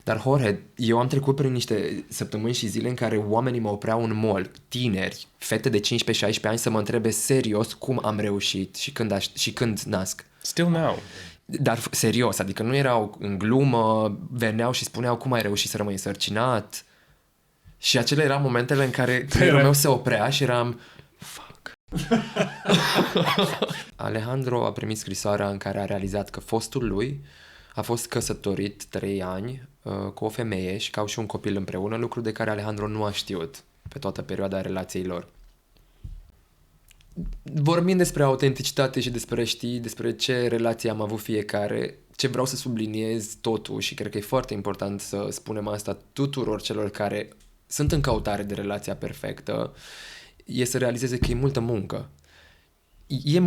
Dar, Jorge, eu am trecut prin niște săptămâni și zile în care oamenii mă opreau în mall, tineri, fete de 15-16 ani, să mă întrebe serios cum am reușit și când nasc. Still now. Dar serios, adică nu erau în glumă, veneau și spuneau cum ai reușit să rămâi însărcinat. Și acele erau momentele în care creierul meu se oprea și eram... Fuck. Alejandro a primit scrisoarea în care a realizat că fostul lui a fost căsătorit 3 ani cu o femeie și că au și un copil împreună, lucru de care Alejandro nu a știut pe toată perioada relației lor. Vorbind despre autenticitate și despre ce relație am avut fiecare, ce vreau să subliniez totuși, și cred că e foarte important să spunem asta tuturor celor care sunt în căutare de relația perfectă, e să realizeze că e multă muncă. E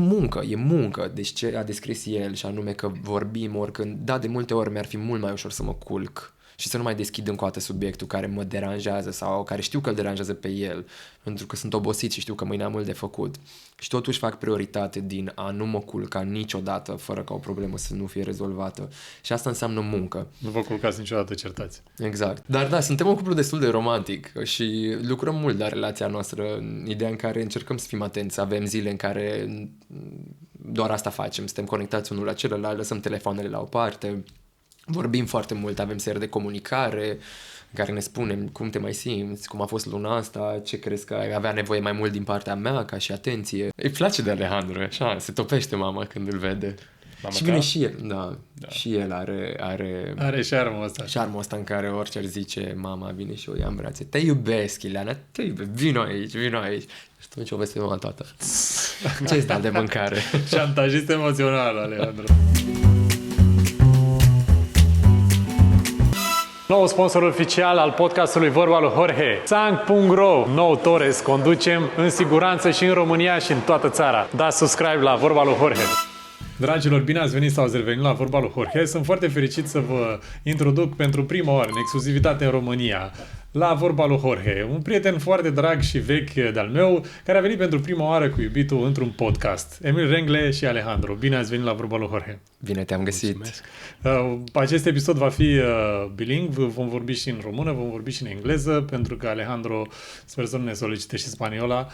muncă, deci ce a descris el, și anume că vorbim oricând, da, de multe ori mi-ar fi mult mai ușor să mă culc și să nu mai deschid încă o dată subiectul care mă deranjează sau care știu că îl deranjează pe el, pentru că sunt obosit și știu că mâine am mult de făcut. Și totuși fac prioritate din a nu mă culca niciodată fără ca o problemă să nu fie rezolvată. Și asta înseamnă muncă. Nu vă culcați niciodată, certați. Exact. Dar da, suntem un cuplu destul de romantic și lucrăm mult la relația noastră, în ideea în care încercăm să fim atenți, să avem zile în care doar asta facem, suntem conectați unul la celălalt, lăsăm telefoanele la o parte, vorbim foarte mult, avem seri de comunicare în care ne spunem cum te mai simți, cum a fost luna asta, ce crezi că ai avea nevoie mai mult din partea mea ca și atenție. Îi place de Alejandro, așa, se topește mama când îl vede. Mama și vine și el, da, și el are șarmul ăsta. Șarmul ăsta în care orice ar zice mama, vine și o ia în brațe. Te iubesc, Ileana, te iubesc, vino aici. Și atunci o vezi pe mama toată. Ce-ți dau de mâncare? Șantajist emoțional, Alejandro. Nou sponsor oficial al podcastului Vorba lui Jorge, Sang.ro. Nou Torres, conducem în siguranță și în România și în toată țara. Dați subscribe la Vorba lui Jorge. Dragilor, bine ați venit sau ați revenit la Vorba lui Jorge. Sunt foarte fericit să vă introduc pentru prima oară, în exclusivitate în România, la Vorba lui Jorge. Un prieten foarte drag și vechi de-al meu, care a venit pentru prima oară cu iubitul într-un podcast. Emil Rengle și Alejandro. Bine ați venit la Vorba lui Jorge. Bine te-am găsit. Acest episod va fi bilingv, vom vorbi și în română, vom vorbi și în engleză, pentru că Alejandro sper să nu ne solicite și spaniola,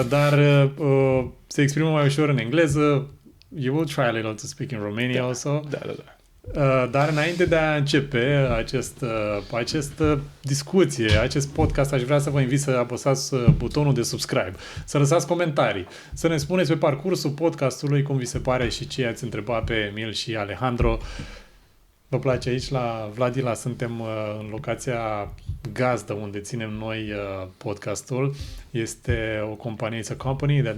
dar se exprimă mai ușor în engleză. You will try a little to speak in Romania also. Da. Dar înainte de a începe această discuție, acest podcast, aș vrea să vă invit să apăsați butonul de subscribe, să lăsați comentarii, să ne spuneți pe parcursul podcastului cum vi se pare și ce ați întrebat pe Emil și Alejandro. Vă place aici la Vladila? Suntem în locația gazdă unde ținem noi podcastul. Este o companie, it's a company that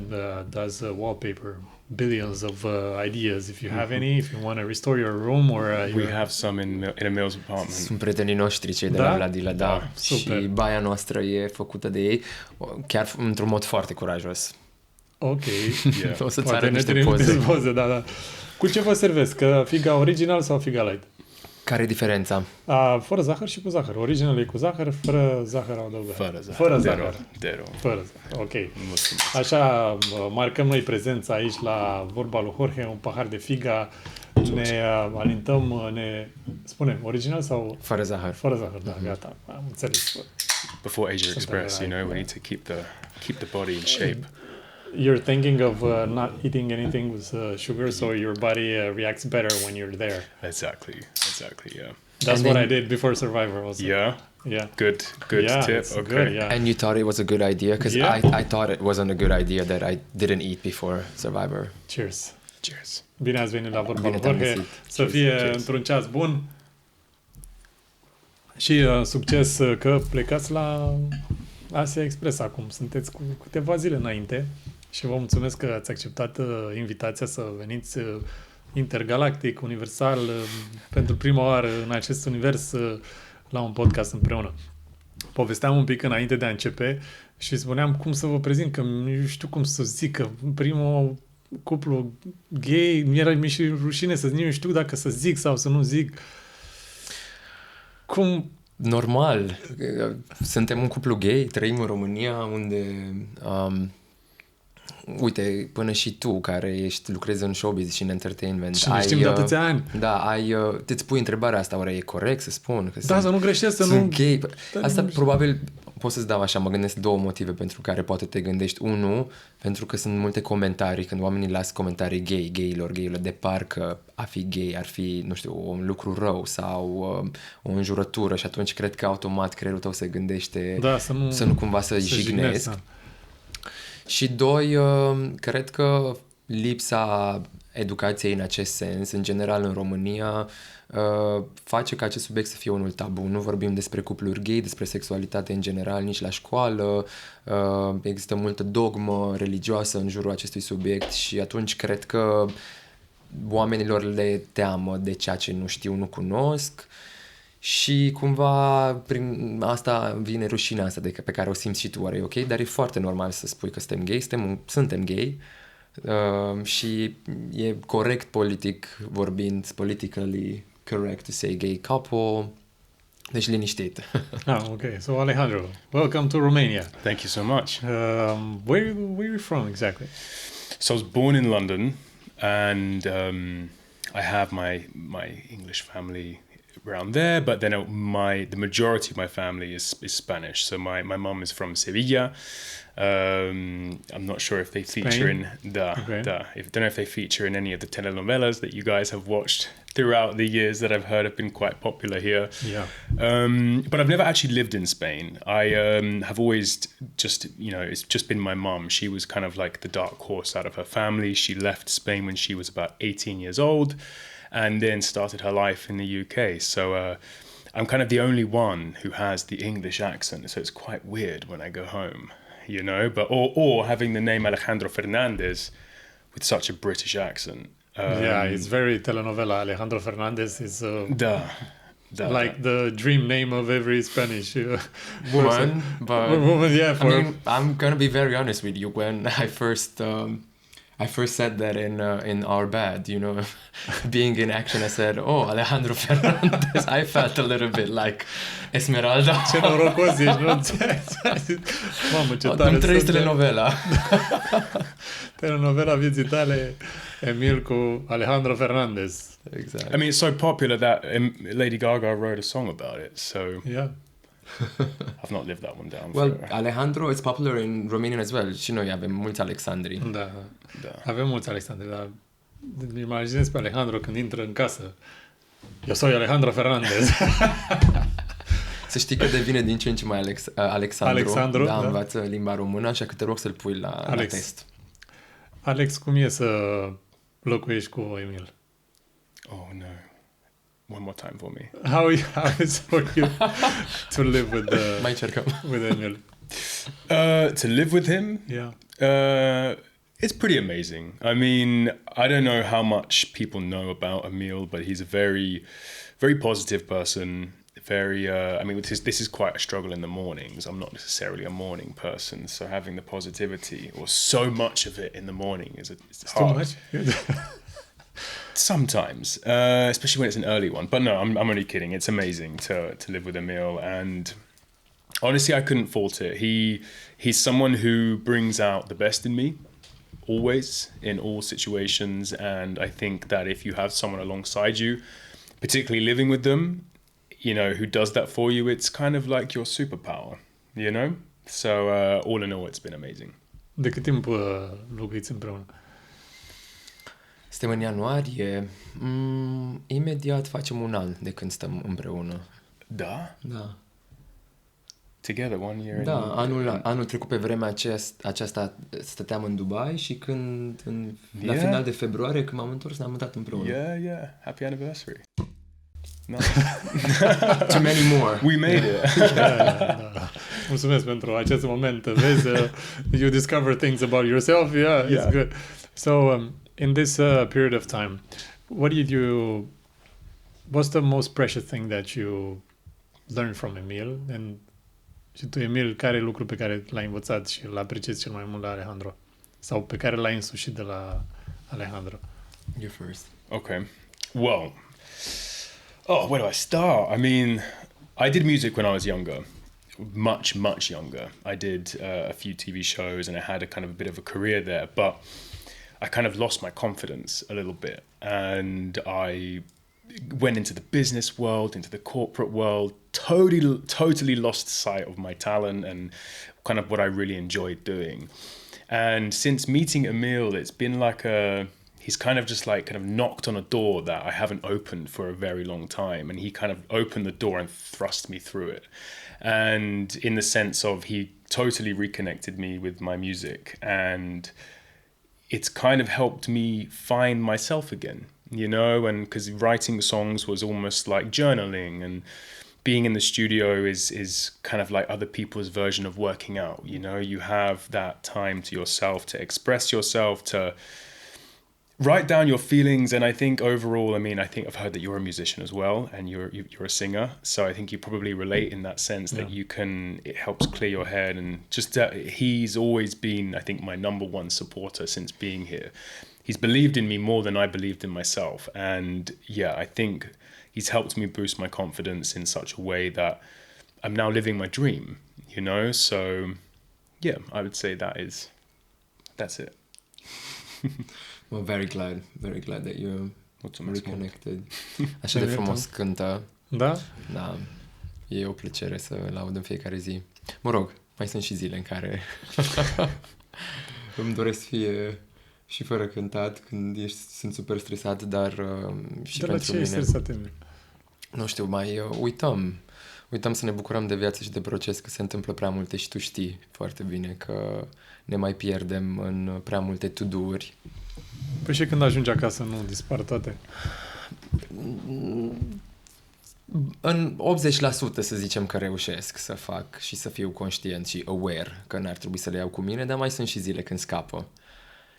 does wallpaper. Billions of ideas. If you have any, if you want to restore your room or we have some in Emil's apartment. Sunt prietenii noștri cei de la Vladila, da. Super. Și baia noastră e făcută de ei, chiar într-un mod foarte curajos. Ok. Yeah. O să-ți Poate arăt ne niște trimiteți poze. poze, da. Cu ce vă servesc? Figa original sau figa light? Care e diferența? Fără zahăr și cu zahăr. Original e cu zahăr, fără zahăr adăugat. Fără zahăr. Fără Zero. Fără zahăr. Ok. Mulțumesc. Așa marcăm noi prezența aici la Vorba lui Jorge, un pahar de figa. Ne alintăm, spunem, original sau... Fără zahăr. Fără zahăr, da, gata. Am înțeles. Before Asia Express, we need to keep the body in shape. You're thinking of not eating anything with sugar, so your body reacts better when you're there. Exactly, yeah. That's what I did before Survivor also. Yeah? Yeah. Good Yeah, tip. it's Okay. good, yeah. And you thought it was a good idea? Because Yeah. I thought it wasn't a good idea that I didn't eat before Survivor. Cheers. Cheers. Bine ați venit la Vorba Bine lui te-am Jorge. găsit. Să fie într-un ceas bun. Și succes că plecați la Asia Express acum. Sunteți cu câteva zile înainte și vă mulțumesc că ați acceptat invitația să veniți intergalactic, universal, pentru prima oară în acest univers la un podcast împreună. Povesteam un pic înainte de a începe și spuneam cum să vă prezint, că nu știu cum să zic, că primul cuplu gay, mi-e și rușine să nu știu dacă să zic sau să nu zic. Cum... Normal. Suntem un cuplu gay, trăim în România, unde uite, până și tu care lucrezi în showbiz și în entertainment. Și ne știm de atâția ani. Da, îți pui întrebarea asta, oare e corect să spun? Că Da, să nu greșești, să nu... sunt gay. Asta probabil, pot să-ți dau așa, mă gândesc două motive pentru care poate te gândești. Unu, pentru că sunt multe comentarii, când oamenii lasă comentarii gayilor, de parcă a fi gay ar fi, nu știu, un lucru rău sau o înjurătură și atunci cred că automat creierul tău se gândește să nu cumva să jignesc. Da. Și doi, cred că lipsa educației în acest sens, în general în România, face ca acest subiect să fie unul tabu. Nu vorbim despre cupluri gay, despre sexualitate în general, nici la școală. Există multă dogmă religioasă în jurul acestui subiect și atunci cred că oamenilor le teamă de ceea ce nu știu, nu cunosc. Și cumva prin asta vine rușinea asta pe care o simți și tu, oare e ok? Dar e foarte normal să spui că suntem gay, suntem gay și e corect politic vorbind, politically correct to say gay couple, deci liniștit. Okay. So Alejandro, welcome to Romania. Thank you so much. Where are you from exactly? So I was born in London and I have my English family around there, but then the majority of my family is Spanish. So my mom is from Sevilla. I'm not sure if they feature don't know if they feature in any of the telenovelas that you guys have watched throughout the years that I've heard have been quite popular here. Yeah. But I've never actually lived in Spain. I have always it's just been my mom. She was kind of like the dark horse out of her family. She left Spain when she was about 18 years old and then started her life in the UK. So I'm kind of the only one who has the English accent. So it's quite weird when I go home, you know, but or having the name Alejandro Fernandez with such a British accent. It's very telenovela. Alejandro Fernandez is like the dream name of every Spanish woman. But woman, yeah. I mean, I'm gonna be very honest with you. When I first said that in Our Bad, you know, being in action, I said, "Oh, Alejandro Fernandez." I felt a little bit like Esmeralda. Ce norocos ești, nu? Mamă, ce tare. Îmi trăiesc telenovela. Telenovela vieții tale, Emil cu Alejandro Fernandez. Exactly. I mean, it's so popular that Lady Gaga wrote a song about it. So yeah. I've not lived that one down. Well, Alejandro is popular in Romanian as well. Și noi avem mulți Alexandri. Da. Avem mulți Alexandri, dar îmi imaginez pe Alejandro când intră în casă. Eu soy Alejandro Fernandez. Să știi că devine din ce în ce mai Alexandru. Da, învață limba română, așa că te rog să-l pui la test. Alex, cum e să locuiești cu Emil? Oh, no. One more time for me. How is for you to live with Emil? To live with him? Yeah. It's pretty amazing. I mean, I don't know how much people know about Emil, but he's a very, very positive person. Very, I mean, this is quite a struggle in the mornings. I'm not necessarily a morning person, so having the positivity or so much of it in the morning is hard. Too much? Sometimes, especially when it's an early one. But no, I'm only kidding. It's amazing to live with Emil, and honestly, I couldn't fault it. He's someone who brings out the best in me, always, in all situations. And I think that if you have someone alongside you, particularly living with them, you know, who does that for you, it's kind of like your superpower, you know? So all in all, it's been amazing. De cât timp locuiți împreună? Suntem în ianuarie. Imediat facem un an de când stăm împreună. Da? Da. Together 1 year. Da, anul trecut pe vremea aceasta stăteam în Dubai și când la final de februarie, când m-am întors, ne-am mutat împreună. Yeah. Happy anniversary. No. Too many more. We made it. Da. Mulțumesc pentru acest moment. Vezi, you discover things about yourself. Yeah, it's good. So, in this period of time, what's the most precious thing that you learned from Emil? And și tu, Emil, care e lucru pe care l-ai învățat și îl apreciezi cel mai mult la Alejandro? Sau pe care l-ai însușit de la Alejandro? You first. Okay. Well, where do I start? I mean, I did music when I was younger. much younger. I did a few TV shows and I had a kind of a bit of a career there, but I kind of lost my confidence a little bit, and I went into the business world, into the corporate world, totally lost sight of my talent and kind of what I really enjoyed doing. And since meeting Emil, it's been like he's kind of just like kind of knocked on a door that I haven't opened for a very long time. And he kind of opened the door and thrust me through it. And in the sense of he totally reconnected me with my music, and it's kind of helped me find myself again, you know, and because writing songs was almost like journaling, and being in the studio is kind of like other people's version of working out, you know. You have that time to yourself to express yourself, to write down your feelings. And I think overall, I mean, I think I've heard that you're a musician as well, and you're a singer, so I think you probably relate in that sense that it helps clear your head. And just he's always been, I think, my number one supporter since being here. He's believed in me more than I believed in myself, and yeah, I think he's helped me boost my confidence in such a way that I'm now living my dream, you know. So yeah, I would say that's it. Well, very glad that you're Mulțumesc reconnected. Așa de frumos cântă. Da? Da, e o plăcere să-l aud în fiecare zi. Mă rog, mai sunt și zile în care îmi doresc să fie și fără cântat, când sunt super stresat, dar și De la pentru ce mine... ești stresat, Emil? Nu știu, mai uităm să ne bucurăm de viață și de proces, că se întâmplă prea multe și tu știi foarte bine că ne mai pierdem în prea multe to-do-uri. Păi și când ajungi acasă nu dispar toate? În 80% să zicem că reușesc să fac și să fiu conștient și aware că n-ar trebui să le iau cu mine, dar mai sunt și zile când scapă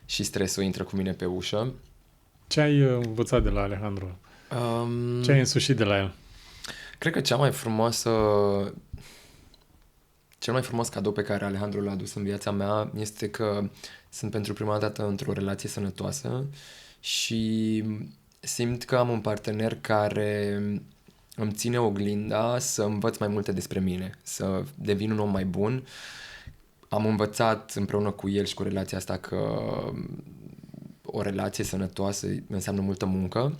și stresul intră cu mine pe ușă. Ce ai învățat de la Alejandro? Ce ai însușit de la el? Cred că cel mai frumos cadou pe care Alejandro l-a adus în viața mea este că sunt pentru prima dată într-o relație sănătoasă și simt că am un partener care îmi ține oglinda să învăț mai multe despre mine, să devin un om mai bun. Am învățat împreună cu el și cu relația asta că o relație sănătoasă înseamnă multă muncă,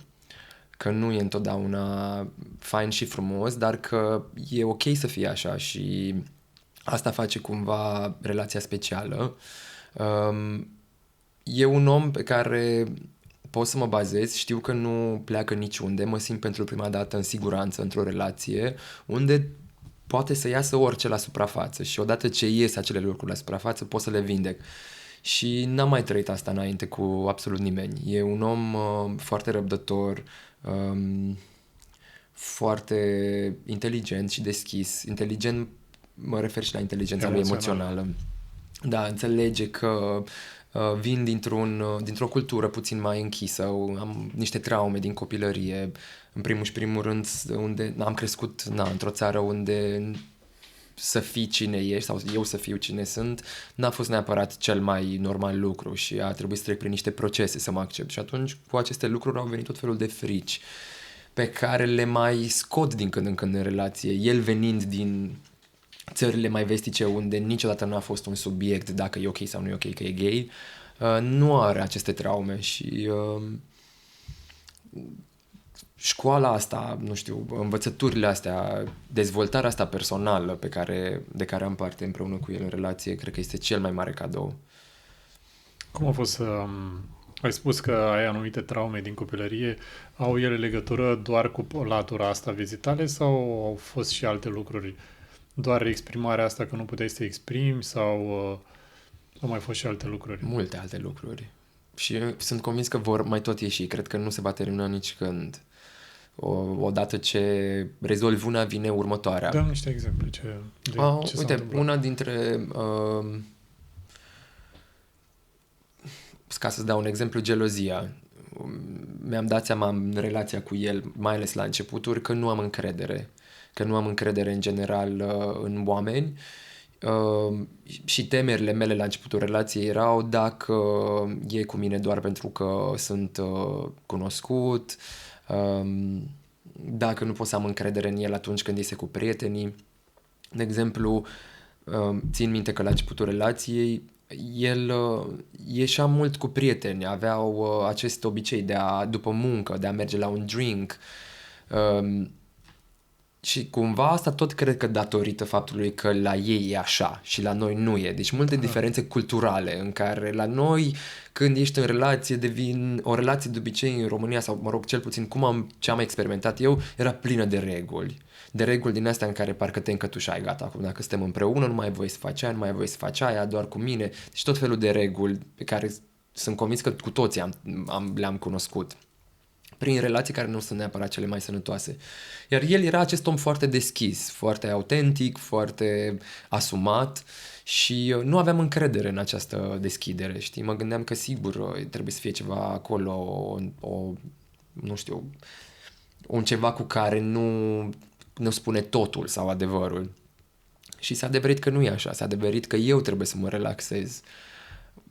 că nu e întotdeauna fain și frumos, dar că e ok să fie așa și asta face cumva relația specială. E un om pe care pot să mă bazez, știu că nu pleacă niciunde, mă simt pentru prima dată în siguranță într-o relație unde poate să iasă orice la suprafață și odată ce ies acele lucruri la suprafață pot să le vindec. Și n-am mai trăit asta înainte cu absolut nimeni. E un om foarte răbdător, foarte inteligent și deschis. Inteligent, mă refer și la inteligența lui emoțională. Da, înțelege că vin dintr-o cultură puțin mai închisă, am niște traume din copilărie, în primul și primul rând, unde am crescut într-o țară unde să fii cine ești sau eu să fiu cine sunt, n-a fost neapărat cel mai normal lucru și a trebuit să trec prin niște procese să mă accept. Și atunci cu aceste lucruri au venit tot felul de frici pe care le mai scot din când în când în relație. El venind din țările mai vestice unde niciodată n-a fost un subiect dacă e ok sau nu e ok că e gay, nu are aceste traume și școala asta, nu știu, învățăturile astea, dezvoltarea asta personală de care am parte împreună cu el în relație, cred că este cel mai mare cadou. Cum a fost să... ai spus că ai anumite traume din copilărie, au ele legătură doar cu latura asta vieții tale sau au fost și alte lucruri? Doar exprimarea asta că nu puteai să te exprimi sau au mai fost și alte lucruri? Multe alte lucruri. Și sunt convins că vor mai tot ieși. Cred că nu se va termina nici când. Odată ce rezolvi una, vine următoarea. Dă niște exemple. Ce uite, una dintre... ca să-ți dau un exemplu, gelozia. Mi-am dat seama în relația cu el, mai ales la începuturi, că nu am încredere. Că nu am încredere în general în oameni și temerile mele la începutul relației erau dacă e cu mine doar pentru că sunt cunoscut, dacă nu pot să am încredere în el atunci când iese cu prietenii. De exemplu, țin minte că la începutul relației el ieșea mult cu prieteni, aveau acest obicei după muncă, de a merge la un drink. Și cumva asta tot cred că datorită faptului că la ei e așa și la noi nu e. Deci multe diferențe culturale în care la noi când ești în relație o relație de obicei în România sau mă rog cel puțin ce am experimentat eu era plină de reguli. De reguli din astea în care parcă te încătușai, gata, acum dacă suntem împreună nu mai ai voie să faci aia, nu mai ai voie să faci aia, doar cu mine. Deci tot felul de reguli pe care sunt convins că cu toții le-am cunoscut prin relații care nu sunt neapărat cele mai sănătoase. Iar el era acest om foarte deschis, foarte autentic, foarte asumat și nu aveam încredere în această deschidere, știi? Mă gândeam că sigur trebuie să fie ceva acolo, nu știu, un ceva cu care nu spune totul sau adevărul. Și s-a adeverit că nu e așa, s-a adeverit că eu trebuie să mă relaxez.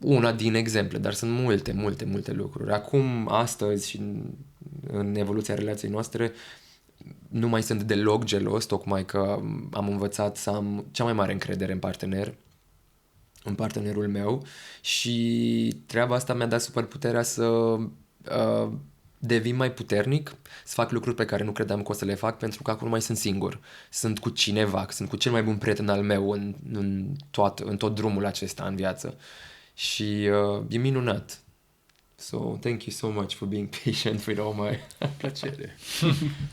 Una din exemple, dar sunt multe lucruri. Acum, astăzi și în evoluția relației noastre, nu mai sunt deloc gelos, tocmai că am învățat să am cea mai mare încredere în partenerul meu și treaba asta mi-a dat superputerea să devin mai puternic, să fac lucruri pe care nu credeam că o să le fac pentru că acum nu mai sunt singur. Sunt cu cineva, sunt cu cel mai bun prieten al meu în tot drumul acesta în viață. Și e minunat. So, thank you so much for being patient with all my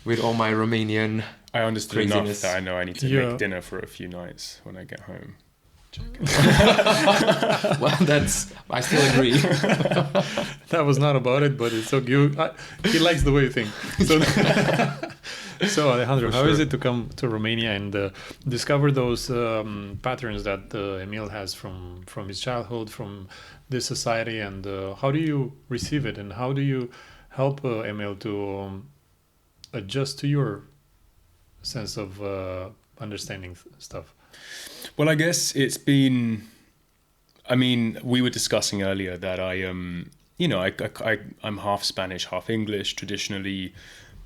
with all my Romanian I understood enough craziness. that I know I need to make dinner for a few nights when I get home. Well, I still agree. That was not about it, but it's so cute. He likes the way you think. So Alejandro, how is it to come to Romania and discover those patterns that Emil has from his childhood, from this society, and how do you receive it, and how do you help Emil to adjust to your sense of understanding stuff? Well, I guess it's been. I mean, we were discussing earlier that I'm half Spanish, half English. Traditionally,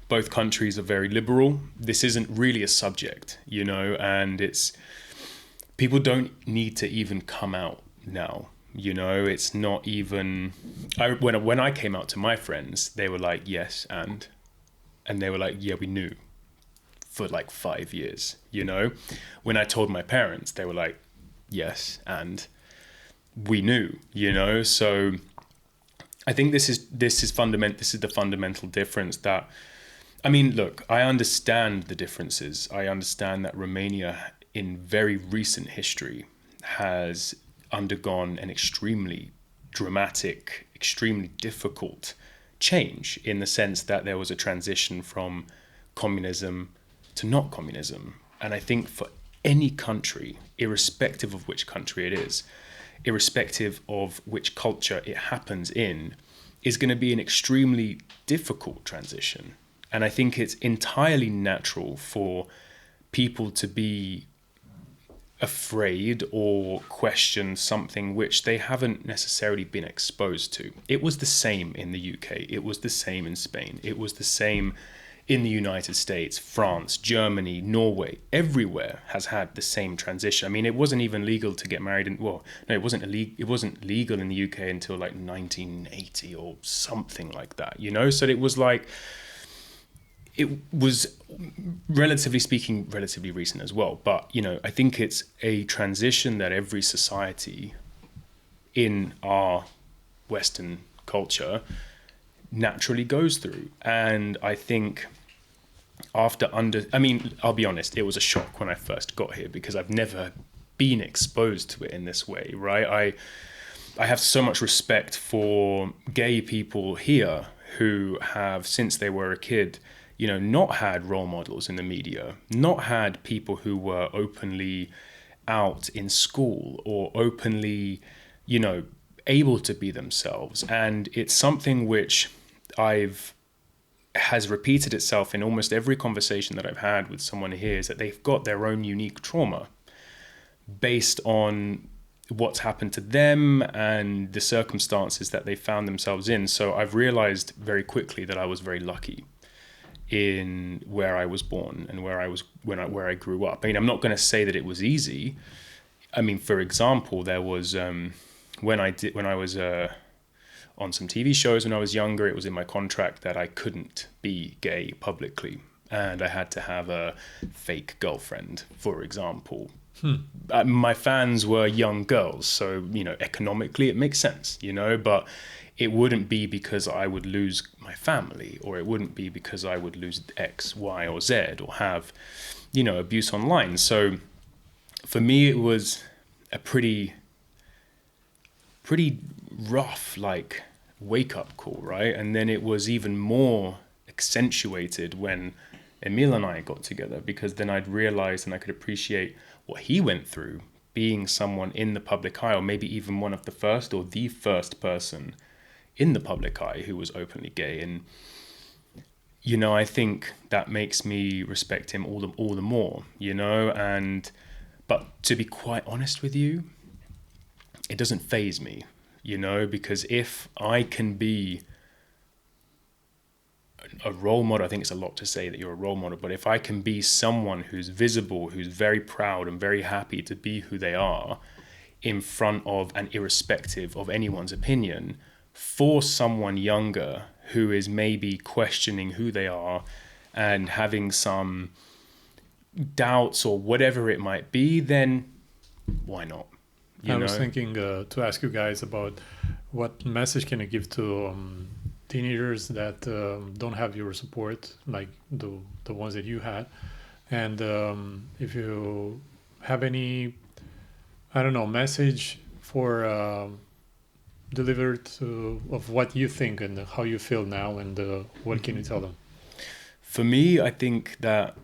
both countries are very liberal. This isn't really a subject, and people don't need to even come out now. It's not even. When I came out to my friends, they were like, yes, and they were like, yeah, we knew. For like 5 years, When I told my parents, they were like, yes, and we knew, So I think this is the fundamental difference that, I mean, look, I understand the differences. I understand that Romania in very recent history has undergone an extremely dramatic, extremely difficult change in the sense that there was a transition from communism to not communism. And I think for any country, irrespective of which country it is, irrespective of which culture it happens in, is going to be an extremely difficult transition. And I think it's entirely natural for people to be afraid or question something which they haven't necessarily been exposed to. It was the same in the UK. It was the same in Spain. It was the same in the United States, France, Germany, Norway, everywhere has had the same transition. I mean, it wasn't even legal to get married it wasn't legal in the UK until like 1980 or something like that, So it was like, it was relatively speaking, relatively recent as well. But, I think it's a transition that every society in our Western culture naturally goes through. And I think I'll be honest, it was a shock when I first got here because I've never been exposed to it in this way, right? I have so much respect for gay people here who have, since they were a kid, not had role models in the media, not had people who were openly out in school or openly, able to be themselves. And it's something which has repeated itself in almost every conversation that I've had with someone here, is that they've got their own unique trauma based on what's happened to them and the circumstances that they found themselves in. So I've realized very quickly that I was very lucky in where I was born and where I grew up. I mean, I'm not going to say that it was easy. I mean, for example, there was when I was on some TV shows when I was younger, it was in my contract that I couldn't be gay publicly, and I had to have a fake girlfriend, for example. My fans were young girls, so, you know, economically it makes sense, you know, but it wouldn't be because I would lose my family, or it wouldn't be because I would lose X, Y, or Z, or have, you know, abuse online. So for me, it was a pretty rough, like, wake-up call, right? And then it was even more accentuated when Emil and I got together, because then I'd realized and I could appreciate what he went through being someone in the public eye, or maybe even one of the first or the first person in the public eye who was openly gay. And, you know, I think that makes me respect him all the more, you know. And but to be quite honest with you, it doesn't faze me, you know, because if I can be a role model, I think it's a lot to say that you're a role model, but if I can be someone who's visible, who's very proud and very happy to be who they are in front of and irrespective of anyone's opinion, for someone younger who is maybe questioning who they are and having some doubts or whatever it might be, then why not? I was thinking to ask you guys about what message can you give to teenagers that don't have your support, like the ones that you had, and if you have any, I don't know, message for delivered of what you think and how you feel now, and what can you tell them? For me, I think that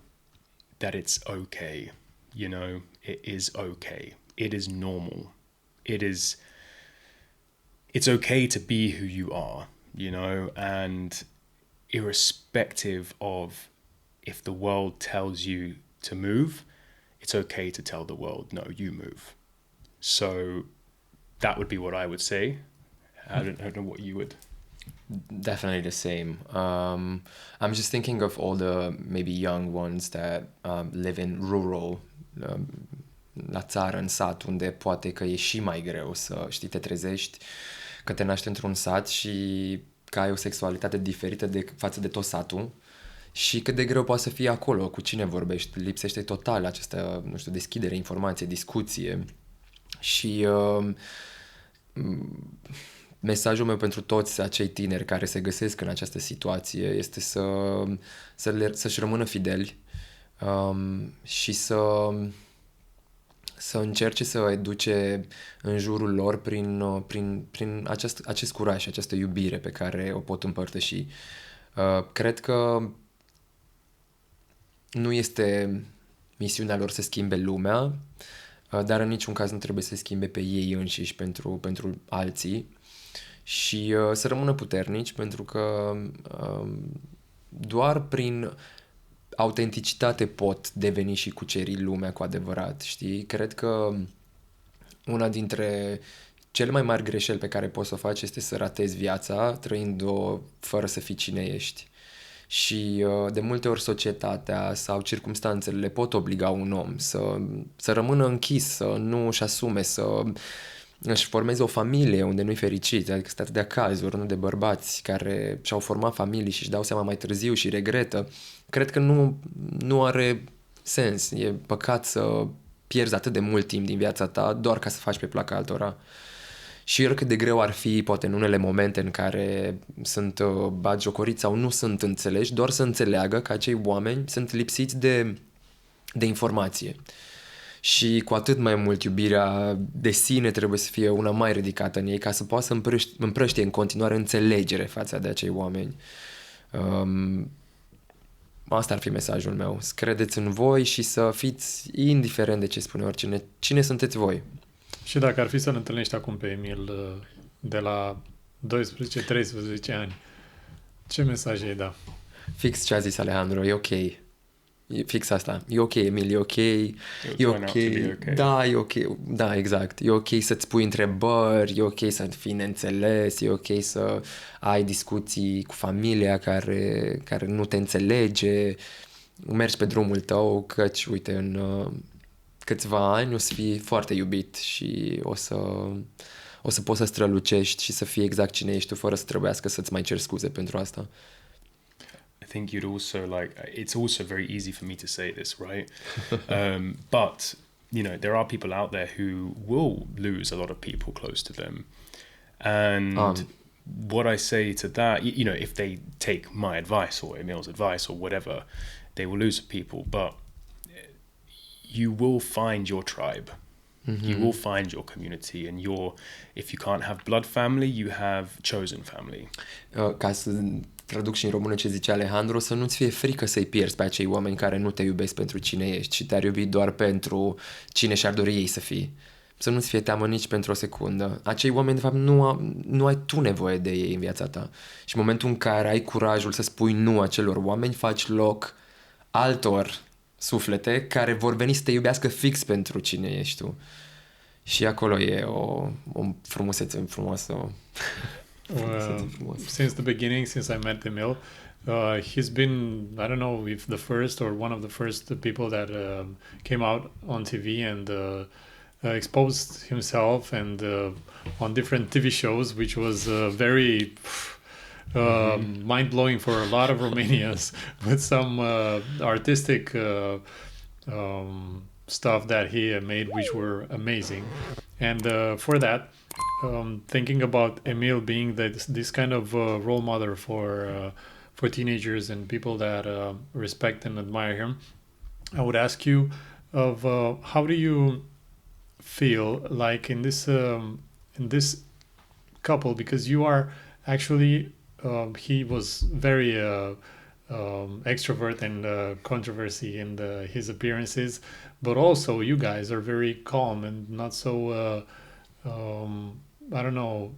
it's okay, you know, it is okay. It is normal. It's okay to be who you are, you know, and irrespective of if the world tells you to move, it's okay to tell the world, no, you move. So that would be what I would say. I don't know what you would. Definitely the same. I'm just thinking of all the maybe young ones that live in rural, la țară, în sat, unde poate că e și mai greu să, știi, te trezești că te naști într-un sat și că ai o sexualitate diferită față de tot satul și cât de greu poate să fie acolo, cu cine vorbești. Lipsește total această, nu știu, deschidere, informație, discuție. Și mesajul meu pentru toți acei tineri care se găsesc în această situație este să-și rămână fideli și să încerce să educe în jurul lor prin acest curaj și această iubire pe care o pot împărtăși. Cred că nu este misiunea lor să schimbe lumea, dar în niciun caz nu trebuie să schimbe pe ei înșiși pentru alții și să rămână puternici, pentru că doar prin autenticitate pot deveni și cuceri lumea cu adevărat, știi? Cred că una dintre cele mai mari greșeli pe care poți să o faci este să ratezi viața trăind-o fără să fii cine ești. Și de multe ori societatea sau circumstanțele le pot obliga un om să rămână închis, să nu își asume, să își formeze o familie unde nu-i fericit. Adică sunt atâtea cazuri, nu, de bărbați care și-au format familii și își dau seama mai târziu și regretă. Cred că nu are sens. E păcat să pierzi atât de mult timp din viața ta doar ca să faci pe placa altora. Și oricât de greu ar fi, poate în unele momente în care sunt batjocoriți sau nu sunt înțeleși, doar să înțeleagă că acei oameni sunt lipsiți de informație. Și cu atât mai mult iubirea de sine trebuie să fie una mai ridicată în ei, ca să poată să împrăștie în continuare înțelegere față de acei oameni. Asta ar fi mesajul meu. Să credeți în voi și să fiți indiferent de ce spune oricine. Cine sunteți voi? Și dacă ar fi să-l întâlnești acum pe Emil de la 12-13 ani, ce mesaj ai da? Fix ce a zis Alejandro, e ok. E fix asta. E ok, Emil, e ok. E turn ok. out to be okay. Da, e ok. Da, exact. E ok să-ți pui întrebări, e ok să fii neînțeles, e ok să ai discuții cu familia care nu te înțelege. Mergi pe drumul tău, căci, uite, în câțiva ani o să fii foarte iubit și o să poți să strălucești și să fii exact cine ești tu, fără să trebuiască să-ți mai ceri scuze pentru asta. I think you'd also it's also very easy for me to say this, right? But, you know, there are people out there who will lose a lot of people close to them. And what I say to that, you know, if they take my advice or Emil's advice or whatever, they will lose people. But you will find your tribe. Mm-hmm. You will find your community, and if you can't have blood family, you have chosen family. Ca să traduc și în română ce zice Alejandro, să nu-ți fie frică să-i pierzi pe acei oameni care nu te iubesc pentru cine ești și te-ar iubi doar pentru cine și-ar dori ei să fii. Să nu-ți fie teamă nici pentru o secundă. Acei oameni, de fapt, nu ai tu nevoie de ei în viața ta. Și în momentul în care ai curajul să spui nu acelor oameni, faci loc altor suflete care vor veni să te iubească fix pentru cine ești tu. Și acolo e o frumusețe frumoasă. Since the beginning, since I met Emil, he's been, I don't know if the first or one of the first people that came out on TV and exposed himself and on different TV shows, which was very mind-blowing for a lot of Romanians with some artistic stuff that he made, which were amazing. And for that, thinking about Emil being this kind of role model for teenagers and people that respect and admire him, I would ask you of how do you feel like in this couple, because you are actually he was very extrovert and controversy in his appearances, but also you guys are very calm and not so I don't know,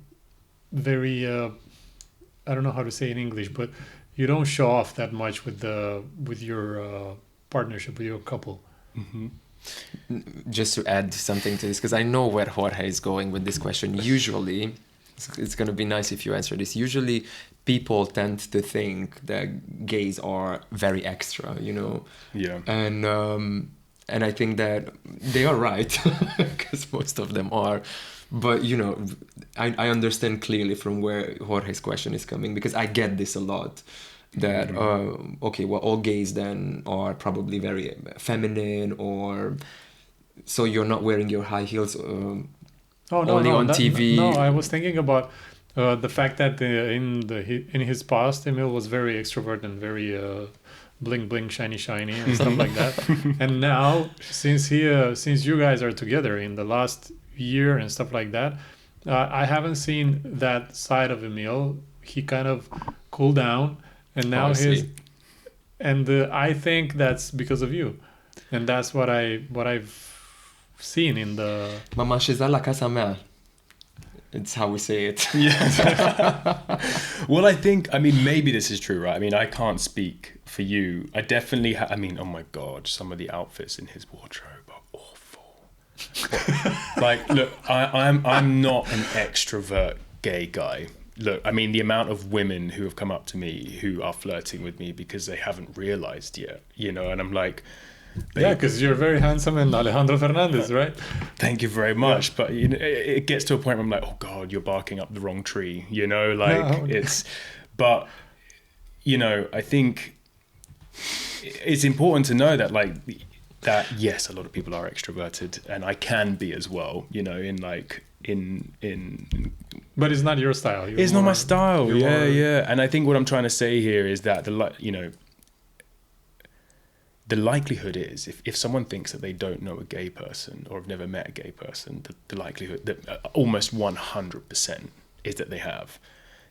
very I don't know how to say in English, but you don't show off that much with your partnership, with your couple. Mm-hmm. Just to add something to this, because I know where Jorge is going with this question. Usually, it's going to be nice if you answer this. Usually, people tend to think that gays are very extra, you know? Yeah. And I think that they are right, because most of them are. But, you know, I understand clearly from where Jorge's question is coming, because I get this a lot. That, okay, well, all gays then are probably very feminine, or so you're not wearing your high heels only on TV. No, I was thinking about the fact that in his past, Emil was very extrovert and very bling bling, shiny and stuff like that. And now, since you guys are together in the last year and stuff like that, I haven't seen that side of Emil. He kind of cooled down, and now I think that's because of you, and that's what I've seen in the. M-am așezat la casa mea. It's how we say it. Yeah. Well, I mean, maybe this is true, right? I mean, I can't speak for you. I definitely I mean, oh my God, some of the outfits in his wardrobe are awful. Like, look, I'm not an extrovert gay guy. Look, I mean, the amount of women who have come up to me who are flirting with me because they haven't realized yet, you know, and I'm like, yeah, because you're very handsome and Alejandro Fernandez, right? Thank you very much. Yeah. But you know, it gets to a point where I'm like, oh God, you're barking up the wrong tree, you know, like but, you know, I think it's important to know that, like, that, yes, a lot of people are extroverted, and I can be as well, you know, but it's not your style. It's not my style. Yeah. And I think what I'm trying to say here is that the likelihood is, if someone thinks that they don't know a gay person or have never met a gay person, the likelihood that almost 100% is that they have.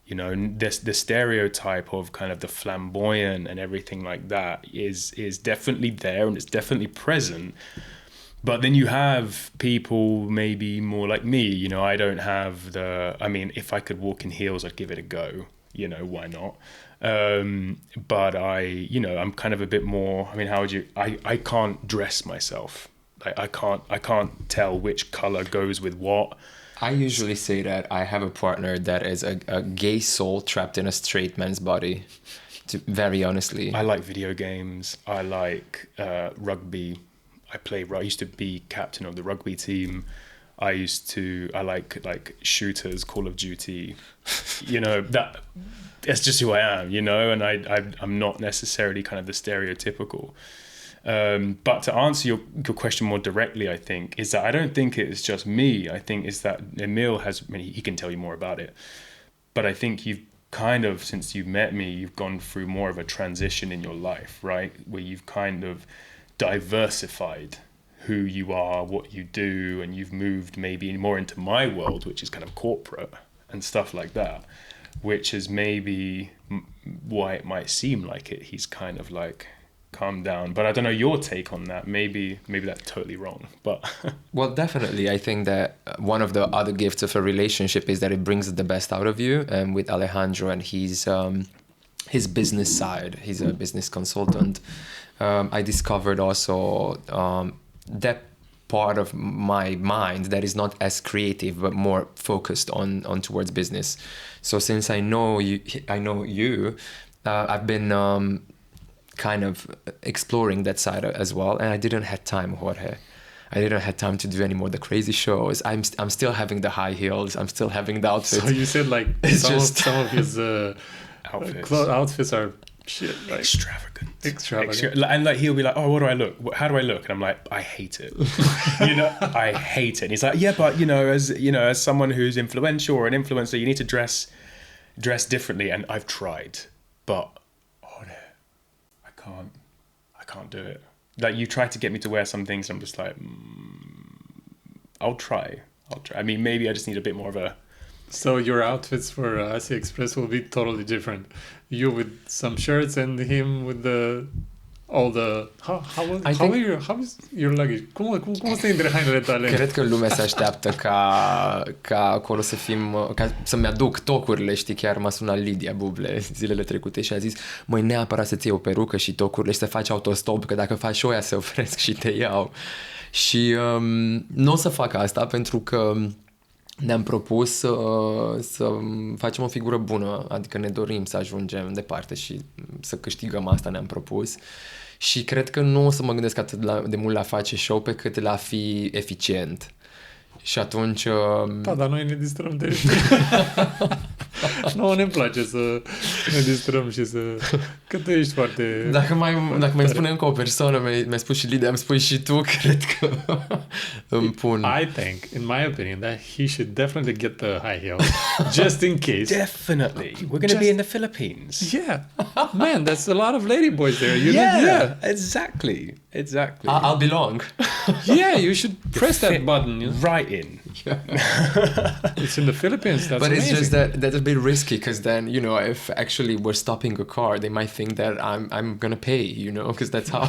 You know, the stereotype of kind of the flamboyant and everything like that is definitely there, and it's definitely present. But then you have people maybe more like me, you know, I don't have I mean, if I could walk in heels, I'd give it a go, you know, why not? But I'm kind of a bit more. I mean, how would you? I can't dress myself. I can't tell which color goes with what. I usually say that I have a partner that is a gay soul trapped in a straight man's body. Very honestly, I like video games. I like rugby. I used to be captain of the rugby team. I like shooters, Call of Duty. That's just who I am, and I'm not necessarily kind of the stereotypical. But to answer your question more directly, I think, is that I don't think it's just me. I think it's that Emil he can tell you more about it. But I think you've kind of, since you've met me, you've gone through more of a transition in your life, right? Where you've kind of diversified who you are, what you do, and you've moved maybe more into my world, which is kind of corporate and stuff like that, which is maybe why it might seem like it. He's kind of like calmed down, but I don't know your take on that. Maybe that's totally wrong, but well, definitely I think that one of the other gifts of a relationship is that it brings the best out of you. And with Alejandro and his business side, he's a business consultant. I discovered also that part of my mind that is not as creative but more focused on towards business. So since I know you, I've been kind of exploring that side as well, and I didn't have time, Jorge. I didn't have time to do any more the crazy shows. I'm still having the high heels. I'm still having the outfits. So you said like some of his outfits are shit, like extravagant. And like he'll be like, oh, what do I look? How do I look? And I'm like, I hate it. I hate it. And he's like, yeah, but as someone who's influential or an influencer, you need to dress differently. And I've tried, but I can't do it. Like, you try to get me to wear some things, and I'm just like, I'll try. I mean, maybe I just need a bit more of a... So your outfits for Asia Express will be totally different. You with some shirts and him with how is your luggage? Cum stai între hainele tale? Cred că lumea se așteaptă ca acolo să fim, ca să-mi aduc tocurile, știi, chiar m-a sunat Lidia Buble zilele trecute și a zis, măi, neapărat să-ți iei o perucă și tocurile și să faci autostop, că dacă faci oia se opresc și te iau. Și nu o să fac asta pentru că ne-am propus să facem o figură bună, adică ne dorim să ajungem departe și să câștigăm, asta ne-am propus. Și cred că nu o să mă gândesc atât de mult la face show pe cât la fi eficient. Și atunci... Da, dar noi ne distrăm de... Nouă ne place să ne distrăm și să... Că tu ești foarte... Dacă mai spune încă o persoană, mi-ai spus și Lidia, am spus și tu, cred că îmi pun... I think, in my opinion, that he should definitely get the high heels, just in case. Definitely. We're going to be in the Philippines. Yeah. Man, that's a lot of lady boys there. Yeah, exactly. I'll belong. Yeah, you should press that button. Right in. Yeah. It's in the Philippines. That's but amazing. It's just that's a bit risky, because then, if actually we're stopping a car, they might think that I'm gonna pay, because that's how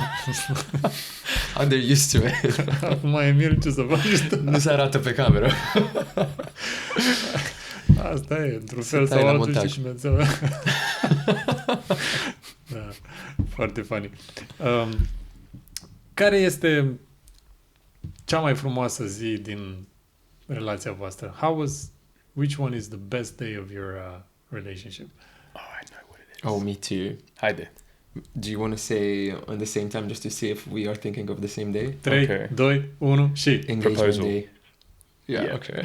they're used to it. Acum Emil, ce să faci? Nu se arată pe cameră. Asta e, într-un fel sau altul, știi cum înțeleg. Da, foarte funny. Care este cea mai frumoasă zi din relația voastră? Which one is the best day of your relationship? Oh, I know what it is. Oh, me too. Haide. Do you want to say on the same time just to see if we are thinking of the same day? 3, 2, 1 și... Engagement Proposal. day. Yeah, okay.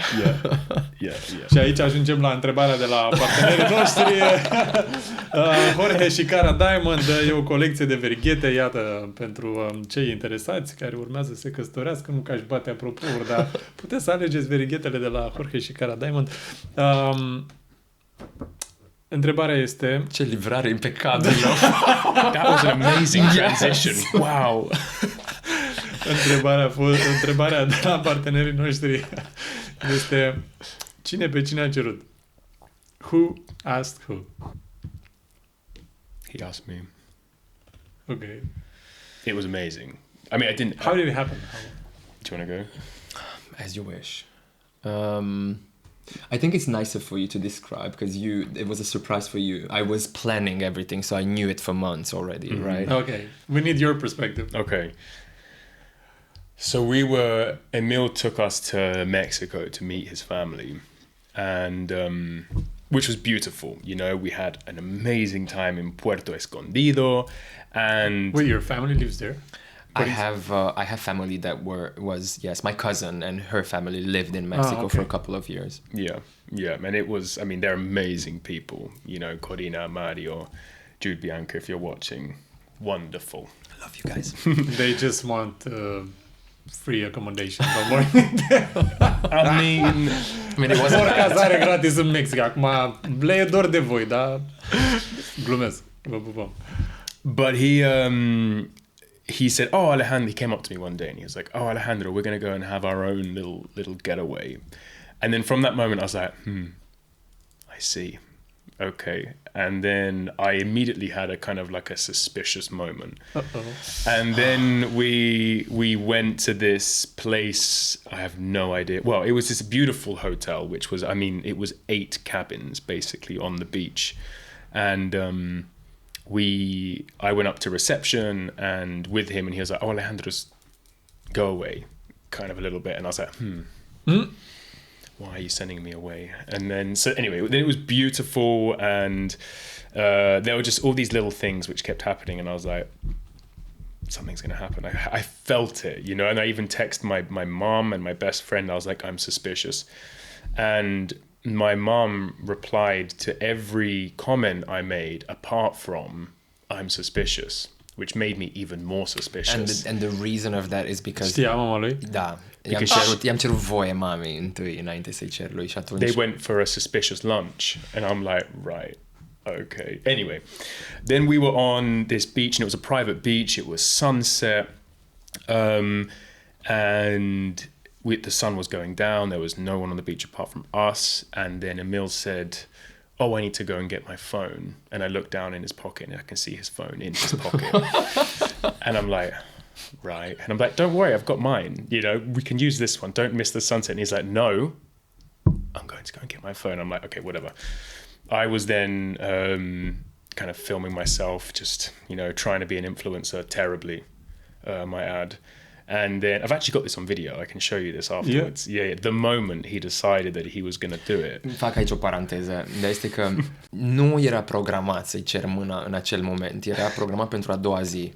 Yeah. Și aici ajungem la întrebarea de la partenerii noștri. Jorge și Cara Diamond e o colecție de verighete, iată, pentru cei interesați care urmează să se căsătorească, nu că aș bate apropo-uri, dar puteți să alegeți verighetele de la Jorge și Cara Diamond. Întrebarea este... Ce livrare impecabilă! That was an amazing transition. Yes. Wow! Întrebarea de la partenerii noștri este: cine pe cine a cerut? Who asked who? He asked me. Okay. It was amazing. I mean, I didn't... How did it happen? Do you want to go? As you wish. I think it's nicer for you to describe because it was a surprise for you. I was planning everything, so I knew it for months already, right? Okay, we need your perspective. Okay. So Emil took us to Mexico to meet his family, and which was beautiful. You know, we had an amazing time in Puerto Escondido, and Wait, your family lives there? I have family that was my cousin and her family lived in Mexico for a couple of years. yeah, and it was. I mean, they're amazing people. You know, Corina, Mario, Jude, Bianca. If you're watching, wonderful. I love you guys. They just want free accommodation. Don't worry. I mean, it wasn't Ori bad. cazare gratis în Mexic. Acum le e dor de voi, dar glumesc. Vă pupăm. but he said, "Oh, Alejandro." He came up to me one day and he was like, "Oh, Alejandro, we're gonna go and have our own little getaway." And then from that moment, I was like, I see. Okay. And then I immediately had a kind of like a suspicious moment. And then we went to this place. I have no idea. Well, it was this beautiful hotel, which was, I mean, it was 8 cabins basically on the beach. And I went up to reception and with him, and he was like, "Oh, Alejandro, just go away," kind of a little bit. And I was like, why are you sending me away? And then, so anyway, then it was beautiful, and there were just all these little things which kept happening, and I was like, something's going to happen. I felt it, you know, and I even texted my mom and my best friend. I was like, I'm suspicious. And my mom replied to every comment I made apart from I'm suspicious, which made me even more suspicious. And the reason of that is because Știa mama lui? da, i-am cerut voie mamei întâi înainte să-i cer lui și atunci They went for a suspicious lunch, and I'm like, right, okay. Anyway, then we were on this beach, and it was a private beach. It was sunset, and the sun was going down. There was no one on the beach apart from us. And then Emil said, "Oh, I need to go and get my phone." And I looked down in his pocket, and I can see his phone in his pocket. And I'm like, right. And I'm like, don't worry, I've got mine. You know, we can use this one. Don't miss the sunset. And he's like, no, I'm going to go and get my phone. I'm like, okay, whatever. I was then kind of filming myself, just, you know, trying to be an influencer terribly, might add. And then I've actually got this on video. I can show you this afterwards. Yeah. The moment he decided that he was going to do it. Fac aici o paranteză, dar este că nu era programat să-i cer mâna în acel moment, era programat pentru a doua zi.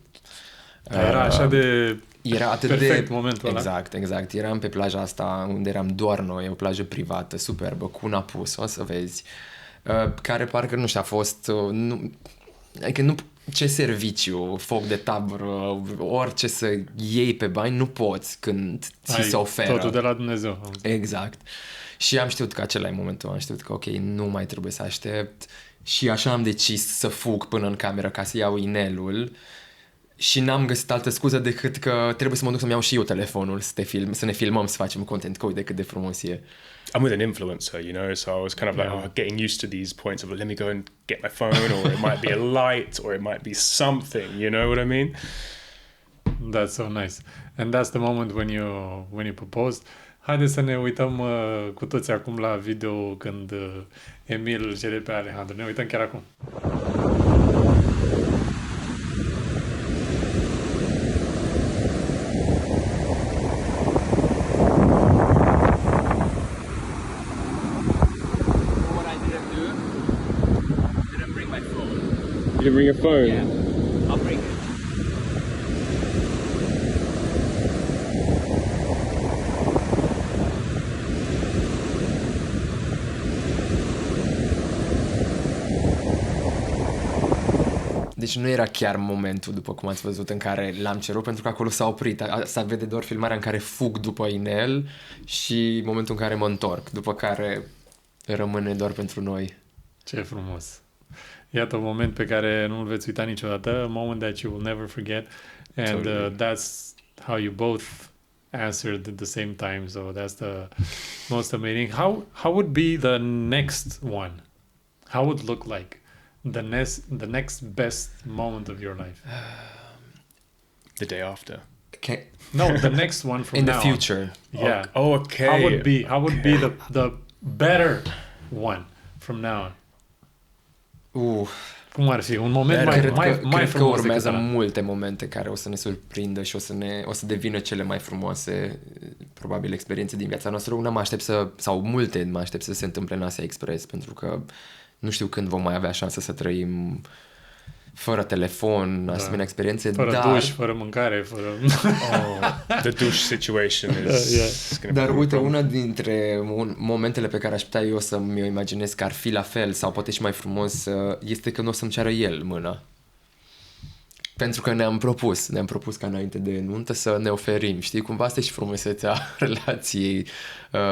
Era așa de Era atât perfect de momentul ăla. Exact. Eram pe plaja asta unde eram doar noi, o plajă privată, superbă, cu un apus, o să vezi, care parcă, nu știu, a fost, adică nu, ce serviciu, foc de tabără, orice să iei pe bani, nu poți când ți se oferă. Totul de la Dumnezeu. Exact. Și am știut că acela e momentul, am știut că ok, nu mai trebuie să aștept și așa am decis să fug până în cameră ca să iau inelul. Și n-am găsit altă scuză decât că trebuie să mă duc să-mi iau și eu telefonul, să ne filmăm, să facem content, că uite cât de frumos e. I'm with an influencer, you know, so I was kind of like getting used to these points of let me go and get my phone, or it might be a light, or it might be something, you know what I mean? That's so nice. And that's the moment when you proposed. Haideți să ne uităm cu toți acum la video când Emil îl cere pe Alejandro. Ne uităm chiar acum. You didn't bring your phone? Yeah, I'll bring it. Deci nu era chiar momentul, după cum ați văzut, în care l-am cerut, pentru că acolo s-a oprit. S-a vede doar filmarea în care fug după inel și momentul în care mă întorc, după care rămâne doar pentru noi. Ce frumos! Iată un moment pe care nu-l veți uita niciodată, a moment that you will never forget, and that's how you both answered at the same time, so that's the most amazing. How would be the next one? How would look like the next best moment of your life? The day after. No, the next one from In now the future. on. Yeah. Oh, okay. How would be the better one from now on. Cum ar fi? Un moment mai cred că frumos urmează decât ăla. multe momente care o să ne surprindă și o să devină cele mai frumoase, probabil, experiențe din viața noastră. Una multe mă aștept să se întâmple în Asia Express, pentru că nu știu când vom mai avea șansa să trăim fără telefon, asemenea experiențe, Fără duș, fără mâncare, fără... The douche situation is... Dar uite, una dintre momentele pe care aș putea eu să mi-o imaginez că ar fi la fel sau poate și mai frumos este când o să-mi ceară el mâna. Pentru că ne-am propus ca înainte de nuntă să ne oferim, știi? Cumva asta e și frumusețea relației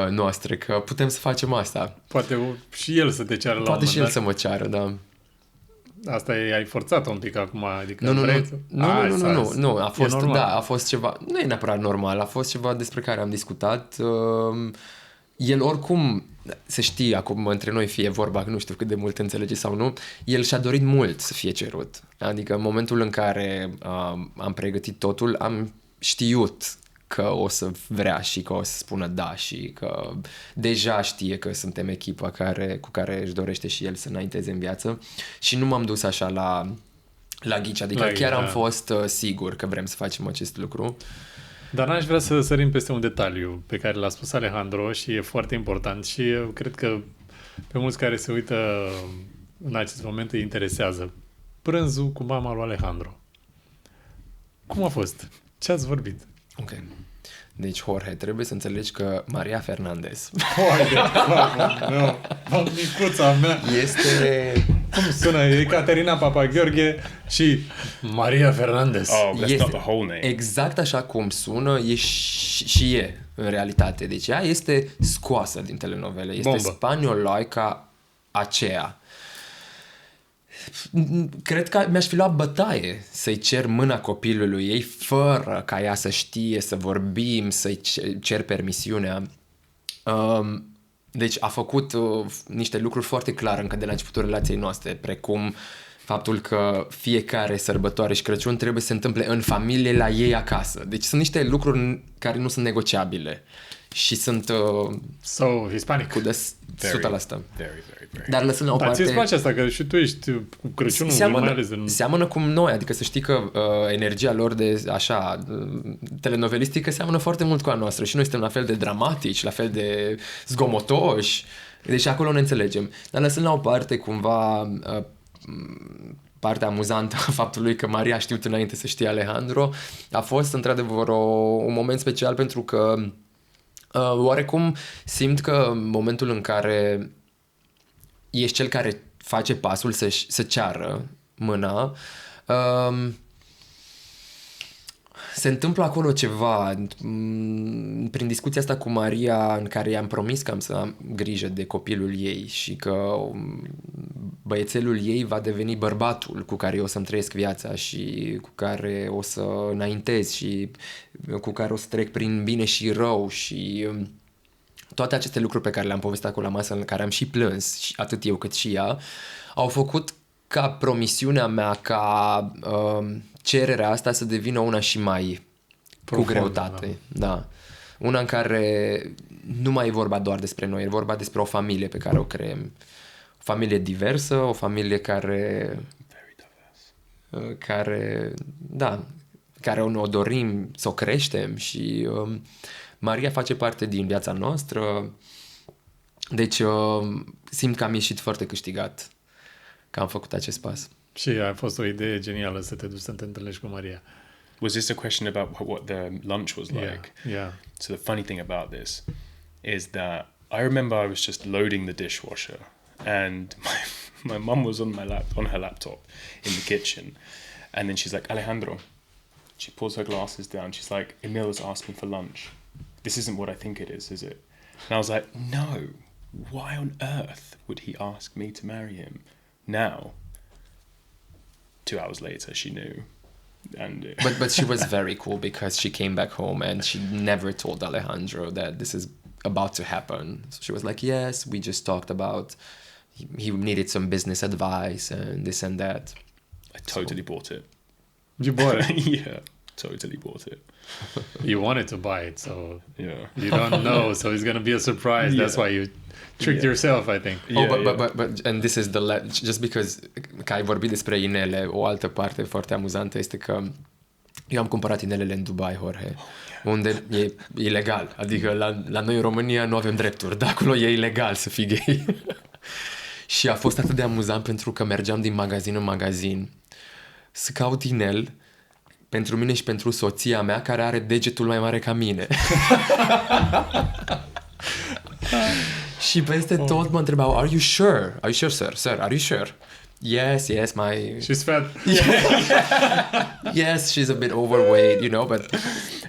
noastre, că putem să facem asta. Poate și el să te ceară la un Poate moment și el dat. să mă ceară, da. Asta ai forțat un pic acum, adică Nu, a fost, normal. da, a fost ceva, nu e neapărat normal, a fost ceva despre care am discutat. El oricum, să știi, acum între noi fie vorba, nu știu cât de mult înțelege sau nu, el și-a dorit mult să fie cerut. Adică în momentul în care am pregătit totul, am știut că o să vrea și că o să spună da și că deja știe că suntem echipa cu care își dorește și el să înainteze în viață și nu m-am dus așa la ghici, adică chiar am fost sigur că vrem să facem acest lucru. Dar n-aș vrea să sărim peste un detaliu pe care l-a spus Alejandro și e foarte important și eu cred că pe mulți care se uită în acest moment îi interesează. Prânzul cu mama lui Alejandro. Cum a fost? Ce ați vorbit? Ok. Deci, Jorge, trebuie să înțelegi că Maria Fernandez Hai de capul meu, micuța mea. este... Cum sună? E Caterina Papagheorghe și Maria Fernandez. Oh, that's not the whole name. Exact așa cum sună, e și e în realitate. Deci ea este scoasă din telenovele. Este Bombă. spanioloica aceea. Cred că mi-aș fi luat bătaie să-i cer mâna copilului ei fără ca ea să știe, să vorbim, să-i cer permisiunea. Deci a făcut niște lucruri foarte clare încă de la începutul relației noastre, precum faptul că fiecare sărbătoare și Crăciun trebuie să se întâmple în familie la ei acasă. Deci sunt niște lucruri care nu sunt negociabile și sunt So, hispanic. cu 100%. Very. Dar lăsând la o Dar parte... ți-ți place asta, că și tu ești cu Crăciunul, mai ales în... Seamănă cum noi, adică să știi că energia lor de, așa, telenovelistică seamănă foarte mult cu a noastră și noi suntem la fel de dramatici, la fel de zgomotoși, deci acolo ne înțelegem. Dar lăsând la o parte cumva partea amuzantă a faptului că Maria a știut înainte să știe Alejandro, a fost într-adevăr un moment special pentru că oarecum simt că în momentul în care ești cel care face pasul să ceară mâna, se întâmplă acolo ceva prin discuția asta cu Maria în care i-am promis că am să am grijă de copilul ei și că băiețelul ei va deveni bărbatul cu care eu o să-mi trăiesc viața și cu care o să înaintez și cu care o să trec prin bine și rău și toate aceste lucruri pe care le-am povestit acolo la masă, în care am și plâns, și atât eu cât și ea, au făcut ca promisiunea mea, ca cererea asta să devină una și mai profund, cu greutate. Da. Una în care nu mai e vorba doar despre noi, e vorba despre o familie pe care o creăm. O familie diversă, o familie care ne-o dorim să o creștem și Maria face parte din viața noastră, deci simt că am ieșit foarte câștigat că am făcut acest pas. Și a fost o idee genială să te duci să te întâlnești cu Maria. Was this a question about what the lunch was like? Yeah. So the funny thing about this is that I remember I was just loading the dishwasher and my mum was on her laptop in the kitchen, and then she's like, Alejandro, she pulls her glasses down, she's like, Emil has asked me for lunch. This isn't what I think it is it? And I was like, no, why on earth would he ask me to marry him now? 2 hours later, she knew. And but she was very cool because she came back home and she never told Alejandro that this is about to happen. So she was like, yes, we just talked about he needed some business advice and this and that. I totally bought it. You bought it? Yeah, totally bought it. You wanted to buy it, so Yeah. you don't know, so it's gonna be a surprise. That's why you tricked yourself, I think. But and this is just because că ai vorbit despre inele, o altă parte foarte amuzantă este că eu am cumpărat inelele în Dubai, Jorge, unde e ilegal. Adică la noi în România nu avem drepturi, dar acolo e ilegal să fii gay. Și a fost atât de amuzant pentru că mergeam din magazin în magazin să caut inel pentru mine și pentru soția mea care are degetul mai mare ca mine. Și peste tot mă întrebau, are you sure, sir, are you sure? Yes, my... She's fat. Yes, she's a bit overweight, you know, but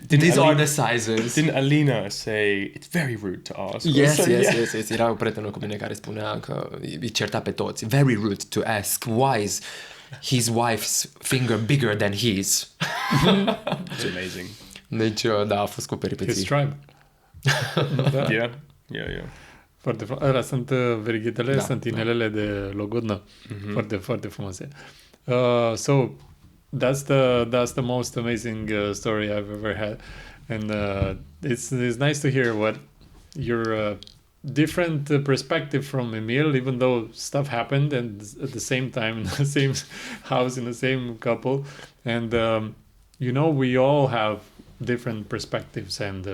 these are the sizes. Didn't Alina say, it's very rude to ask? Yes. Era o prietenă cu mine care spunea că îi certa pe toți. Very rude to ask. Why is his wife's finger bigger than his? It's amazing. Deci, da, a fost cu peripeții. His tribe. Da. Yeah. Foarte ăla sunt verighetele, sunt inelele de Logodna. Foarte, foarte frumoase. So, that's the most amazing story I've ever had. And it's nice to hear what your different perspective from Emil, even though stuff happened and at the same time in the same house, in the same couple. And, you know, we all have different perspectives. And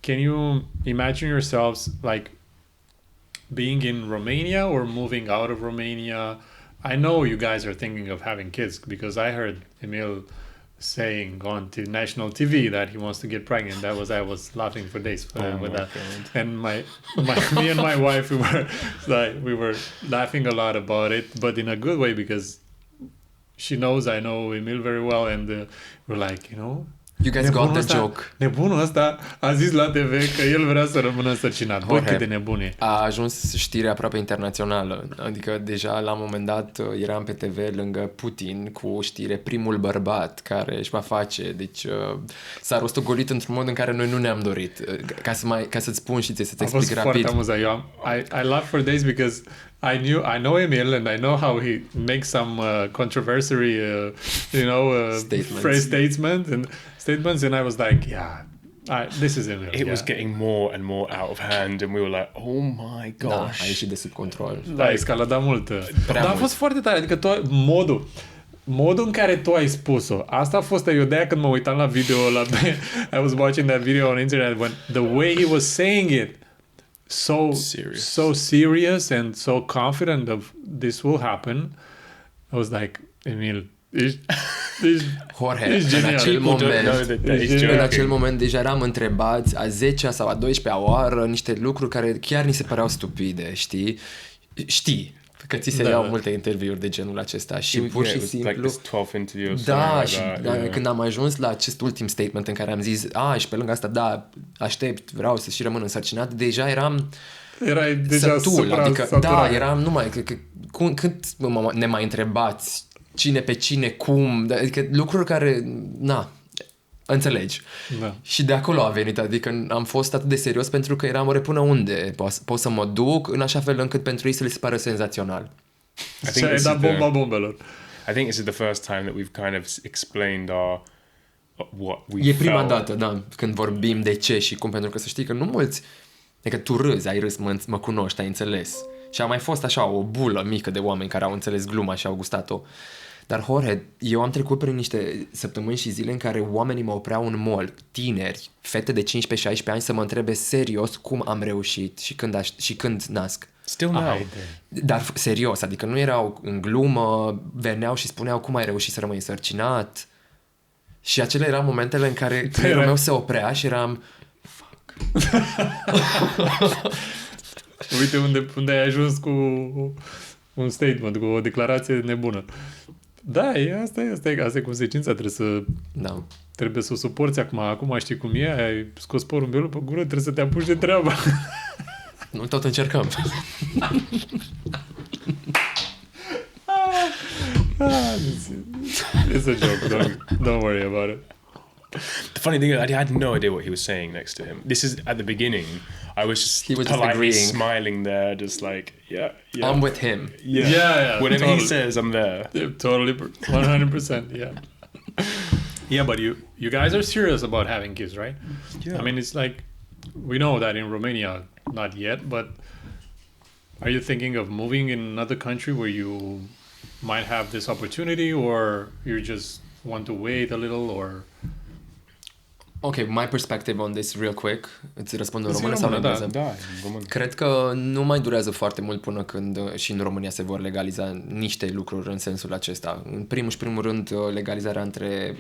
can you imagine yourselves like being in Romania or moving out of Romania? I know you guys are thinking of having kids because I heard Emil saying on national TV that he wants to get pregnant. I was laughing for days with that. God. And me and my wife, we were laughing a lot about it, but in a good way because she knows I know Emil very well, and we're like, you know, You guys got the joke. Nebunul ăsta a zis la TV că el vrea să rămână însărcinat. Băi, cât de nebun e. A ajuns știre aproape internațională. Adică deja la un moment dat eram pe TV lângă Putin cu o știre, primul bărbat care își va face. Deci s-a rostogolit într-un mod în care noi nu ne-am dorit. Ca să-ți spun și să-ți explic rapid. A fost foarte amuzant. I laughed for days because I know Emil and I know how he makes some controversy, statements, and I was like, this is Emil. It was getting more and more out of hand, and we were like, oh my gosh. Da, a ieșit de sub control. Da, escalada mult. Dar a fost foarte tare, adică modul în care tu ai spus-o, asta a fost, eu de-aia când mă uitam la video, I was watching that video on internet, when the way he was saying it, so serious and so confident of this will happen, I was like, Emil, Jorge, în acel moment deja eram întrebați a 10-a sau a 12-a oară niște lucruri care chiar ni se păreau stupide, știi? Că ți se iau multe interviuri de genul acesta și pur și simplu când am ajuns la acest ultim statement în care am zis și pe lângă asta aștept, vreau să și rămân însărcinat, deja eram erai deja saturat. Eram numai cât ne mai întrebați cine pe cine, cum, adică lucruri care înțelegi. Da. Și de acolo a venit, adică am fost atât de serios pentru că eram oare până unde pot să mă duc în așa fel încât pentru ei să le se pară senzațional. Și ai dat bomba bombelor. I think this is the first time that we've kind of explained what we E prima dată, când vorbim de ce și cum, pentru că să știi că nu mulți, adică tu râzi, ai râs, mă cunoști, ai înțeles. Și a mai fost așa o bulă mică de oameni care au înțeles gluma și au gustat-o. Dar, Jorge, eu am trecut prin niște săptămâni și zile în care oamenii mă opreau în mall, tineri, fete de 15-16 ani, să mă întrebe serios cum am reușit și când nasc. Still now. Dar serios, adică nu erau în glumă, veneau și spuneau cum ai reușit să rămâi însărcinat. Și acele erau momentele în care creierul meu se oprea și eram... Fuck. Uite unde ai ajuns cu un statement, cu o declarație nebună. Da, asta e consecința, trebuie să o suporți acum. Acum știi cum e, ai scos porumbelul pe gură, trebuie să te apuci de treabă. Nu tot încercăm. It's a joke, don't worry about it. The funny thing is, I had no idea what he was saying next to him. This is at the beginning. I was just politely smiling there, just like, yeah. I'm with him. Yeah. Whatever he says, I'm there. Yeah, totally, 100%, yeah. Yeah, but you guys are serious about having kids, right? Yeah. I mean, it's like, we know that in Romania, not yet, but are you thinking of moving in another country where you might have this opportunity, or you just want to wait a little, or... Ok, my perspective on this real quick. Îți răspund în română în sau în română, engleză? Da, în român. Cred că nu mai durează foarte mult până când și în România se vor legaliza niște lucruri în sensul acesta. În primul rând, legalizarea între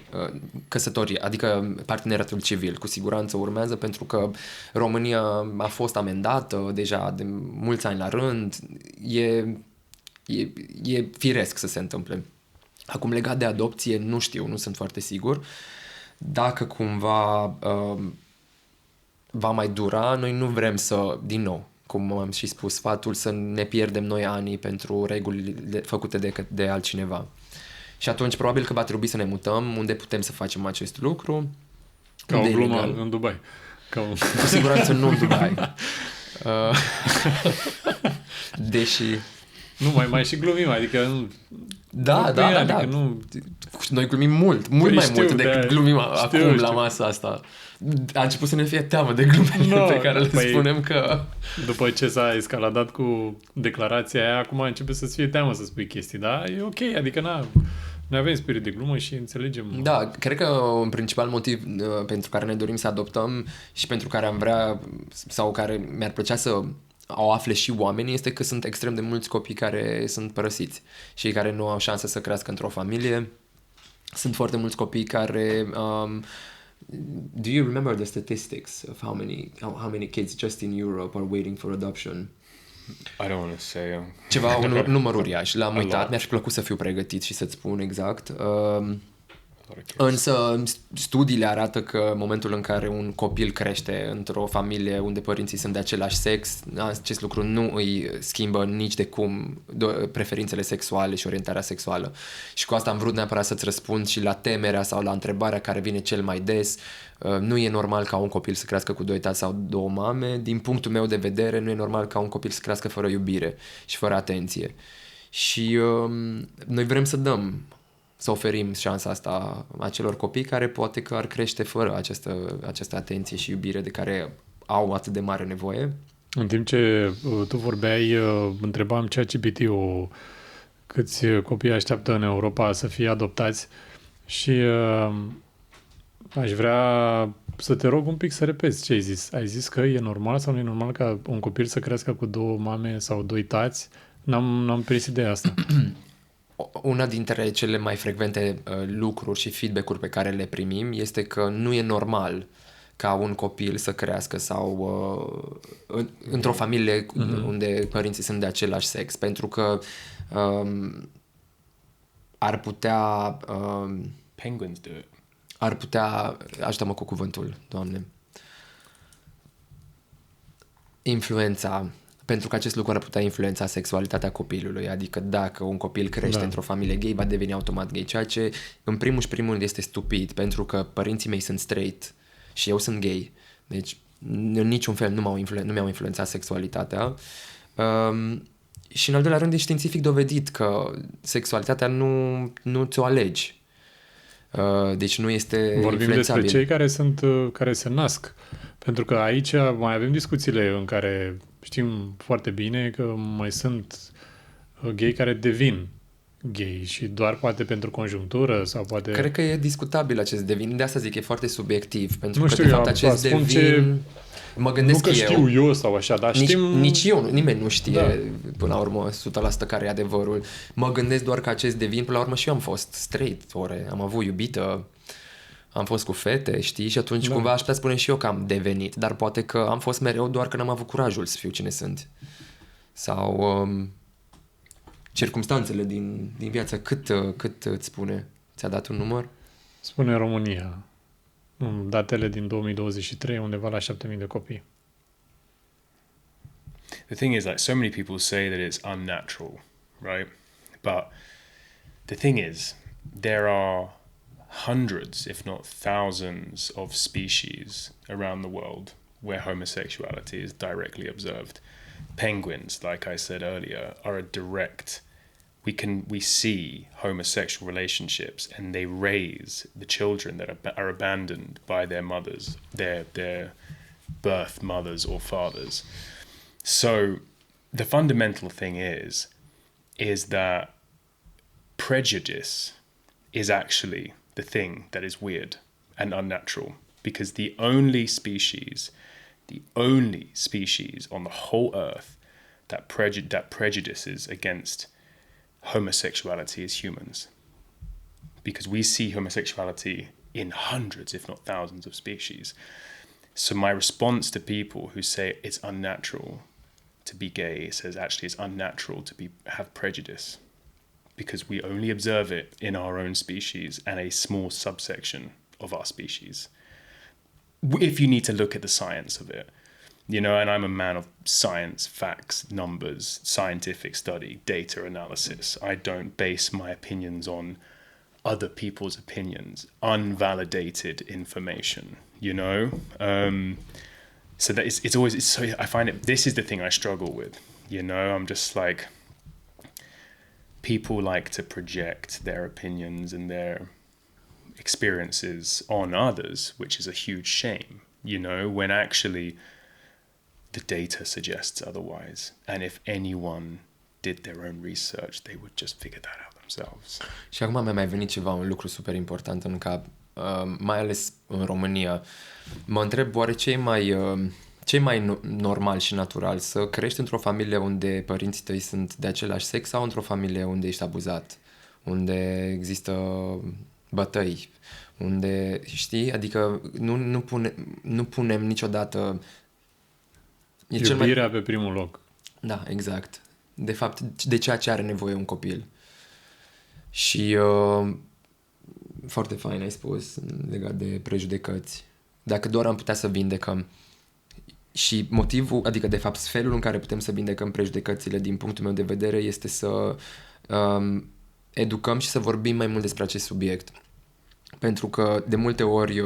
căsătorii, adică parteneriatul civil, cu siguranță urmează, pentru că România a fost amendată deja de mulți ani la rând. E firesc să se întâmple. Acum, legat de adopție, nu știu, nu sunt foarte sigur. Dacă cumva va mai dura, noi nu vrem să, din nou, cum am și spus, sfatul să ne pierdem noi anii pentru regulile făcute de altcineva. Și atunci probabil că va trebui să ne mutăm unde putem să facem acest lucru. Ca o unde e glumă legal. în Dubai. Cu siguranță nu în Dubai. Deși... Nu, mai și glumim, adică... Da. Nu... Noi glumim mult mai știu, mult decât glumim acum la masa asta. A început să ne fie teamă de glumele pe care le spunem că... După ce s-a escaladat cu declarația aia, acum începe să-ți fie teamă să spui chestii, da? E ok, adică noi avem spirit de glumă și înțelegem. Da, cred că un principal motiv pentru care ne dorim să adoptăm și pentru care am vrea sau care mi-ar plăcea să o afle și oamenii este că sunt extrem de mulți copii care sunt părăsiți și care nu au șansa să crească într-o familie. Sunt foarte mulți copii care... do you remember the statistics of how many kids just in Europe are waiting for adoption? I don't want to say. Ceva, un număr uriaș. L-am uitat, lot. mi-ar fi plăcut să fiu pregătit și să-ți spun exact. Însă studiile arată că în momentul în care un copil crește într-o familie unde părinții sunt de același sex, acest lucru nu îi schimbă nici de cum preferințele sexuale și orientarea sexuală. Și cu asta am vrut neapărat să-ți răspund și la temerea sau la întrebarea care vine cel mai des. Nu e normal ca un copil să crească cu 2 tați sau 2 mame. Din punctul meu de vedere, nu e normal ca un copil să crească fără iubire și fără atenție. Și noi vrem să oferim șansa asta acelor copii care poate că ar crește fără această atenție și iubire de care au atât de mare nevoie. În timp ce tu vorbeai, întrebam ChatGPT-ul câți copii așteaptă în Europa să fie adoptați și aș vrea să te rog un pic să repeți ce ai zis. Ai zis că e normal sau nu e normal ca un copil să crească cu 2 mame sau 2 tați? N-am prins ideea asta. Una dintre cele mai frecvente lucruri și feedback-uri pe care le primim este că nu e normal ca un copil să crească sau într-o familie unde părinții sunt de același sex, pentru că ar putea... Penguins do it. Ar putea... Ajută-mă cu cuvântul, Doamne. Influența... Pentru că acest lucru ar putea influența sexualitatea copilului. Adică dacă un copil crește într-o familie gay, va deveni automat gay. Ceea ce în primul rând este stupid, pentru că părinții mei sunt straight și eu sunt gay. Deci în niciun fel nu mi-au influențat sexualitatea. Și în al doilea rând e științific dovedit că sexualitatea nu ți-o alegi. Deci nu este Vorbim influențabil. despre cei care se nasc. Pentru că aici mai avem discuțiile în care știm foarte bine că mai sunt gay care devin gay și doar poate pentru conjunctură sau poate... Cred că e discutabil acest devin, de asta zic, e foarte subiectiv, pentru Nu că știu, de eu fapt acest devin... Mă gândesc nu că eu, știu eu sau așa, dar știm... nici eu, nimeni nu știe până la urmă 100% care e adevărul. Mă gândesc doar că acest devin, până la urmă și eu am fost straight, ore, am avut iubită, am fost cu fete, știi? Și atunci cumva aș putea spune și eu că am devenit, dar poate că am fost mereu doar că n-am avut curajul să fiu cine sunt. Sau circumstanțele din viață, cât îți spune? Ți-a dat un număr? Spune România. Datele din 2023, undeva la 7.000 de copii. The thing is, like, so many people say that it's unnatural, right? But the thing is, there are hundreds, if not thousands, of species around the world where homosexuality is directly observed. Penguins, like I said earlier, are a direct we see homosexual relationships, and they raise the children that are abandoned by their mothers, their birth mothers or fathers. So the fundamental thing is that prejudice is actually the thing that is weird and unnatural, because the only species on the whole earth that prejudices against homosexuality is humans, because we see homosexuality in hundreds, if not thousands, of species. So my response to people who say it's unnatural to be gay says actually it's unnatural to have prejudice, because we only observe it in our own species and a small subsection of our species. If you need to look at the science of it, and I'm a man of science, facts, numbers, scientific study, data analysis. I don't base my opinions on other people's opinions, unvalidated information, so that it's so I find this is the thing I struggle with, I'm just like, people like to project their opinions and their experiences on others, which is a huge shame, when actually the data suggests otherwise. And if anyone did their own research, they would just figure that out themselves. Și acum mi-a mai venit un lucru super important în cap, mai ales în România. Mă întreb, oare ce e mai normal și natural? Să crești într-o familie unde părinții tăi sunt de același sex, sau într-o familie unde ești abuzat? Unde există bătăi? Unde, știi? Adică nu punem niciodată... Iubirea pe primul loc. Da, exact. De fapt, de ceea ce are nevoie un copil. Și foarte fain ai spus legat de prejudecăți. Dacă doar am putea să vindecăm, și motivul, adică de fapt felul în care putem să vindecăm prejudecățile din punctul meu de vedere este să educăm și să vorbim mai mult despre acest subiect. Pentru că de multe ori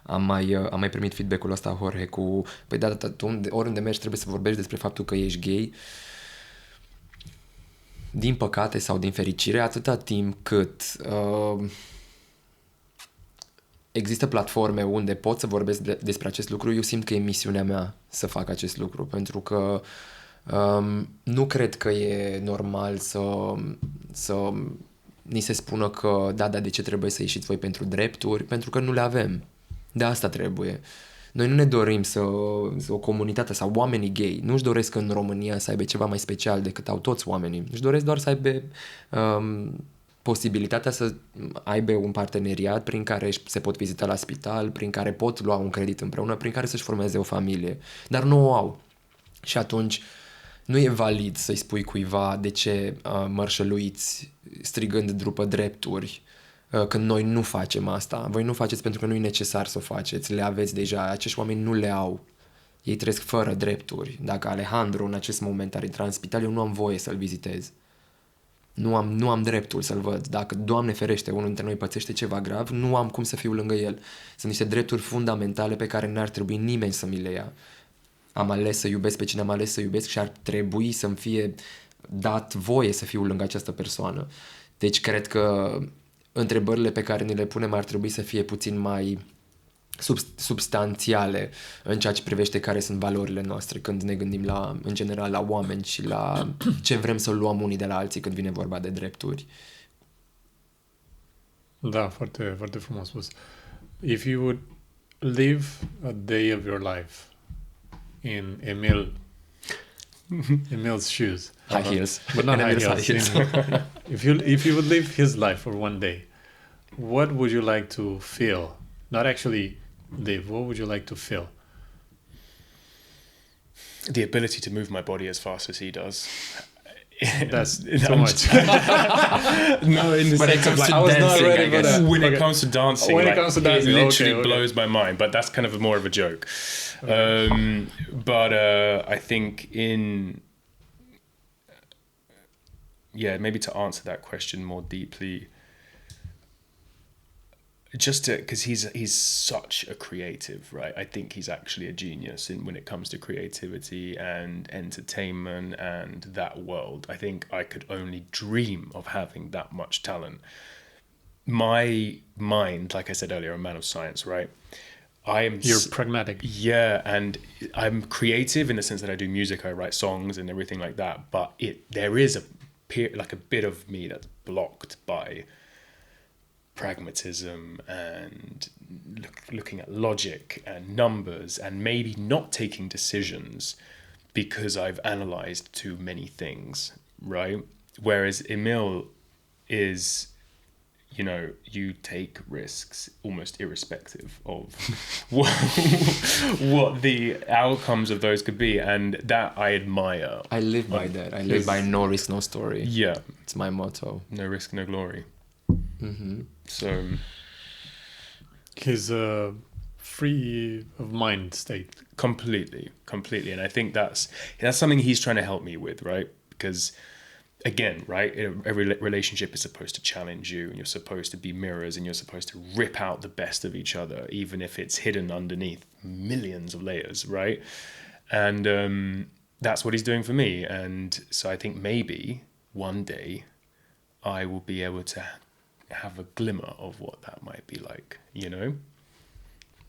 am mai primit feedback-ul ăsta, Jorge, cu păi da, tu oriunde mergi trebuie să vorbești despre faptul că ești gay. Din păcate sau din fericire, atâta timp cât există platforme unde pot să vorbesc despre acest lucru, eu simt că e misiunea mea să fac acest lucru, pentru că nu cred că e normal să ni se spună că da, de ce trebuie să ieșiți voi pentru drepturi, pentru că nu le avem. De asta trebuie. Noi nu ne dorim o comunitate sau oamenii gay nu își doresc în România să aibă ceva mai special decât au toți oamenii. Își doresc doar să aibă posibilitatea să aibă un parteneriat prin care se pot vizita la spital, prin care pot lua un credit împreună, prin care să-și formeze o familie. Dar nu o au. Și atunci nu e valid să-i spui cuiva de ce mărșăluiți strigând după drepturi când noi nu facem asta. Voi nu faceți pentru că nu e necesar să o faceți. Le aveți deja. Acești oameni nu le au. Ei trăiesc fără drepturi. Dacă Alejandro în acest moment ar intra în spital, eu nu am voie să-l vizitez. Nu am dreptul să-l văd. Dacă, Doamne ferește, unul dintre noi pățește ceva grav, nu am cum să fiu lângă el. Sunt niște drepturi fundamentale pe care n-ar trebui nimeni să mi le ia. Am ales să iubesc pe cine am ales să iubesc și ar trebui să-mi fie dat voie să fiu lângă această persoană. Deci cred că întrebările pe care ni le punem ar trebui să fie puțin mai substanțiale în ceea ce privește care sunt valorile noastre când ne gândim în general la oameni și la ce vrem să luăm unii de la alții când vine vorba de drepturi. Da, foarte, foarte frumos spus. If you would live a day of your life in Emil's shoes. High heels. But not high heels. If you would live his life for one day, what would you like to feel? Not actually live. What would you like to feel? The ability to move my body as fast as he does. That's so much. No, in the sense of like, I was not ready for that. When it comes to dancing, when it comes to dancing, it literally okay. blows my mind. But that's kind of more of a joke. Okay. But I think maybe to answer that question more deeply, just because he's such a creative, right? I think he's actually a genius when it comes to creativity and entertainment and that world. I think I could only dream of having that much talent. My mind, like I said earlier, a man of science, right? You're pragmatic. Yeah, and I'm creative in the sense that I do music, I write songs and everything like that. But there is a bit of me that's blocked by pragmatism and looking at logic and numbers and maybe not taking decisions because I've analyzed too many things, right? Whereas Emil is, you take risks almost irrespective of what the outcomes of those could be, and that I admire. I live by that. I live by no risk, no story. Yeah. It's my motto. No risk, no glory. Mm-hmm. So His free of mind state. completely, and I think that's something he's trying to help me with, right? Because again, right, every relationship is supposed to challenge you, and you're supposed to be mirrors, and you're supposed to rip out the best of each other, even if it's hidden underneath millions of layers, right? And that's what he's doing for me. And so I think maybe one day I will be able to have a glimmer of what that might be like,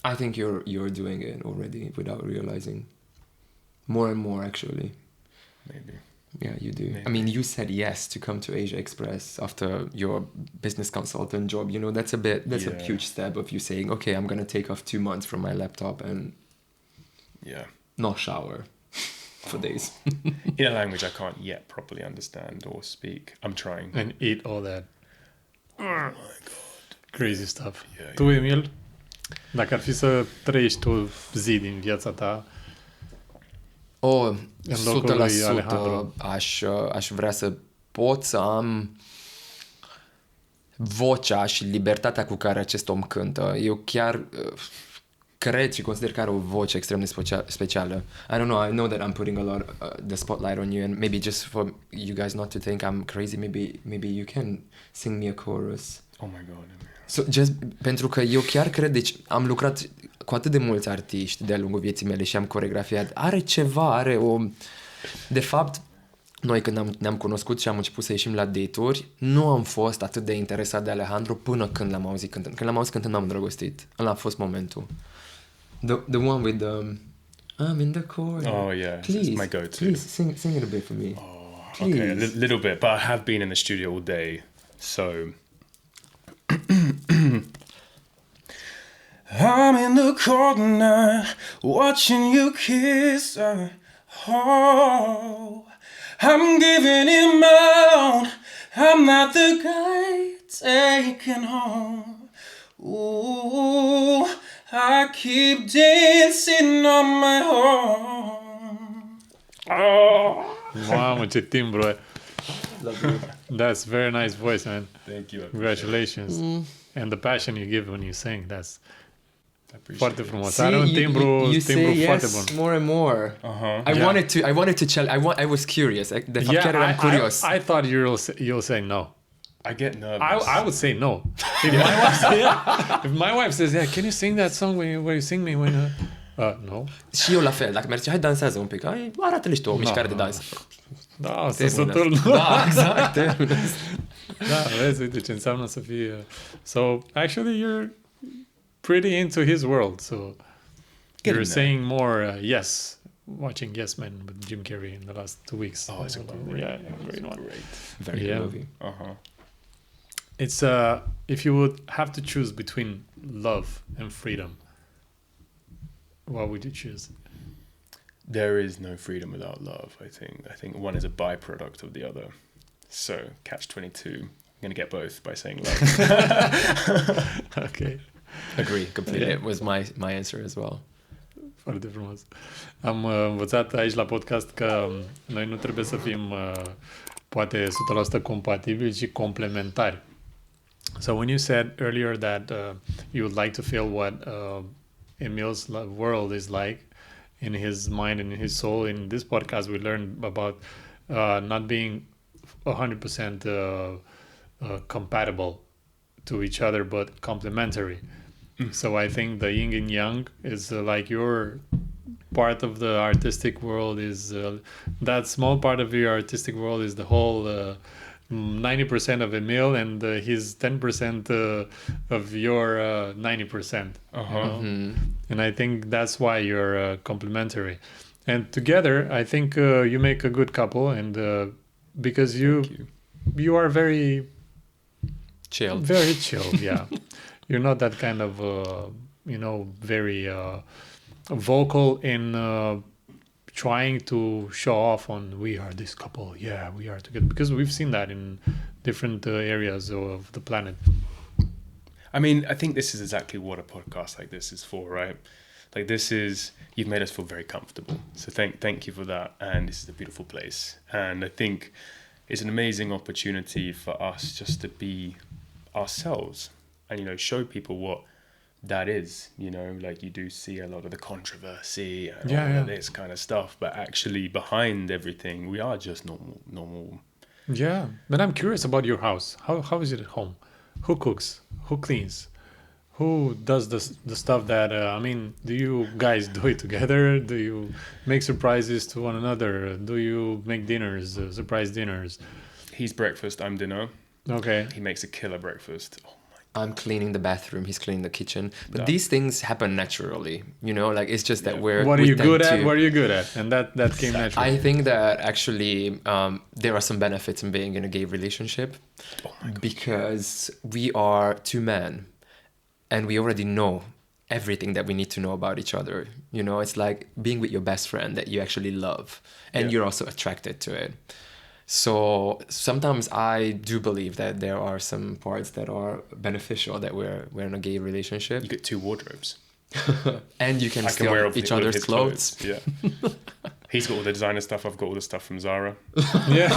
I think you're doing it already without realizing. More and more, actually. Maybe. Yeah, you do. Maybe. I mean, you said yes to come to Asia Express after your business consultant job. That's a huge step of you saying, okay, I'm going to take off 2 months from my laptop and not shower for days. In a language I can't yet properly understand or speak. I'm trying. And eat all that Oh my God. crazy stuff. Yeah, Tu, Emil, dacă ar fi să trăiești o zi din viața ta, În locul lui 100% Alejandro. aș vrea să pot să am vocea și libertatea cu care acest om cântă. Eu chiar cred și consider că are o voce extrem de specială. I don't know, I know that I'm putting a lot the spotlight on you, and maybe just for you guys not to think I'm crazy, maybe you can sing me a chorus. Oh my God. So, just pentru că eu chiar cred, deci am lucrat cu atât de mulți artiști de-a lungul vieții mele și am coregrafiat. De fapt, noi când ne-am cunoscut și am început să ieșim la date-uri, nu am fost atât de interesat de Alejandro până când l-am auzit cântând. Când l-am auzit cântând, m-am îndrăgostit. Ăla a fost momentul. The one with the I'm in the corner. Oh yeah, Please, it's my go-to. Please sing it a bit for me. Oh, okay, a little bit, but I have been in the studio all day, so. I'm in the corner watching you kiss her. Oh, I'm giving him out. I'm not the guy taken home. Ooh, I keep dancing on my own. Oh. Mamă, ce timbru e. That's very nice voice, man. Thank you. Congratulations. And the passion you give when you sing, that's foarte frumos. See, Are un timbru you say foarte yes bun. more and more. I wanted to challenge. I was curious. De fapt, chiar eram curios. I thought you'll say no. I get nervous. I would say no. If my wife says, yeah, can you sing that song where you sing me when no. Și eu la fel. Dacă merge, hai dansează un pic. Hai, arată-le și tu o mișcare de dans. Da, să sătul. Da, exact. Da, vezi, uite ce înseamnă să fii... So, actually, you're pretty into his world, so you're saying more yes, watching Yes Man with Jim Carrey in the last 2 weeks. Oh, it's a great one. Very good movie. It's if you would have to choose between love and freedom, what would you choose? There is no freedom without love, I think. I think one is a byproduct of the other. So, catch-22. I'm going to get both by saying love. Okay. Agree, completely. It was my answer as well. Foarte frumos. Am învățat aici la podcast că noi nu trebuie să fim poate 100% compatibili, ci complementari. So when you said earlier that you would like to feel what Emil's world is like in his mind and in his soul, in this podcast we learned about not being 100% compatible to each other but complementary. So I think the yin and yang is like your part of the artistic world is that small part of your artistic world is the whole 90% of Emil and his 10% of your 90%. And I think that's why you're complementary. And together, I think you make a good couple, and because you are very Chill. very chill. Yeah, you're not that kind of very vocal in trying to show off on we are this couple. Yeah, we are together, because we've seen that in different areas of the planet. I mean, I think this is exactly what a podcast like this is for, right? Like you've made us feel very comfortable. So thank you for that. And this is a beautiful place. And I think it's an amazing opportunity for us just to be ourselves and, show people what that is, like you do see a lot of the controversy and all of this kind of stuff, but actually behind everything, we are just normal. Yeah. But I'm curious about your house. How is it at home? Who cooks? Who cleans? Who does the stuff that, do you guys do it together? Do you make surprises to one another? Do you make dinners, surprise dinners? He's breakfast, I'm dinner. Okay. He makes a killer breakfast. Oh my I'm cleaning the bathroom, he's cleaning the kitchen. But these things happen naturally, like it's just that What are you good at? What are you good at? And that came naturally. I think that actually there are some benefits in being in a gay relationship because we are two men and we already know everything that we need to know about each other. It's like being with your best friend that you actually love and you're also attracted to it. So sometimes I do believe that there are some parts that are beneficial that we're in a gay relationship. You get two wardrobes. And you can steal each other's clothes. Yeah. He's got all the designer stuff. I've got all the stuff from Zara. Yeah.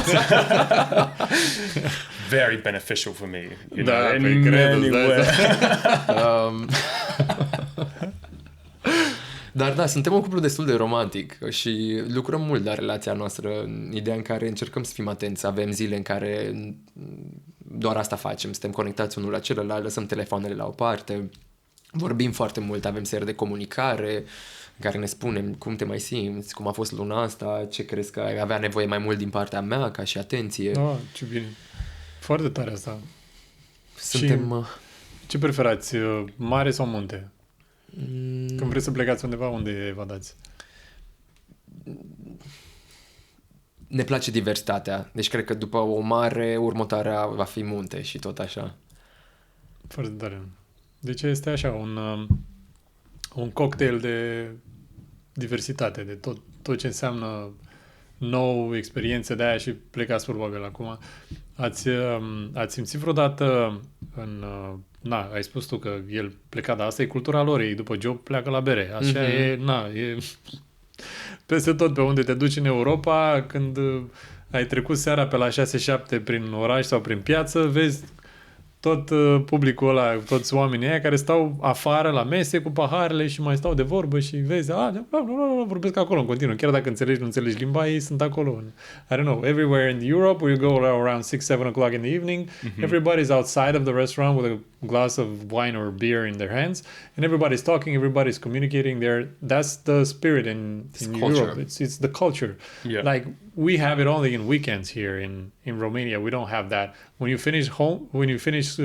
Very beneficial for me. Da, in pe many credus, Dar da, suntem un cuplu destul de romantic și lucrăm mult la relația noastră, în ideea în care încercăm să fim atenți, avem zile în care doar asta facem, suntem conectați unul la celălalt, lăsăm telefoanele la o parte, vorbim foarte mult, avem seri de comunicare în care ne spunem cum te mai simți, cum a fost luna asta, ce crezi că ai avea nevoie mai mult din partea mea, ca și atenție. Oh, ce bine. Foarte tare asta. Suntem... Ce preferați, mare sau munte? Când vreți să plecați undeva, unde vă dați? Ne place diversitatea. Deci cred că după o mare, următoarea va fi munte și tot așa. Foarte tare. Deci este așa, un cocktail de diversitate, de tot ce înseamnă nou experiențe de aia și plecați probabil acum. Ați simțit vreodată ai spus tu că el pleca, dar asta e cultura lor, ei după job pleacă la bere. Așa e peste tot pe unde te duci în Europa, când ai trecut seara pe la 6-7 prin oraș sau prin piață, vezi tot publicul ăla, toți oamenii aia care stau afară la mese cu paharele și mai stau de vorbă și vezi, vorbesc acolo în continuu. Chiar dacă nu înțelegi limba, ei sunt acolo. I don't know, everywhere in Europe, where you go around 6-7 o'clock in the evening, everybody's outside of the restaurant with a glass of wine or beer in their hands, and everybody's talking, everybody's communicating there. That's the spirit in Europe. It's the culture. Yeah. Like, we have it only in weekends here in Romania. We don't have that. When you finish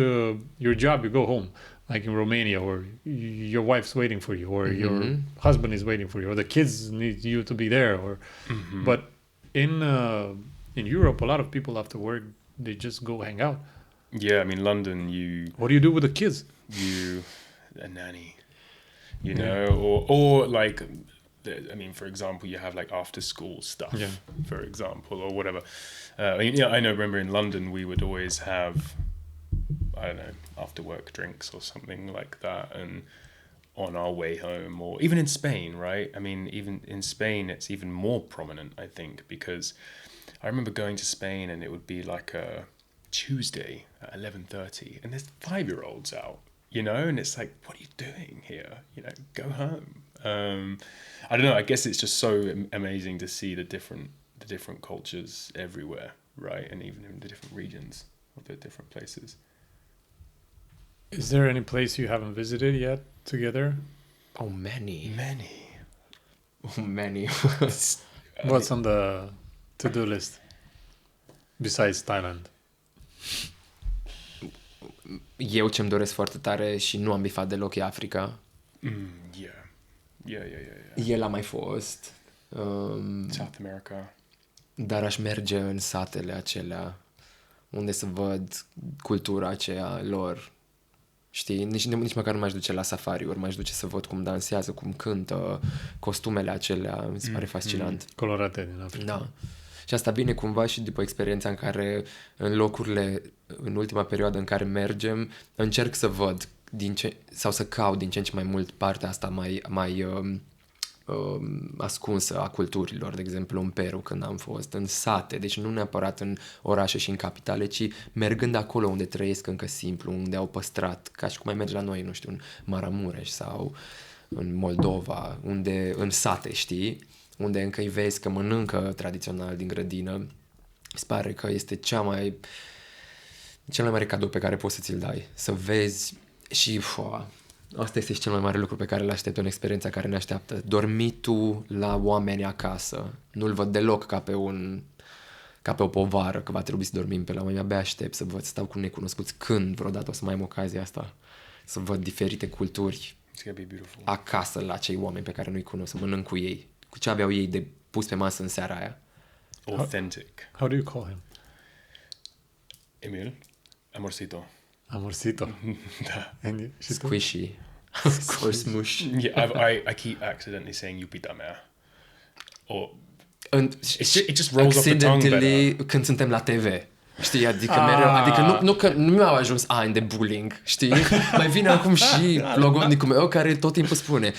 your job, you go home, like in Romania, or your wife's waiting for you, or your husband is waiting for you, or the kids need you to be there. But in Europe, a lot of people after work, they just go hang out. Yeah, I mean, London, What do you do with the kids? A nanny, know, or like, I mean, for example, you have like after school stuff, for example, or whatever. I remember in London, we would always have, I don't know, after work drinks or something like that. And on our way home, or even in Spain, right? I mean, even in Spain, it's even more prominent, I think, because I remember going to Spain and it would be like a Tuesday at 11:30 and there's 5-year-olds out, and it's like, what are you doing here? Go home. I don't know. I guess it's just so amazing to see the different cultures everywhere, right? And even in the different regions of the different places. Is there any place you haven't visited yet together? Oh, many. Oh, many. What's on the to-do list? Besides Thailand. Eu ce-mi doresc foarte tare și nu am bifat deloc e Africa. Yeah. El a mai fost. South America. Dar aș merge în satele acelea unde să văd cultura aceea lor. Știi? Nici măcar nu m-aș duce la safari-uri, m-aș duce să văd cum dansează, cum cântă, costumele acelea, mi se pare fascinant. Colorate din Africa. Da. Și asta vine cumva și după experiența în care în locurile, în ultima perioadă în care mergem, încerc să văd sau să caut din ce în ce mai mult partea asta mai ascunsă a culturilor, de exemplu în Peru când am fost, în sate, deci nu neapărat în orașe și în capitale, ci mergând acolo unde trăiesc încă simplu, unde au păstrat, ca și cum ai merge la noi, nu știu, în Maramureș sau în Moldova, unde, în sate, știi? Unde încă îi vezi că mănâncă tradițional din grădină. Mi se pare că este cel mai mare cadou pe care poți să ți-l dai. Să vezi și asta este și cel mai mare lucru pe care îl aștept în experiența care ne așteaptă. Dormitul la oameni acasă. Nu-l văd deloc ca pe o povară, că va trebui să dormim pe la oameni. Abia aștept să văd, să stau cu necunoscuți când vreodată o să mai am ocazia asta. Să văd diferite culturi acasă la cei oameni pe care nu-i cunosc, să mănânc cu ei. Cu ce aveau ei de pus pe masă în seara aia. Authentic. How do you call him? Emil? Amorcito. Amorcito. Da. Squishy. Or smush. Yeah, I keep accidentally saying iubita mea. Or it just rolls off the tongue better. Când suntem la TV. Știi, adică mereu, adică nu mi-au ajuns ani de bullying, știi? Mai vine acum și logodnicul meu care tot timpul spune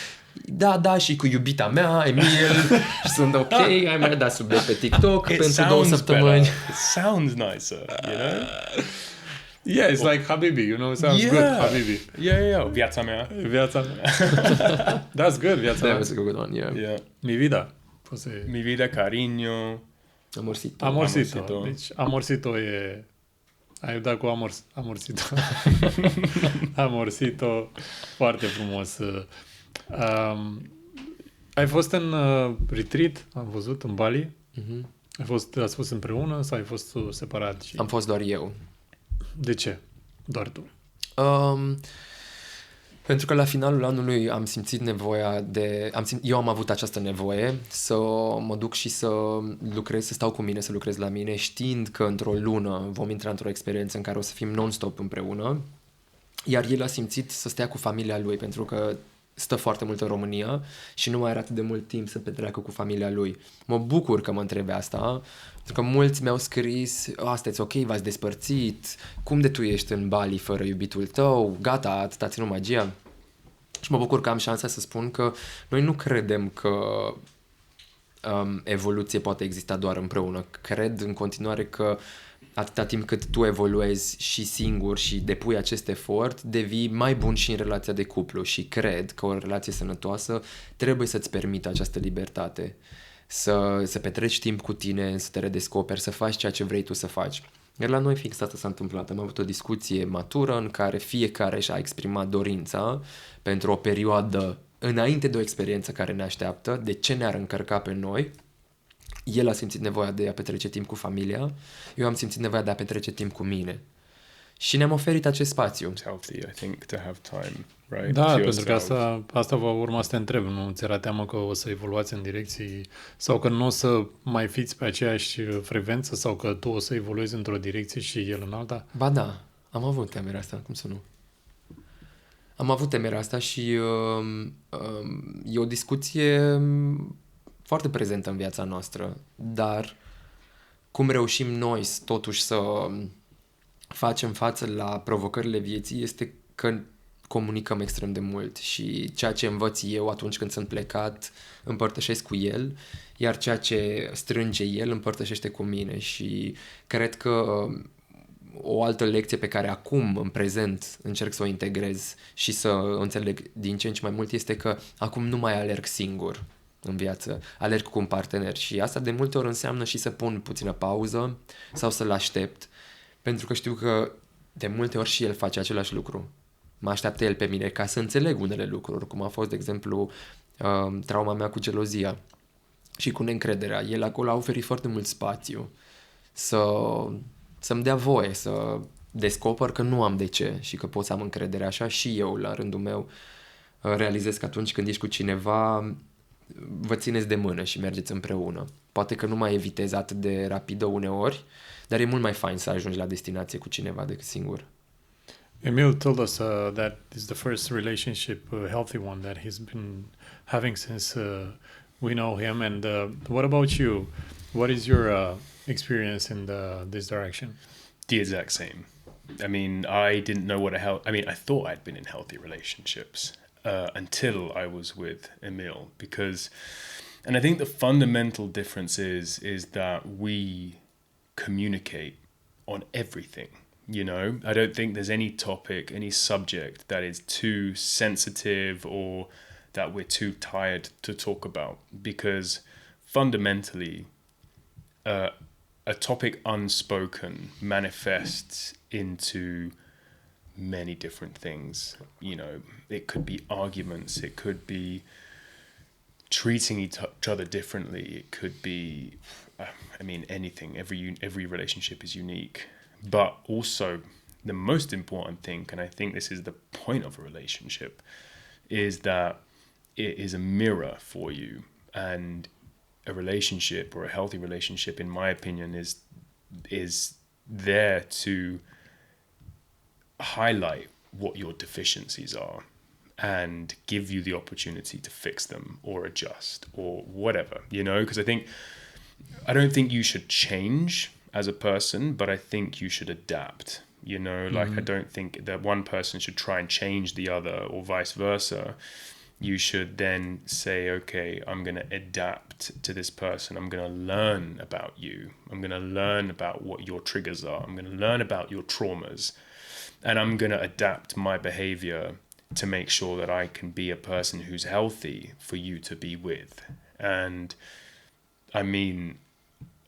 da, și cu iubita mea, Emil, și sunt ok, ai mai dat subiect pe TikTok pentru 2 săptămăni. It sounds nicer, you know? Yeah, it's like Habibi, you know, it sounds good, Habibi. Yeah, viața mea. Viața mea. That's good, viața mea. That was a good one, yeah. Mi vida. Mi vida, cariño. Amorcito. Deci, Amorcito e... Ai dat cu Amorcito. Amorcito, foarte frumos. Ai fost în retreat, am văzut, în Bali. Ați fost împreună sau ai fost separat? Am fost doar eu. De ce? Doar tu? Pentru că la finalul anului am simțit nevoia eu am avut această nevoie să mă duc și să lucrez, să stau cu mine, să lucrez la mine, știind că într-o lună vom intra într-o experiență în care o să fim non-stop împreună. Iar el a simțit să stea cu familia lui, pentru că stă foarte mult în România și nu mai are atât de mult timp să petreacă cu familia lui. Mă bucur că mă întrebe asta, pentru că mulți mi-au scris, asta-ți ok, v-ați despărțit, cum de tu ești în Bali fără iubitul tău, gata, atâta ținut magia. Și mă bucur că am șansa să spun că noi nu credem că evoluție poate exista doar împreună. Cred în continuare că atâta timp cât tu evoluezi și singur și depui acest efort, devii mai bun și în relația de cuplu și cred că o relație sănătoasă trebuie să-ți permită această libertate, să petreci timp cu tine, să te redescoperi, să faci ceea ce vrei tu să faci. Iar la noi fix asta s-a întâmplat. Am avut o discuție matură în care fiecare și-a exprimat dorința pentru o perioadă înainte de o experiență care ne așteaptă, de ce ne-ar încărca pe noi. El a simțit nevoia de a petrece timp cu familia, eu am simțit nevoia de a petrece timp cu mine. Și ne-am oferit acest spațiu. It's healthy, I think, to have time, right? Da, pentru că asta va urma să te întreb. Nu ți era teamă că o să evoluați în direcții sau că nu o să mai fiți pe aceeași frecvență sau că tu o să evoluezi într-o direcție și el în alta? Ba da, am avut temerea asta, cum să nu? Am avut temerea asta și e o discuție foarte prezentă în viața noastră, dar cum reușim noi totuși să facem față la provocările vieții este că comunicăm extrem de mult și ceea ce învăț eu atunci când sunt plecat împărtășesc cu el, iar ceea ce strânge el împărtășește cu mine și cred că o altă lecție pe care acum, în prezent, încerc să o integrez și să înțeleg din ce în ce mai mult este că acum nu mai alerg singur în viață, alerg cu un partener și asta de multe ori înseamnă și să pun puțină pauză sau să-l aștept, pentru că știu că de multe ori și el face același lucru. mă așteaptă el pe mine ca să înțeleg unele lucruri, cum a fost, de exemplu, trauma mea cu gelozia și cu neîncrederea. El acolo a oferit foarte mult spațiu să-mi dea voie să descoper că nu am de ce și că pot să am încredere. Așa și eu, la rândul meu, realizez că atunci când ești cu cineva, vă țineți de mână și mergeți împreună. Poate că nu mai evitezi atât de rapidă uneori, dar e mult mai fain să ajungi la destinație cu cineva decât singur. Emil told us that is the first relationship, healthy one, that he's been having since we know him. And what about you? What is your experience in this direction? The exact same. I mean, I didn't know I thought I'd been in healthy relationships until I was with Emil, and I think the fundamental difference is that we communicate on everything. You know, I don't think there's any topic, any subject that is too sensitive or that we're too tired to talk about, because fundamentally, a topic unspoken manifests into many different things. You know, it could be arguments, it could be treating each other differently, it could be, anything. Every relationship is unique. But also, the most important thing, and I think this is the point of a relationship, is that it is a mirror for you. And a relationship, or a healthy relationship, in my opinion, is there to highlight what your deficiencies are and give you the opportunity to fix them or adjust or whatever, you know? Because I don't think you should change as a person, but I think you should adapt, you know? Like, I don't think that one person should try and change the other or vice versa. You should then say, okay, I'm going to adapt to this person. I'm going to learn about you. I'm going to learn about what your triggers are. I'm going to learn about your traumas. And I'm going to adapt my behavior to make sure that I can be a person who's healthy for you to be with. And I mean,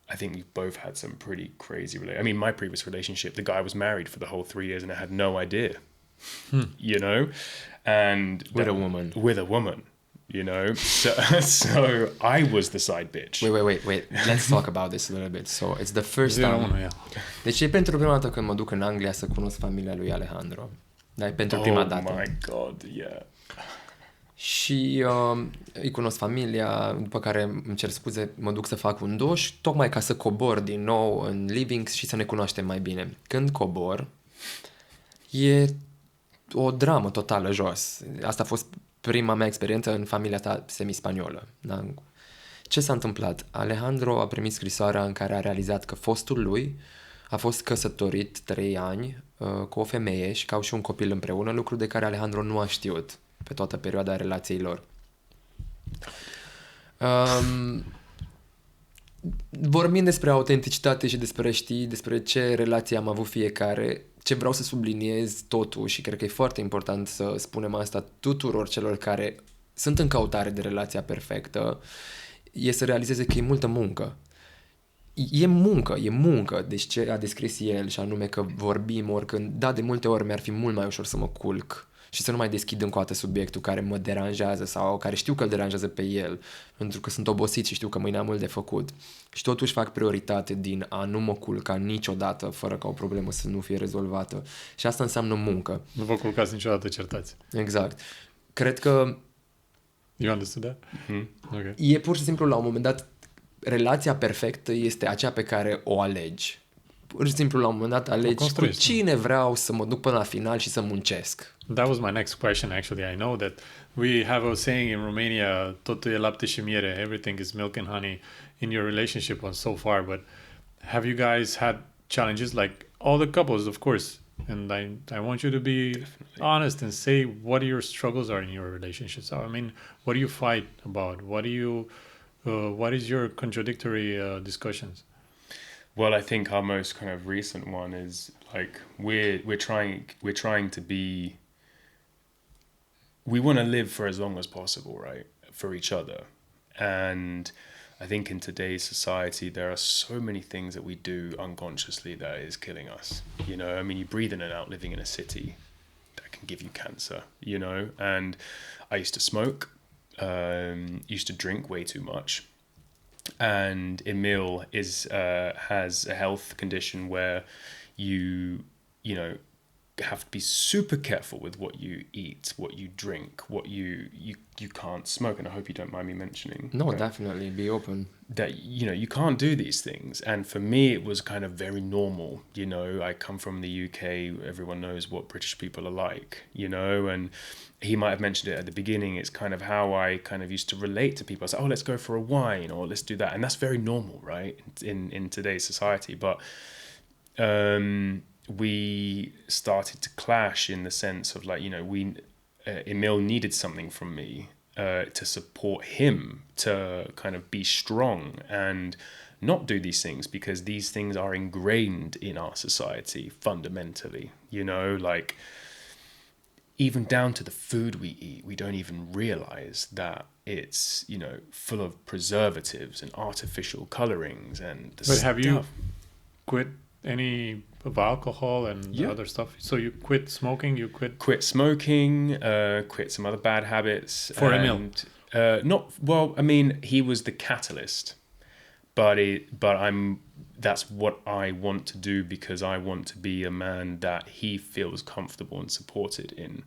I think we've both had some pretty crazy my previous relationship, the guy was married for the whole 3 years and I had no idea, you know, and With a woman. With a woman, you know, so I was the side bitch. Wait. Let's talk about this a little bit. So, it's the first time. Yeah. Deci e pentru prima dată când mă duc în Anglia să cunosc familia lui Alejandro. Da, e pentru prima dată. Oh my God, yeah. Și îi cunosc familia, după care îmi cer scuze, mă duc să fac un duș, tocmai ca să cobor din nou în living și să ne cunoaștem mai bine. Când cobor, e o dramă totală jos. Asta a fost prima mea experiență în familia ta semi-spaniolă. Da? Ce s-a întâmplat? Alejandro a primit scrisoarea în care a realizat că fostul lui a fost căsătorit 3 ani cu o femeie și că au și un copil împreună, lucru de care Alejandro nu a știut pe toată perioada relației lor. Vorbind despre autenticitate și despre ce relație am avut fiecare, ce vreau să subliniez totuși, și cred că e foarte important să spunem asta tuturor celor care sunt în căutare de relația perfectă, e să realizeze că e multă muncă. E muncă, deci ce a descris el, și anume că vorbim oricând, da, de multe ori mi-ar fi mult mai ușor să mă culc și să nu mai deschid încă o dată subiectul care mă deranjează sau care știu că îl deranjează pe el, pentru că sunt obosit și știu că mâine am mult de făcut. Și totuși fac prioritate din a nu mă culca niciodată fără ca o problemă să nu fie rezolvată. Și asta înseamnă muncă. Nu vă culcați niciodată, certați. Exact. Cred că You understood that? Okay. e pur și simplu la un moment dat relația perfectă este aceea pe care o alegi. Pur și simplu la un moment dat alegi cu cine vreau să mă duc până la final și să muncesc. That was my next question, actually. I know that we have a saying in Romania, totul e lapte și miere, everything is milk and honey in your relationship so far, but have you guys had challenges like all the couples, of course? And I want you to be honest and say what your struggles are in your relationships. I mean, what do you fight about? What is your contradictory discussions? Well, I think our most kind of recent one is like we're trying to be. We want to live for as long as possible, right? For each other, and I think in today's society there are so many things that we do unconsciously that is killing us. You know, I mean, you breathe in and out living in a city. That can give you cancer, you know. And I used to smoke, used to drink way too much. And Emil has a health condition where you know, have to be super careful with what you eat, what you drink, what you can't smoke. And I hope you don't mind me mentioning. No, definitely, be open. That, you know, you can't do these things. And for me, it was kind of very normal. You know, I come from the UK. Everyone knows what British people are like, you know, and he might have mentioned it at the beginning. It's kind of how I kind of used to relate to people. I was like, oh, let's go for a wine, or let's do that. And that's very normal, right, in today's society. But we started to clash in the sense of, like, you know, Emil needed something from me to support him to kind of be strong and not do these things, because these things are ingrained in our society fundamentally, you know, like even down to the food we eat. We don't even realize that it's, you know, full of preservatives and artificial colorings and the But have you stuff. quit any of alcohol and Yeah. other stuff? So you quit smoking, you quit Smoking, quit some other bad habits. For Emil? Not, well, I mean, he was the catalyst, but that's what I want to do, because I want to be a man that he feels comfortable and supported in.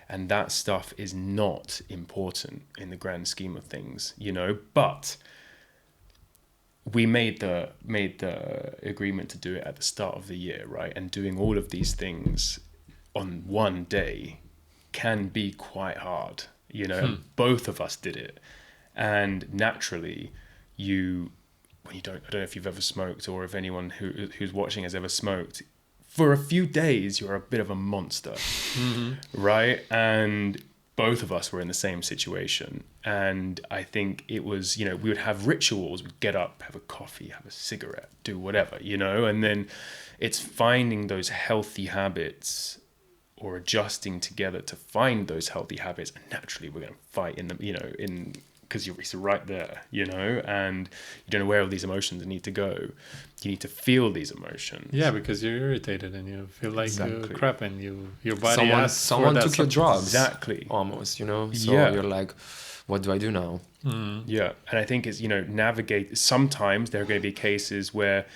And that stuff is not important in the grand scheme of things, you know, but we made the agreement to do it at the start of the year, right? And doing all of these things on one day can be quite hard, you know. And both of us did it, and naturally, when you don't, I don't know if you've ever smoked, or if anyone who's watching has ever smoked. For a few days, you're a bit of a monster, right? And both of us were in the same situation. And I think it was, you know, we would have rituals. We'd get up, have a coffee, have a cigarette, do whatever, you know. And then it's finding those healthy habits, or adjusting together to find those healthy habits. And naturally, we're going to fight in them, you know, because it's right there, you know, and you don't know where all these emotions need to go. You need to feel these emotions. Yeah, because you're irritated and you feel like Exactly. crap, and your body asks Someone for that took your substance. drugs. Exactly. Almost, you know. So Yeah. you're like, what do I do now? Yeah, and I think it's, you know, navigate. Sometimes there are going to be cases where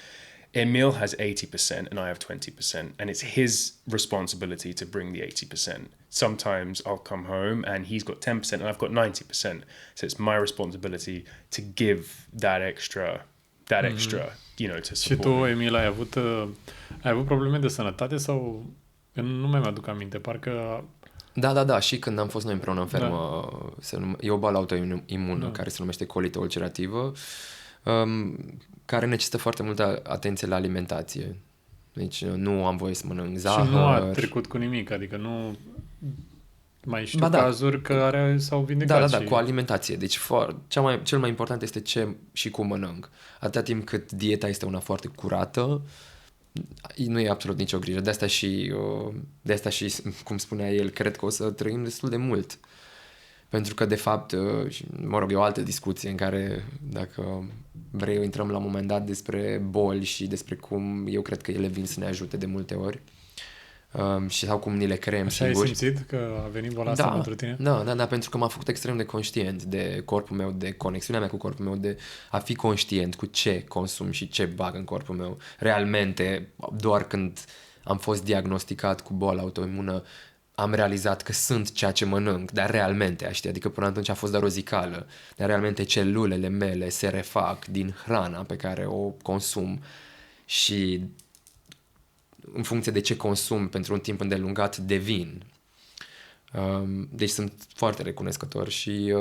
Emil has 80% and I have 20%, and it's his responsibility to bring the 80%. Sometimes I'll come home and he's got 10% and I've got 90%. So it's my responsibility to give that extra, you know, to Și support tu, him. Emil, ai avut probleme de sănătate sau... Eu nu mai mi-aduc aminte, parcă... Da, și când am fost noi împreună în fermă, e o boală autoimună care se numește colită ulcerativă, care necesită foarte multă atenție la alimentație. Deci nu am voie să mănânc zahăr. Și nu a trecut cu nimic, adică nu... Mai știu Ba da. cazuri care s-au vindecat. Da, și... cu alimentație. Deci cel mai important este ce și cum mănânc. Atâta timp cât dieta este una foarte curată, nu e absolut nicio grijă. De asta și, cum spunea el, cred că o să trăim destul de mult. Pentru că, de fapt, mă rog, e o altă discuție în care, dacă vrei, intrăm la un moment dat despre boli și despre cum eu cred că ele vin să ne ajute de multe ori. Și sau cum ni le creăm Așa singuri. ai simțit că a venit boala asta pentru tine? Da, pentru că m-a făcut extrem de conștient de corpul meu, de conexiunea mea cu corpul meu, de a fi conștient cu ce consum și ce bag în corpul meu. Realmente, doar când am fost diagnosticat cu boala autoimună, am realizat că sunt ceea ce mănânc, dar realmente, știi? Adică până atunci a fost doar o zicală, dar realmente celulele mele se refac din hrana pe care o consum și în funcție de ce consum pentru un timp îndelungat devin. Deci sunt foarte recunoscător și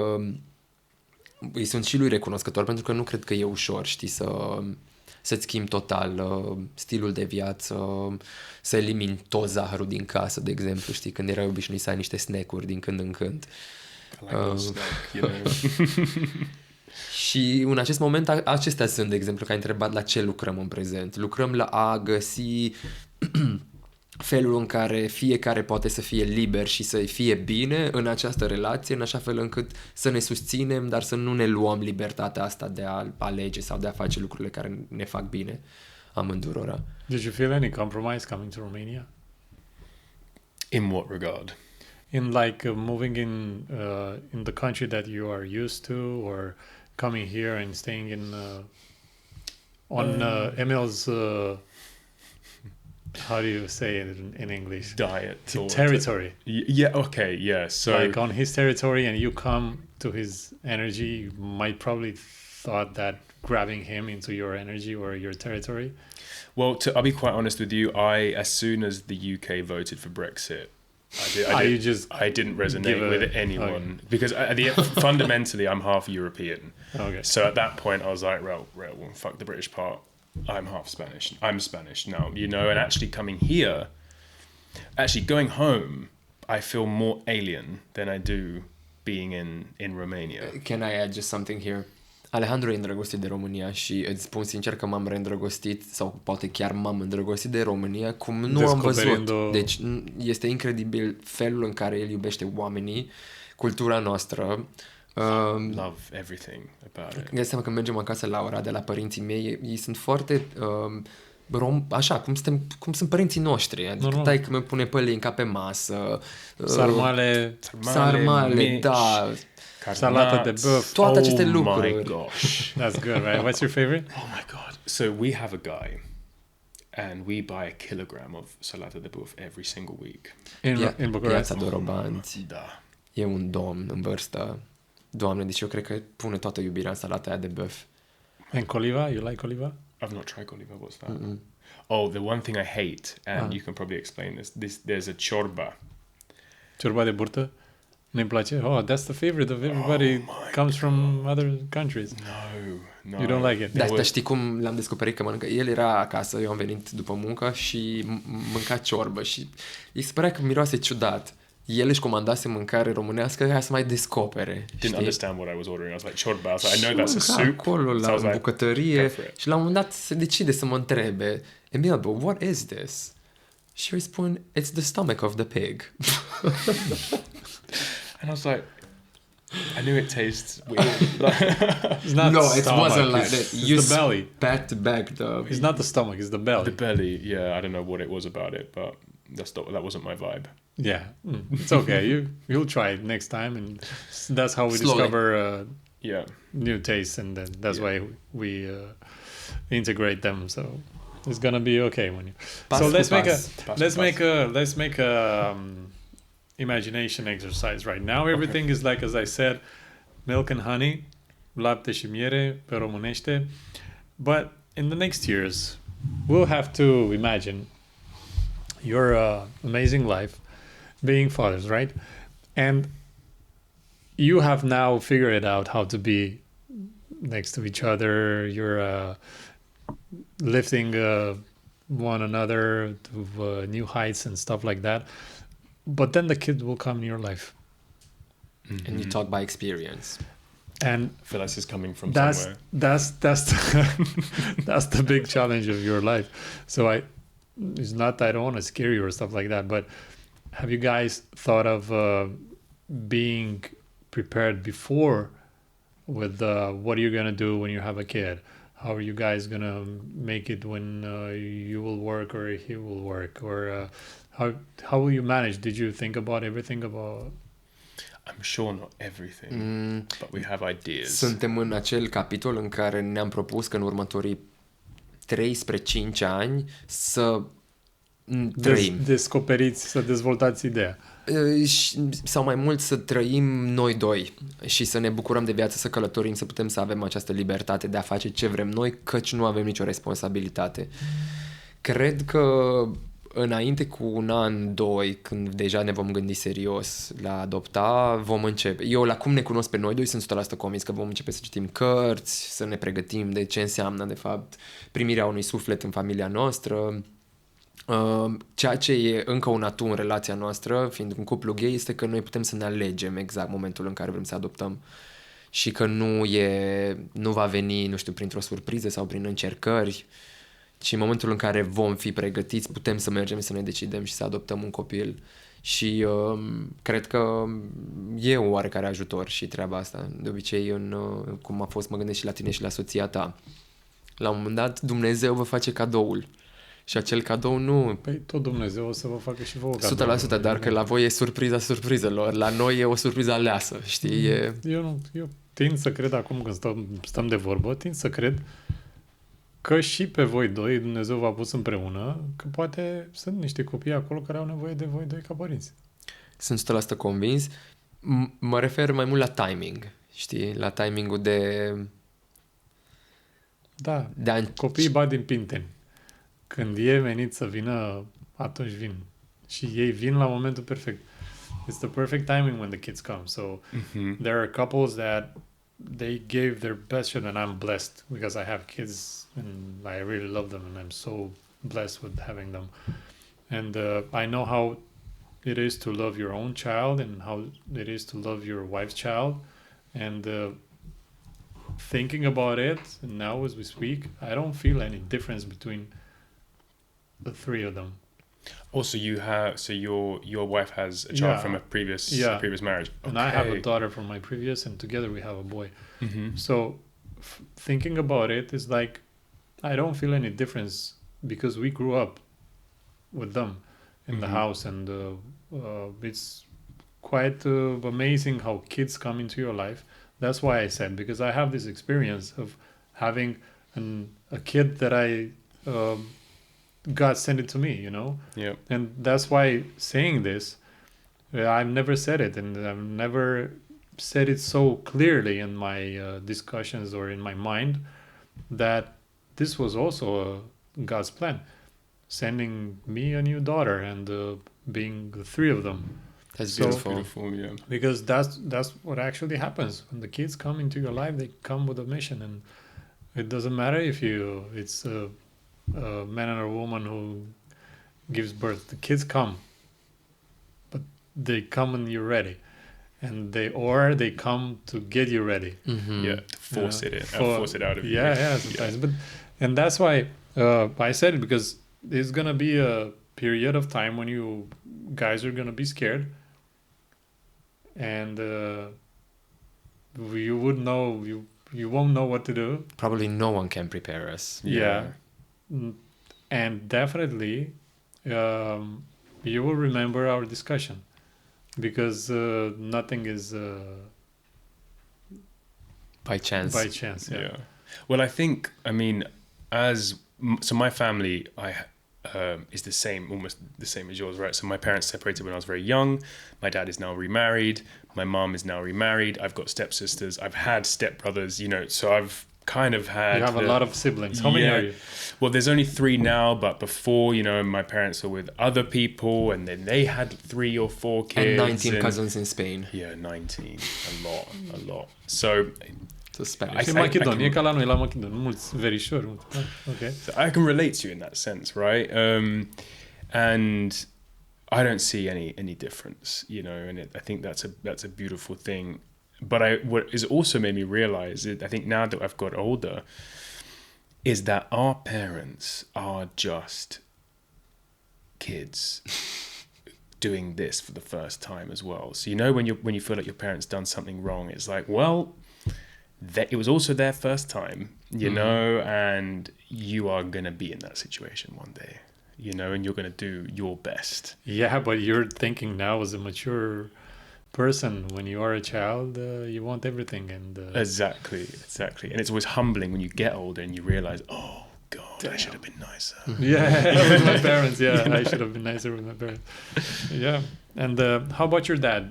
îi sunt și lui recunoscător, pentru că nu cred că e ușor, știi, să-ți schimbi total stilul de viață, să elimini tot zahărul din casă, de exemplu, știi, când erai obișnuit să ai niște snack-uri din când în când. Like a snack, you know. Și în acest moment, acestea sunt, de exemplu, că ai întrebat la ce lucrăm în prezent. Lucrăm la a găsi felul în care fiecare poate să fie liber și să fie bine în această relație, în așa fel încât să ne susținem, dar să nu ne luăm libertatea asta de a alege sau de a face lucrurile care ne fac bine amândurora. Did you feel any compromise coming to Romania? In what regard? In like moving in the country that you are used to, or coming here and staying on Emil's how do you say it in English? Diet or Territory. Yeah. Okay. Yeah. So Like on his territory, and you come to his energy, you might probably thought that grabbing him into your energy or your territory. well, I'll be quite honest with you. As soon as the UK voted for Brexit, I didn't resonate with anyone because fundamentally I'm half European. Okay. So at that point I was like, well, fuck the British part. I'm half Spanish. I'm Spanish now, and actually going home, I feel more alien than I do being in Romania. Can I add just something here? Alejandro e îndrăgostit de România și îți spun sincer că m-am reîndrăgostit sau poate chiar m-am îndrăgostit de România cum nu am văzut. Deci este incredibil felul în care el iubește oamenii, cultura noastră. Love everything about it. De seama că mergem acasă la ora de la părinții mei, ei sunt foarte așa, cum sunt părinții noștri. Adică taică mă pune pălinca pe masă. Sarmale, mici, da. salată de băf. Toate aceste lucruri. Oh my gosh. That's good, right? What's your favorite? Oh my god. So we have a guy and we buy a kilogram of salata de băf every single week. In Bucharest? Piața Dorobanți. Da. E un domn în vârstă. Doamne, deci eu cred că pune toată iubirea în salata aia de băf. And coliva? You like coliva? I've not tried coliva. What's that? Oh, the one thing I hate, and you can probably explain this. There's a ciorba. Ciorba de burtă? Nu-mi place? Oh, that's the favorite of everybody. Comes from other countries. No. You don't like it? Dar știi cum l-am descoperit că mănâncă? El era acasă, eu am venit după muncă și mânca ciorbă și îi se părea că miroase ciudat. El își comandase mâncare românească ca să mai descopere. Didn't understand what I was ordering. I was like, ciorba. I was like, I know that's a soup. Acolo la So I was like, bucătărie go for it. și la un moment dat se decide să mă întrebe, Emil, but what is this? Și eu îi spun, it's the stomach of the pig. And I was like, I knew it tastes weird. It's not No, the it stomach. wasn't like that. It's the belly. Back to back It's not the stomach, it's the belly. The belly, yeah, I don't know what it was about it, but that wasn't my vibe. Yeah, it's okay. You'll try it next time, and that's how we Slowly. discover Yeah. new tastes, and then that's why we integrate them. So it's gonna be okay when you. Pas so cu let's make pas. let's make a imagination exercise right now. Everything is like, as I said, milk and honey, lapte și miere pe românește. But in the next years, we'll have to imagine your amazing life, being fathers, right? And you have now figured it out how to be next to each other. You're lifting one another to new heights and stuff like that. But then the kid will come in your life. And you talk by experience. And I feel like this is coming from that's somewhere. that's the big challenge of your life. So it's not that I don't want to scare you or stuff like that, but have you guys thought of being prepared before with what are you going to do when you have a kid? How are you guys going to make it when you will work or he will work? Or how will you manage? Did you think about everything about... I'm sure not everything, but we have ideas. Suntem în acel capitol în care ne-am propus că în următorii 3-5 ani să trăim. Descoperiți, să dezvoltați ideea. Sau mai mult să trăim noi doi și să ne bucurăm de viață, să călătorim, să putem să avem această libertate de a face ce vrem noi, căci nu avem nicio responsabilitate. Cred că înainte cu 1 an, 2, când deja ne vom gândi serios la adopta, vom începe. Eu, la cum ne cunosc pe noi doi, sunt 100% convins că vom începe să citim cărți, să ne pregătim de ce înseamnă, de fapt, primirea unui suflet în familia noastră. Ceea ce e încă un atu în relația noastră, fiind un cuplu gay, este că noi putem să ne alegem exact momentul în care vrem să adoptăm și că nu va veni, nu știu, printr-o surpriză sau prin încercări, ci în momentul în care vom fi pregătiți putem să mergem să ne decidem și să adoptăm un copil. Și cred că e un oarecare ajutor și treaba asta. De obicei, cum a fost, mă gândesc și la tine și la soția ta. La un moment dat, Dumnezeu vă face cadoul. Și acel cadou nu... Păi tot Dumnezeu o să vă facă și vouă 100%, dar că la voi e surpriza surprizelor. La noi e o surpriză aleasă, știi? E... Eu tind să cred acum când stăm de vorbă, tind să cred că și pe voi doi Dumnezeu v-a pus împreună, că poate sunt niște copii acolo care au nevoie de voi doi ca părinți. Sunt 100% convins. Mă refer mai mult la timing, știi? La timingul Da, de a... copiii bat din pinteni. Când e menit să vină, atunci vin. Și ei vin la momentul perfect. It's the perfect timing when the kids come. So there are couples that they gave their best shot, and I'm blessed because I have kids and I really love them and I'm so blessed with having them. And I know how it is to love your own child and how it is to love your wife's child. And thinking about it now as we speak, I don't feel any difference between the three of them. Also, your wife has a child from a previous marriage. Okay. And I have a daughter from my previous, and together we have a boy. Mm-hmm. So thinking about it is like, I don't feel any difference because we grew up with them in the house, and it's quite amazing how kids come into your life. That's why I said, because I have this experience of having a kid that God sent it to me, you know? Yeah. And that's why saying this, I've never said it, and I've never said it so clearly in my discussions or in my mind, that this was also God's plan, sending me a new daughter and being the three of them. That's So- beautiful. Yeah. Because that's what actually happens when the kids come into your life. They come with a mission, and it doesn't matter if it's a man and a woman who gives birth. The kids come, but they come when you're ready, and they come to get you ready. Mhm. Yeah. Force it out of you. Yeah, sometimes. But and that's why I said it, because there's gonna be a period of time when you guys are gonna be scared, and you would know you won't know what to do. Probably no one can prepare us. Yeah. And definitely you will remember our discussion, because nothing is By chance. by chance. Yeah. Well, I think, I mean, so my family, is the same, almost the same as yours, right? So my parents separated when I was very young. My dad is now remarried. My mom is now remarried. I've got stepsisters. I've had stepbrothers, you know, so I've kind of had... You have a lot of siblings. How many Yeah. are you? Well, there's only 3 now, but before, you know, my parents were with other people, and then they had 3 or 4 kids. And 19 cousins in Spain. Yeah, 19. A lot. So To Spanish. I- Și în Macedon, I e ca la noi, la Macedon. Mulți verișori. Ok. So I can relate to you in that sense, right? And I don't see any difference, you know. And I think that's a beautiful thing. But what has also made me realize, I think now that I've got older, is that our parents are just kids doing this for the first time as well. So you know, when you feel like your parents done something wrong, it's like, well, it was also their first time, you know, and you are going to be in that situation one day, you know, and you're going to do your best. Yeah, but you're thinking now as a mature person. When you are a child, you want everything, and Exactly. And it's always humbling when you get older and you realize, oh God, I should have been nicer. yeah, with my parents. Yeah, I should have been nicer with my parents. Yeah, and how about your dad?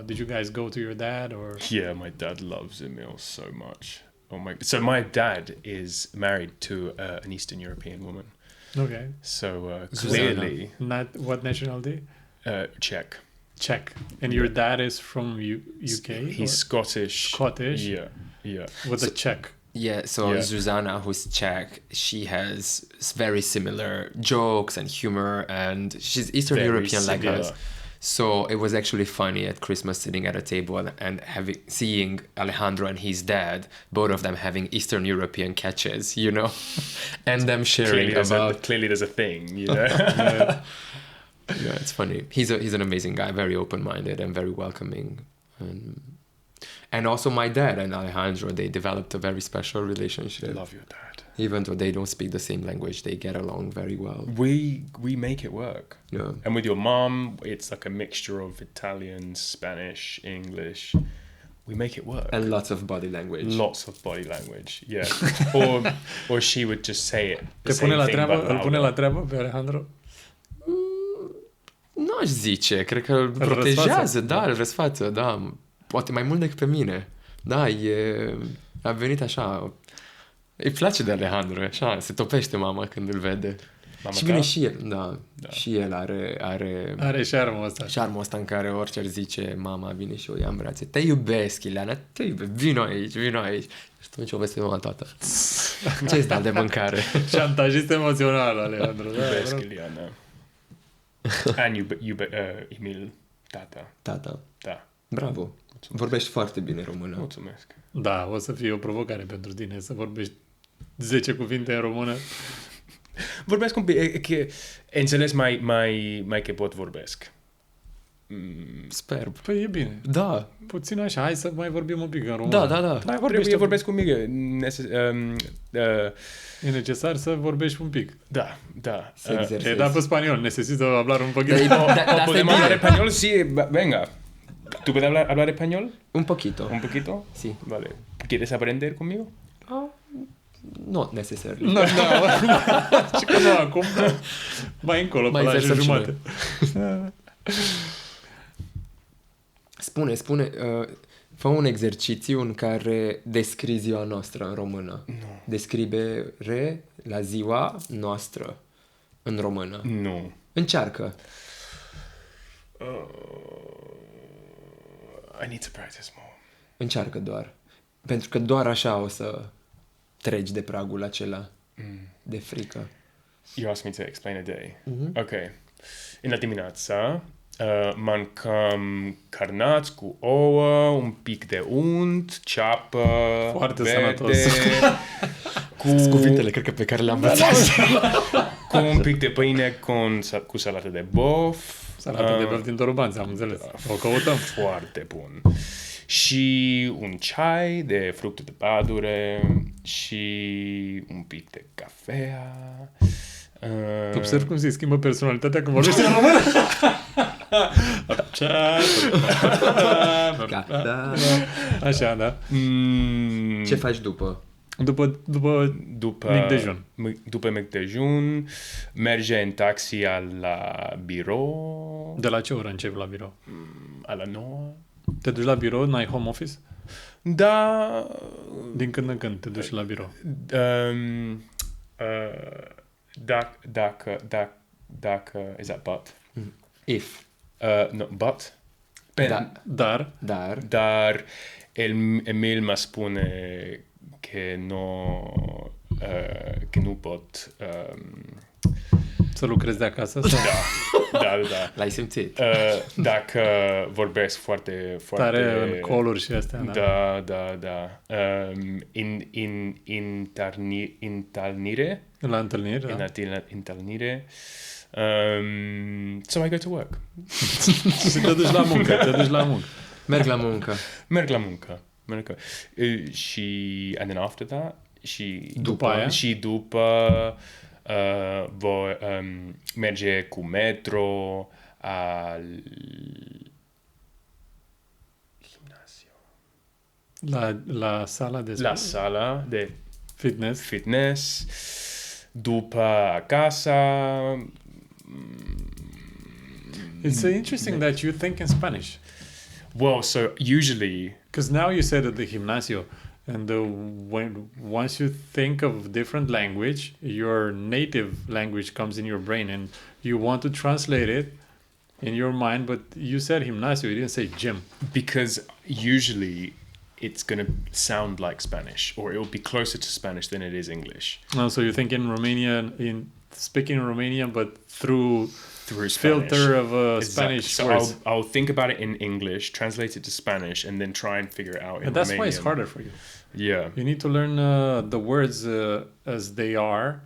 Did you guys go to your dad, or? Yeah, my dad loves Emil so much. So my dad is married to an Eastern European woman. Okay. So Zuzana. clearly, Not what nationality? Czech. Czech. And your dad is from UK? He's or Scottish. Scottish? Yeah. With a Czech. Yeah, so Yeah. Zuzana, who's Czech, she has very similar jokes and humor, and she's Eastern Very European like similar. us. So it was actually funny at Christmas sitting at a table and seeing Alejandro and his dad, both of them having Eastern European catches, you know, and them sharing Clearly there's a thing, you know. Yeah, it's funny. He's an amazing guy, very open-minded and very welcoming. And also my dad and Alejandro, they developed a very special relationship. Love your dad. Even though they don't speak the same language, they get along very well. We make it work. Yeah. And with your mom, it's like a mixture of Italian, Spanish, English. We make it work. And lots of body language. Lots of body language, yeah. or she would just say it. Te pune la treabă, îl pune la treabă pe Alejandro? Nu aș zice, cred că îl protejează, răsfață. da, îl răsfață, da. Poate mai mult decât pe mine. Da, a venit așa. Îi place de Alejandro, așa, se topește mama când îl vede. Mama Și ta? bine și el, da. Și el are Are șarmul ăsta. șarmul ăsta în care orice ar zice mama vine și o ia în brațe. Te iubesc, Ileana, te iubesc, vino aici, vino aici. Și atunci o vezi pe mama, tata. Ce-ți dau de mâncare? Șantajist emoțional, Alejandro. Da, Iubesc, bravo. Ileana. And Emil, tata. Tata, Da. bravo. Vorbești foarte bine română. Mulțumesc. Da, o să fie o provocare pentru tine să vorbești 10 cuvinte în română. Vorbesc un pic, înțeles mai că pot vorbesc. Sper. Păi e bine. Da, Puțin așa, hai să mai vorbim un pic în română. da. Mai vorbești, Vorbesc cu Miguel. e necesar să vorbești un pic. Da. Să exersezi. E da pe spaniol, necesito hablar un poquito. Da, ¿Podemos hablar español? Sí, venga. ¿Tú puedes hablar español? Un poquito. ¿Un poquito? Sí. Vale. ¿Quieres aprender conmigo? Not necessarily. Nu, și că nu acum, mai încolo, Mai pe la exersăm și jumate. Spune, fă un exercițiu în care descrii ziua noastră în română. Describe la ziua noastră în română. No. Încearcă. I need to practice more. Încearcă doar. Pentru că doar așa o să treci de pragul acela de frică. You asked me to explain a day. Okay. În la dimineața mâncăm carnați cu ouă, un pic de unt, ceapă, Foarte verde, sănătos. Sunt cuvintele, cred că pe care le-am învățat. cu un pic de pâine cu salată de bof. Salata de băf din Dorobanța, am înțeles. O căutăm. Foarte bun. Și un ceai de fructe de pădure și un pic de cafea. Observ cum se schimbă personalitatea când vorbește în română. Gata. Așa, da. Ce faci după? După mic dejun. După mic dejun, merge în taxi la birou. De la ce oră începi la birou? La 9. Te duci la birou, n-ai home office? Da. Din când în când te duci la birou. Dacă, is that but? If. No, but. Dar Emil mă spune că nu pot. să lucrezi de acasă? Sau? Da. L-ai simțit? Dacă vorbesc foarte Tare în call-uri și astea, da. Da. Întâlnire. La întâlniri, da. Întâlnire. So I go to work. Și te duci la muncă, Merg la muncă. Merg la muncă. Și and then after that și După aia? Și după voi merge cu metro al gimnasio. La sala de La sala de fitness. După acasă. It's interesting that you think in Spanish. Well, so usually, Because now you said at the gimnasio, and once you think of different language, your native language comes in your brain, and you want to translate it in your mind, but you said gimnasio, you didn't say gym. because usually it's going to sound like Spanish, or it will be closer to Spanish than it is English. So you think in Romanian, in speaking Romanian, but through Spanish. filter of Exactly. Spanish So words. I'll think about it in English, translate it to Spanish, and then try and figure it out in And that's Romanian. why it's harder for you. Yeah. You need to learn the words as they are,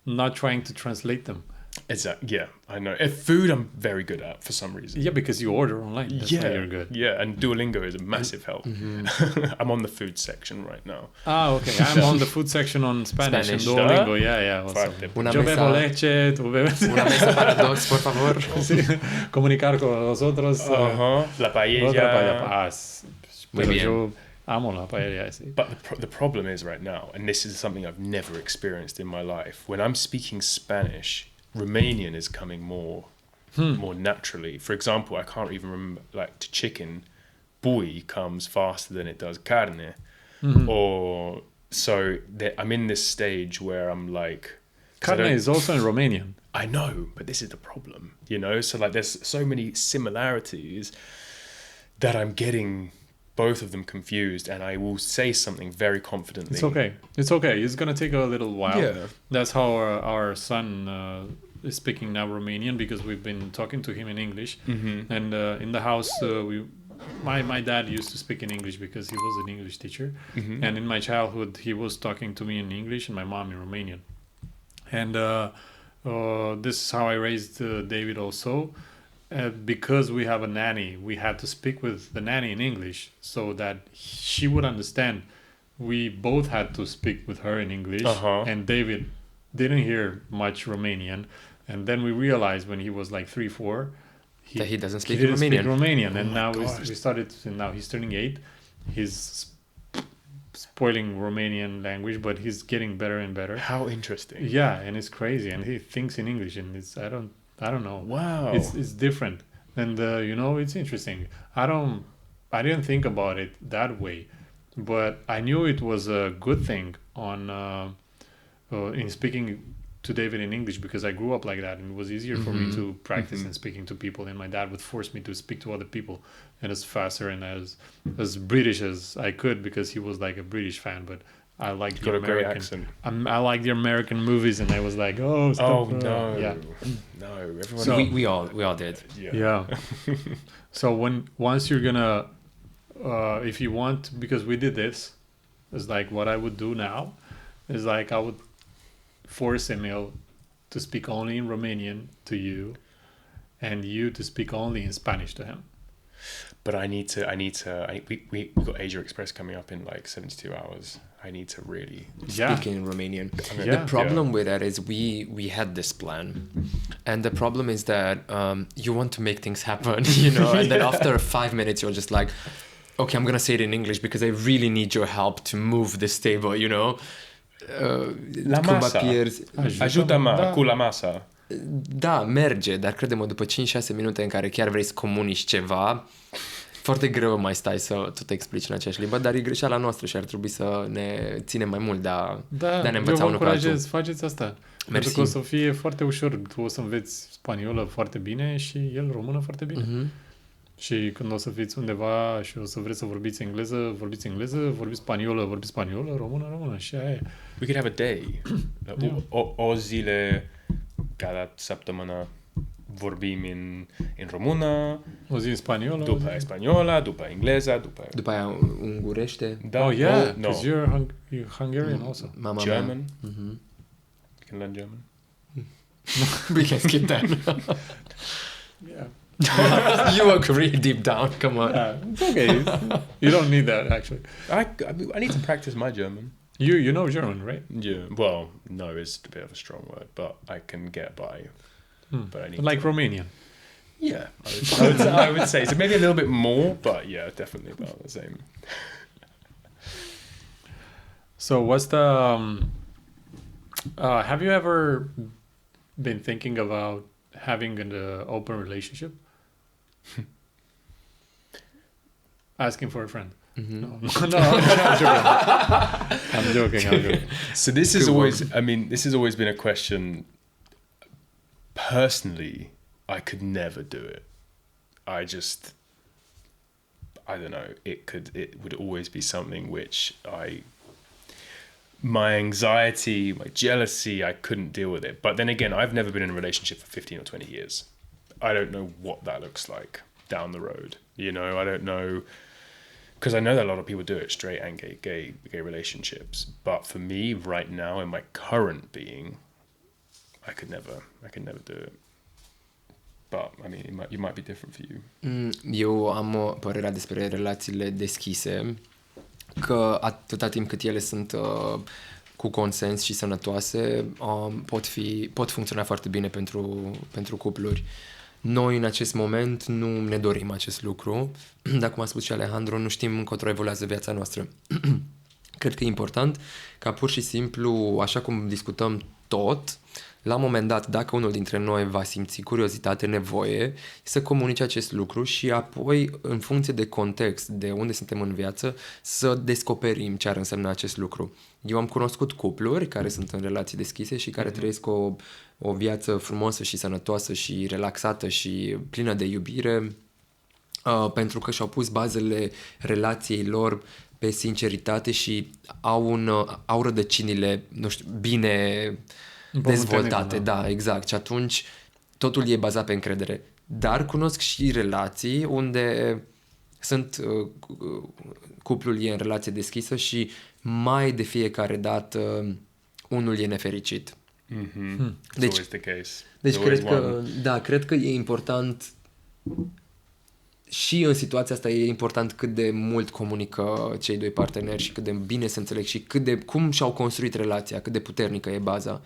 not trying to translate them. Exactly. Yeah, I know. Food, I'm very good at for some reason. Yeah, because you order online. That's why you're good. Yeah, and Duolingo is a massive help. Mm-hmm. I'm on the food section right now. Ah, ok. I'm on the food section on Spanish in Duolingo. Yeah. Also. Foarte. Una Yo bebo mesa, leche, tú bebes... una mesa para dos, por favor. Sí, comunicar con los otros. La paella. Otra paella. Muy Pero bien. yo amo la paella, sí. But the problem is right now, and this is something I've never experienced in my life, when I'm speaking Spanish, Romanian is coming more naturally. For example, I can't even remember, like, to chicken, bui comes faster than it does carne. Or, so I'm in this stage where I'm like... 'cause I Carne don't- is also in Romanian. I know, but this is the problem, you know? So, like, there's so many similarities that I'm getting both of them confused, and I will say something very confidently. It's okay. It's okay. It's gonna take a little while. Yeah. That's how our son is speaking now Romanian, because we've been talking to him in English. And in the house, my dad used to speak in English because he was an English teacher. And in my childhood, he was talking to me in English and my mom in Romanian. And this is how I raised David also. Because we have a nanny, we had to speak with the nanny in English so that she would understand. We both had to speak with her in English, and David didn't hear much Romanian. And then we realized when he was like 3-4, That he doesn't he speak didn't Romanian. speak Romanian. And my now gosh. we started, and now he's turning 8. He's spoiling Romanian language, but he's getting better and better. How interesting. Yeah, and it's crazy. And he thinks in English, and I don't know. Wow. It's different, and it's interesting. I didn't think about it that way, but I knew it was a good thing in speaking to David in English, because I grew up like that, and it was easier for me to practice in speaking to people, and my dad would force me to speak to other people, and as faster and as British as I could, because he was like a British fan, but I like the Got a great American accent. I like the American movies, and I was like, oh, stop, Oh, no. yeah. No, everyone... So- we all did. Yeah. So once you're gonna, if you want, because we did this, it's like what I would do now is like I would force Emil to speak only in Romanian to you, and you to speak only in Spanish to him. But we got Asia Express coming up in like 72 hours. I need to really... Yeah. Speaking in Romanian. Yeah. The problem with that is we had this plan, and the problem is that you want to make things happen, and then after 5 minutes you're just like, okay, I'm gonna say it in English because I really need your help to move this table, La cumva masa. pierzi. Ajută-mă Da. cu la masa. Da, merge, dar crede-mă, după 5-6 minute în care chiar vrei să comunici ceva, foarte greu mai stai să tot explici în aceeași limbă, dar e greșeala noastră și ar trebui să ne ținem mai mult de a ne eu învăța vă unul pe altul. încurajez, faceți asta. Pentru că o să fie foarte ușor. Tu o să înveți spaniolă foarte bine și el română foarte bine. Și când o să fiți undeva și o să vreți să vorbiți engleză, vorbiți spaniolă, română și aia e. We could have a day. O zile cada săptămână vorbim în română, O zi în spaniolă. după spaniolă, după engleză, După aia ungurește. Da, Oh yeah, no, because you're Hungarian also. Mama German. mea. You can learn German. We can skip that. Yeah. You agree deep down, come on. It's okay. You don't need that actually. I need to practice my German. You know German, right? Yeah, well, no is a bit of a strong word, but I can get by. But I need Like to, Romanian. yeah, I would say so. Maybe a little bit more, but yeah, definitely about the same. So what's the have you ever been thinking about having an open relationship? Asking for a friend. No, I'm joking. So this is always, this has always been a question. Personally, I could never do it. I don't know. It would always be something which my anxiety, my jealousy, I couldn't deal with it. But then again, I've never been in a relationship for 15 or 20 years. I don't know what that looks like down the road. I don't know, because I know that a lot of people do it, straight and gay relationships. But for me right now, in my current being, I could never do it. But I mean, it might be different for you. Eu am părerea despre relațiile deschise, că atâta timp cât ele sunt cu consens și sănătoase, pot funcționa foarte bine pentru cupluri. Noi, în acest moment, nu ne dorim acest lucru, dar, cum a spus și Alejandro, nu știm încotro evoluează viața noastră. Cred că e important ca pur și simplu, așa cum discutăm tot, la un moment dat, dacă unul dintre noi va simți curiozitate, nevoie, să comunice acest lucru și apoi, în funcție de context, de unde suntem în viață, să descoperim ce ar însemna acest lucru. Eu am cunoscut cupluri care sunt în relații deschise și care trăiesc o viață frumoasă și sănătoasă și relaxată și plină de iubire, pentru că și-au pus bazele relației lor pe sinceritate și au rădăcinile, nu știu, bine dezvoltate. Da, exact. Și atunci totul e bazat pe încredere. Dar cunosc și relații unde cuplul e în relație deschisă și mai de fiecare dată unul e nefericit. It's always the case. Deci cred că e important și în situația asta e important cât de mult comunică cei doi parteneri și cât de bine se înțeleg și cum și-au construit relația, cât de puternică e baza.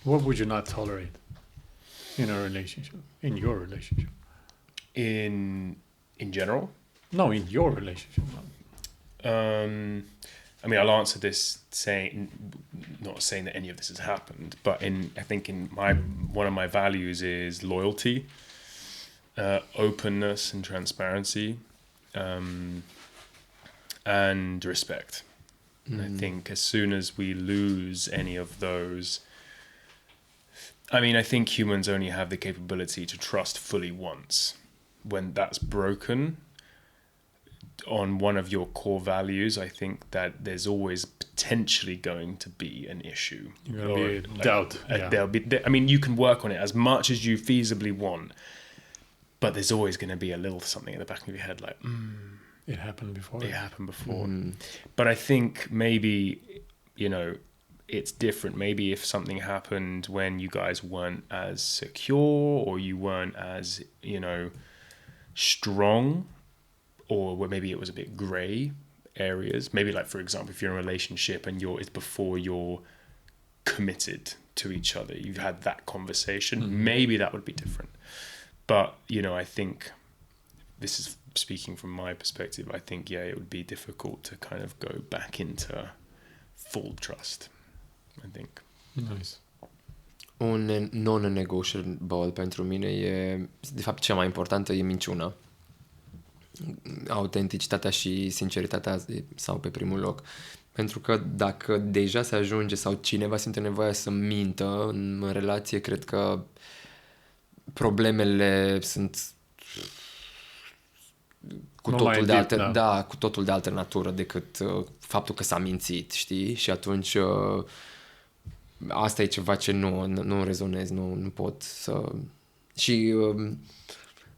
What would you not tolerate in a relationship? In your relationship? In general? No, in your relationship. I mean, I'll answer this not saying that any of this has happened, but I think one of my values is loyalty, openness and transparency, and respect. I think as soon as we lose any of those, I mean, I think humans only have the capability to trust fully once. When that's broken on one of your core values, I think that there's always potentially going to be an issue. There'll be doubt. I mean, you can work on it as much as you feasibly want, but there's always going to be a little something in the back of your head like, It happened before. It happened before. But I think maybe, it's different. Maybe if something happened when you guys weren't as secure or you weren't as, strong, or where maybe it was a bit grey areas. Maybe like, for example, if you're in a relationship and it's before you're committed to each other, you've had that conversation, maybe that would be different. But, I think this is speaking from my perspective, I think, it would be difficult to kind of go back into full trust, I think. Nice. Un non-negotiable pentru mine de fapt, cea mai importantă e minciuna. Autenticitatea și sinceritatea sau pe primul loc. Pentru că dacă deja se ajunge sau cineva simte nevoia să mintă în relație, cred că problemele sunt cu totul de altă natură decât faptul că s-a mințit, știi? Și atunci asta e ceva ce nu rezonez, nu pot să... Și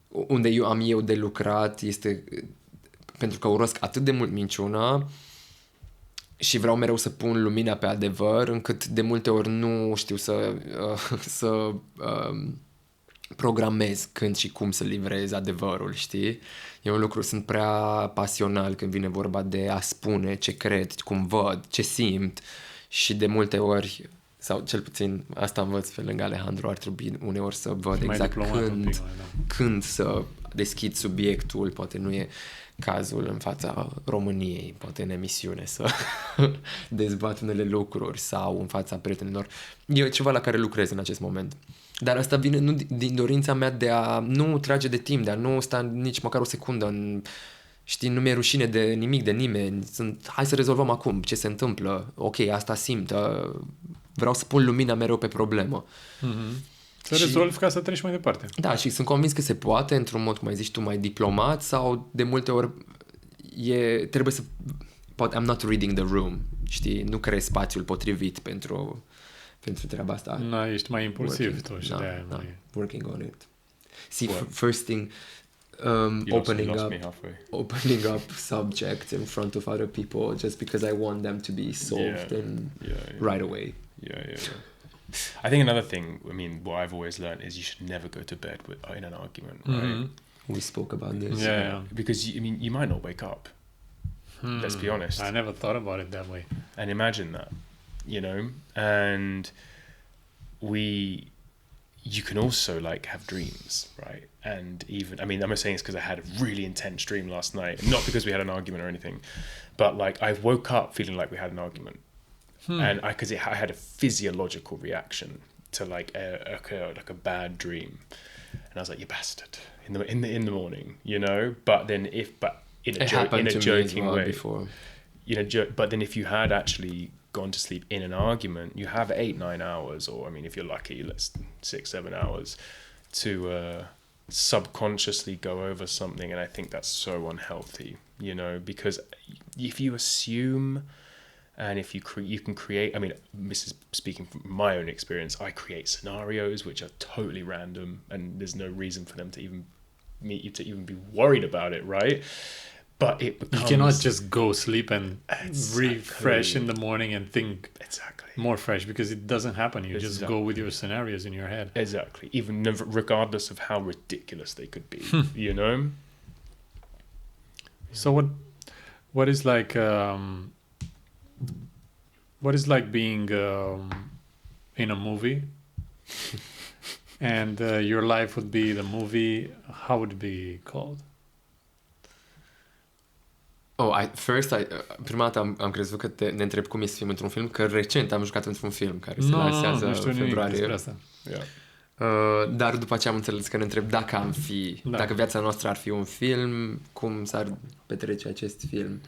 unde am eu de lucrat este pentru că urăsc atât de mult minciuna și vreau mereu să pun lumina pe adevăr, încât de multe ori nu știu să programez când și cum să livrez adevărul, știi? E un lucru, sunt prea pasional când vine vorba de a spune ce cred, cum văd, ce simt și de multe ori, sau cel puțin asta învăț pe lângă Alejandro, ar trebui uneori să văd exact când să deschid subiectul, poate nu e cazul în fața României, poate în emisiune să dezbat unele lucruri sau în fața prietenilor. E ceva la care lucrez în acest moment. Dar asta vine nu din dorința mea de a nu trage de timp, de a nu sta nici măcar o secundă știi, nu mi-e rușine de nimic, de nimeni. Hai să rezolvăm acum ce se întâmplă. Ok, asta simt. Vreau să pun lumina mereu pe problemă. Să rezolvi ca să treci mai departe. Da, și sunt convins că se poate într-un mod, cum ai zis tu, mai diplomat sau de multe ori trebuie să... I'm not reading the room, știi? Nu creezi spațiul potrivit pentru treaba asta. Ești mai impulsiv tu și de-aia working on it. See, first thing, opening up subjects in front of other people just because I want them to be solved right away. Yeah. I think another thing, I mean, what I've always learned is you should never go to bed in an argument, right? We spoke about this. Yeah. Because, you might not wake up. Let's be honest. I never thought about it that way. And imagine that, and you can also like have dreams, right? And even, I mean, I'm not saying it's because I had a really intense dream last night, not because we had an argument or anything, but like I woke up feeling like we had an argument, and I had a physiological reaction to like a bad dream, and I was like, you bastard, in the morning, But then in a joking way before. But then if you had actually gone to sleep in an argument, you have 8-9 hours, or I mean, if you're lucky, 6-7 hours to subconsciously go over something, and I think that's so unhealthy, because if you assume, and if you can create, I mean, this is speaking from my own experience, I create scenarios which are totally random, and there's no reason for them to even be worried about it, right? But it becomes... You cannot just go sleep and refresh in the morning and think more fresh, because it doesn't happen. You just go with your scenarios in your head. Exactly. Even regardless of how ridiculous they could be, So what is like being in a movie and your life would be the movie? How would it be called? Prima dată am crezut că ne întreb cum e să fim într-un film, că recent am jucat într-un film care se lansează în februarie. Dar după aceea am înțeles că ne întreb dacă viața noastră ar fi un film, cum s-ar petrece acest film.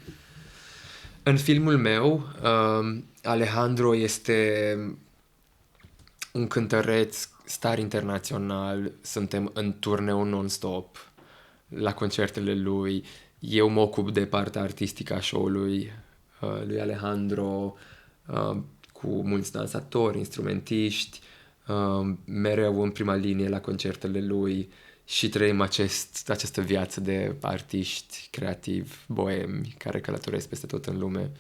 În filmul meu, Alejandro este un cântăreț star internațional, suntem în turneu non-stop la concertele lui. Eu mă ocup de partea artistică a show-ului lui Alejandro, cu mulți dansatori, instrumentiști, mereu în prima linie la concertele lui și trăim această viață de artiști creativi, boemi, care călătoresc peste tot în lume.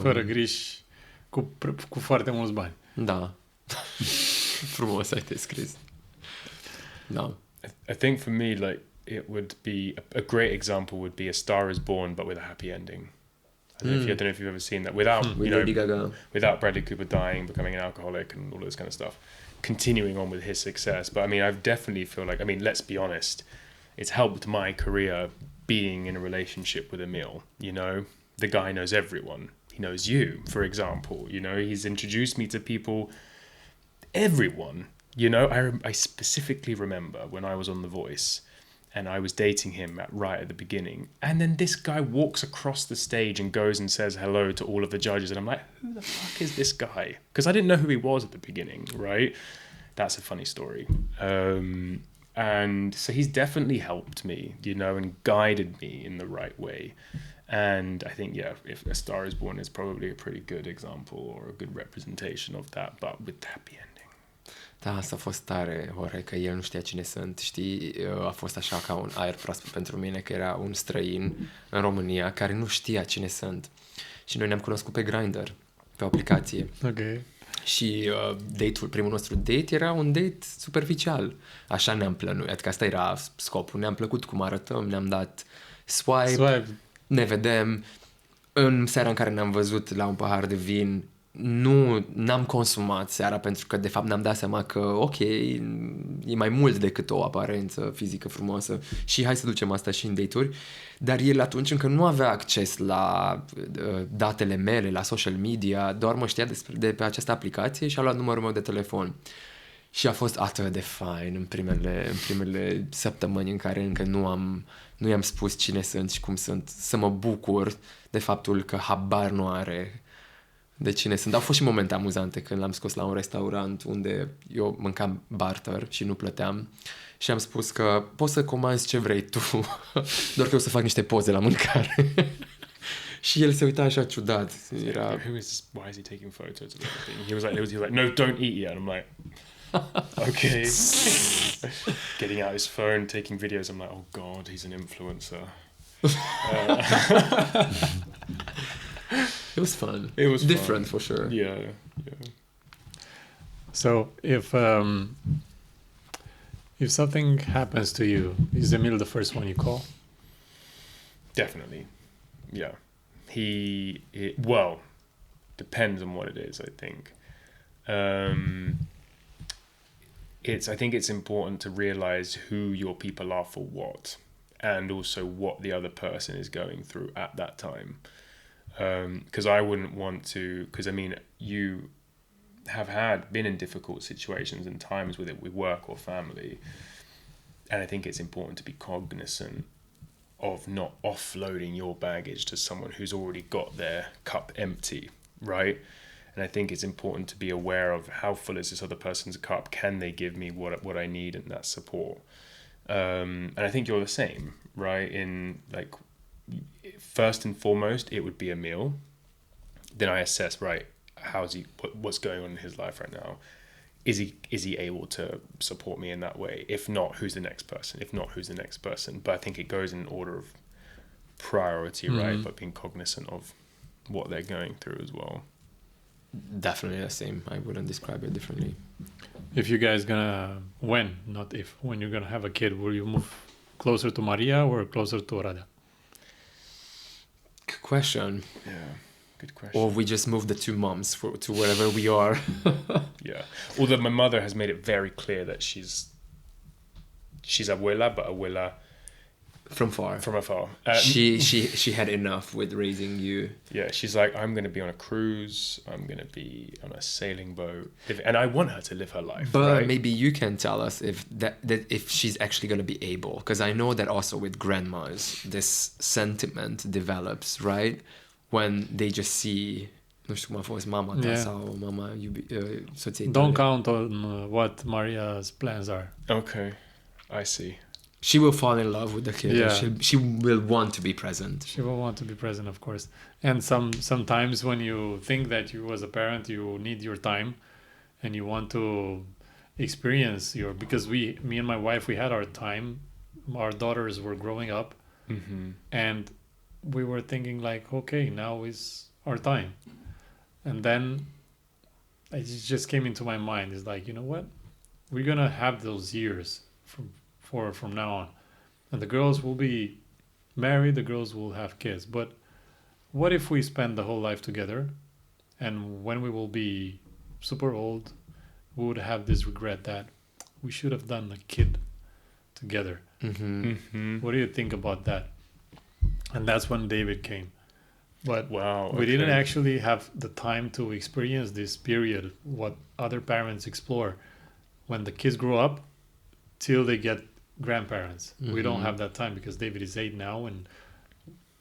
Fără griji, cu foarte mulți bani. Da. Frumos ai descris. Da. I think for me, like, it would be a great example would be A Star Is Born, but with a happy ending. I don't know if you've ever seen that without Bradley Cooper dying, becoming an alcoholic, and all this kind of stuff, continuing on with his success. But I mean, I definitely feel like, I mean, let's be honest, it's helped my career being in a relationship with Emil. The guy knows everyone. He knows you, for example. He's introduced me to people, everyone. I specifically remember when I was on The Voice, and I was dating him right at the beginning, and then this guy walks across the stage and goes and says hello to all of the judges, and I'm like, who the fuck is this guy? Because I didn't know who he was at the beginning, right? That's a funny story. And so he's definitely helped me, and guided me in the right way. And I think, if A Star Is Born is probably a pretty good example or a good representation of that, but with happy ending. Da, asta a fost tare, Jorge, că el nu știa cine sunt, știi? A fost așa ca un aer proaspăt pentru mine, că era un străin în România care nu știa cine sunt. Și noi ne-am cunoscut pe Grindr, pe o aplicație. Ok. Și primul nostru date era un date superficial. Așa ne-am plănuit, adică asta era scopul. Ne-am plăcut cum arătăm, ne-am dat swipe, ne vedem. În seara în care ne-am văzut la un pahar de vin, n-am consumat seara, pentru că de fapt ne-am dat seama că ok, e mai mult decât o aparență fizică frumoasă și hai să ducem asta și în date-uri, dar el atunci încă nu avea acces la datele mele, la social media, doar mă știa de pe această aplicație și a luat numărul meu de telefon. Și a fost atât de fain în primele săptămâni în care încă nu i-am spus cine sunt și cum sunt, să mă bucur de faptul că habar nu are de cine sunt. Au fost și momente amuzante când l-am scos la un restaurant unde eu mâncam barter și nu plăteam și am spus că poți să comanzi ce vrei tu, doar că eu să fac niște poze la mâncare. Și el se uita așa ciudat. Era... Why is he taking photos of everything? He was like, no, don't eat yet. And I'm like, okay. Getting out his phone, taking videos. I'm like, oh God, he's an influencer. It was fun. It was different fun. For sure. Yeah. So if something happens to you, is Emil the first one you call? Definitely. Yeah. Well, depends on what it is, I think. I think it's important to realize who your people are for what, and also what the other person is going through at that time. Because I wouldn't want to, because I mean, you have been in difficult situations and times with it with work or family, and I think it's important to be cognizant of not offloading your baggage to someone who's already got their cup empty, right? And I think it's important to be aware of how full is this other person's cup. Can they give me what I need and that support? And I think you're the same, right? In like, first and foremost, it would be a meal. Then I assess, right, what's going on in his life right now? Is he able to support me in that way? If not, who's the next person? If not, who's the next person? But I think it goes in order of priority, right? But being cognizant of what they're going through as well. Definitely the same. I wouldn't describe it differently. If you guys when you're gonna have a kid, will you move closer to Maria or closer to Oradea? Good question. Yeah, good question. Or we just move the two moms to wherever we are. Yeah. Although my mother has made it very clear that she's abuela, but abuela From far. from afar. She had enough with raising you. Yeah, she's like, I'm going to be on a cruise. I'm going to be on a sailing boat. And I want her to live her life, But right? maybe you can tell us if if she's actually going to be able. Because I know that also with grandmas, this sentiment develops, right? When they just see... Nu știu cum a fost mama ta sau mama soției tale. Don't count on what Maria's plans are. Okay, I see. She will fall in love with the kid. Yeah. She will want to be present. She will want to be present, of course. And sometimes when you think that you as a parent, you need your time and you want to experience because me and my wife, we had our time. Our daughters were growing up, and we were thinking like, okay, now is our time. And then it just came into my mind. It's like, you know what? We're going to have those years from now on. And the girls will be married, the girls will have kids. But what if we spend the whole life together, and when we will be super old, we would have this regret that we should have done a kid together. What do you think about that? And that's when David came. But Wow. we didn't actually have the time to experience this period, what other parents explore when the kids grow up till they get grandparents. We don't have that time because David is 8 now, and